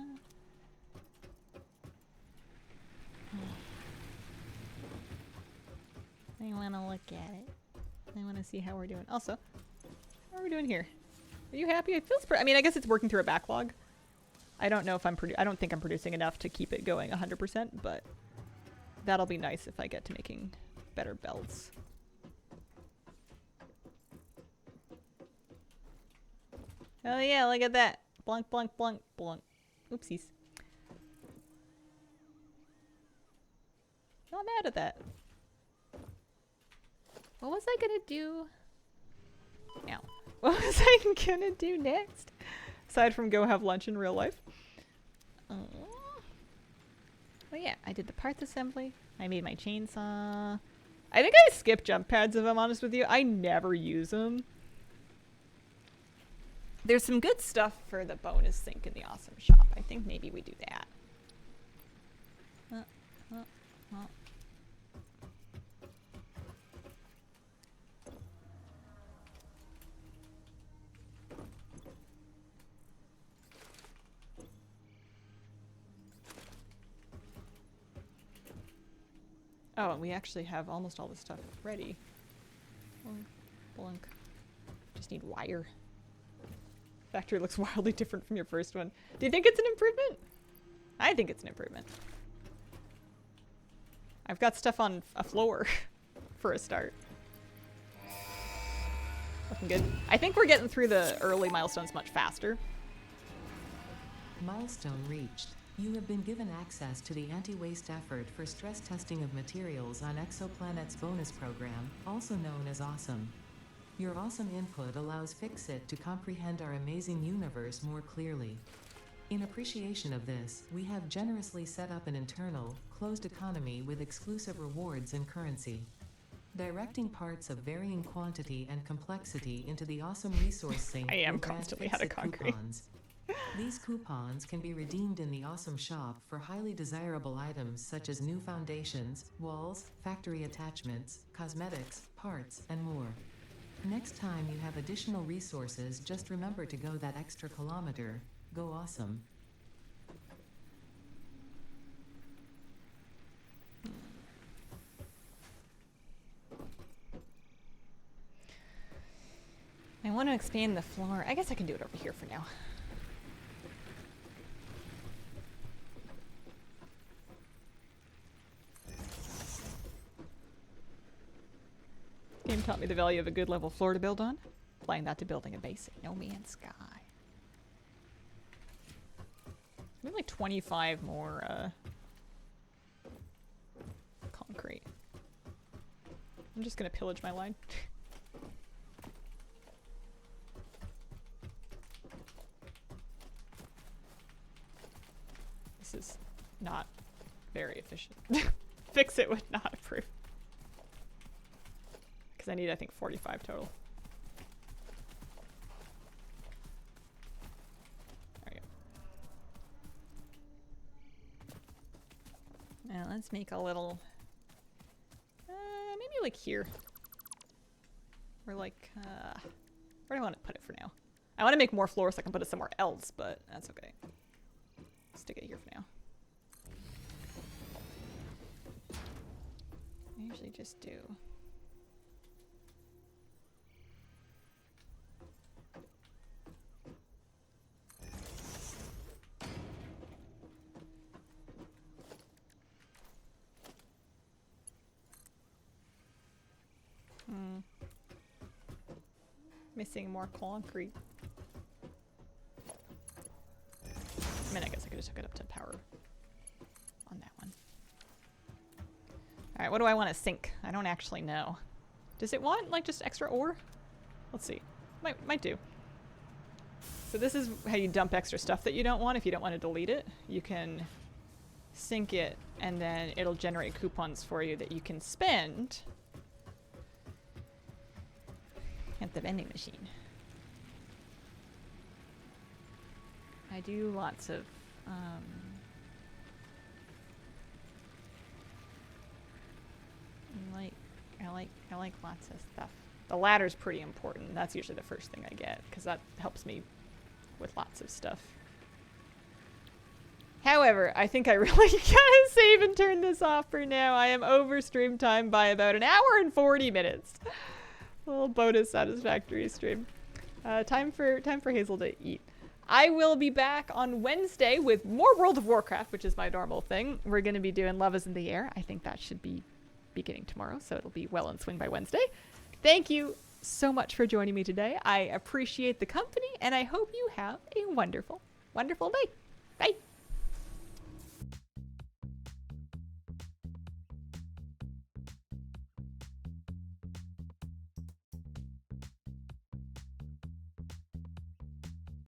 I want to look at it. I want to see how we're doing. Also, how are we doing here? Are you happy? It feels I mean, I guess it's working through a backlog. I don't know if I don't think I'm producing enough to keep it going 100%, but that'll be nice if I get to making better belts. Oh yeah, look at that. Blunk, blunk, blunk, blunk. Oopsies. Not mad at that. What was I gonna do? Now, what was I gonna do next? Aside from go have lunch in real life. Well, yeah, I did the parts assembly. I made my chainsaw. I think I skip jump pads if I'm honest with you. I never use them. There's some good stuff for the bonus sink in the awesome shop. I think maybe we do that. Oh, and we actually have almost all the stuff ready. Blunk, blunk. Just need wire. Factory looks wildly different from your first one. Do you think it's an improvement? I think it's an improvement. I've got stuff on a floor for a start. Looking good. I think we're getting through the early milestones much faster. Milestone reached. You have been given access to the anti-waste effort for stress testing of materials on Exoplanet's bonus program, also known as Awesome. Your awesome input allows Fixit to comprehend our amazing universe more clearly. In appreciation of this, we have generously set up an internal, closed economy with exclusive rewards and currency. Directing parts of varying quantity and complexity into the awesome resource sink I am will grant constantly out of Fixit concrete. coupons. These coupons can be redeemed in the awesome shop for highly desirable items such as new foundations, walls, factory attachments, cosmetics, parts, and more. Next time you have additional resources, just remember to go that extra kilometer. Go awesome. I want to expand the floor. I guess I can do it over here for now. Game taught me the value of a good level floor to build on. Applying that to building a basic No Man's Sky. Maybe like 25 more concrete. I'm just gonna pillage my line. This is not very efficient. Fix it would not approve. Because I need, I think, 45 total. There we go. Now let's make a little, maybe like here. Or like, where do I want to put it for now? I want to make more floors so I can put it somewhere else, but that's okay. Stick it here for now. I usually just do. Missing more concrete. I mean, I guess I could have took it up to power on that one. Alright, what do I want to sink? I don't actually know. Does it want, like, just extra ore? Let's see. Might do. So this is how you dump extra stuff that you don't want if you don't want to delete it. You can sink it, and then it'll generate coupons for you that you can spend at the vending machine. I do lots of I like lots of stuff. The ladder's pretty important. That's usually the first thing I get because that helps me with lots of stuff. However, I think I really gotta save and turn this off for now. I am over stream time by about an hour and 40 minutes. A little bonus Satisfactory stream. Time for Hazel to eat. I will be back on Wednesday with more World of Warcraft, which is my normal thing. We're going to be doing Love is in the Air. I think that should be beginning tomorrow, so it'll be well in swing by Wednesday. Thank you so much for joining me today. I appreciate the company, and I hope you have a wonderful, wonderful day. Bye.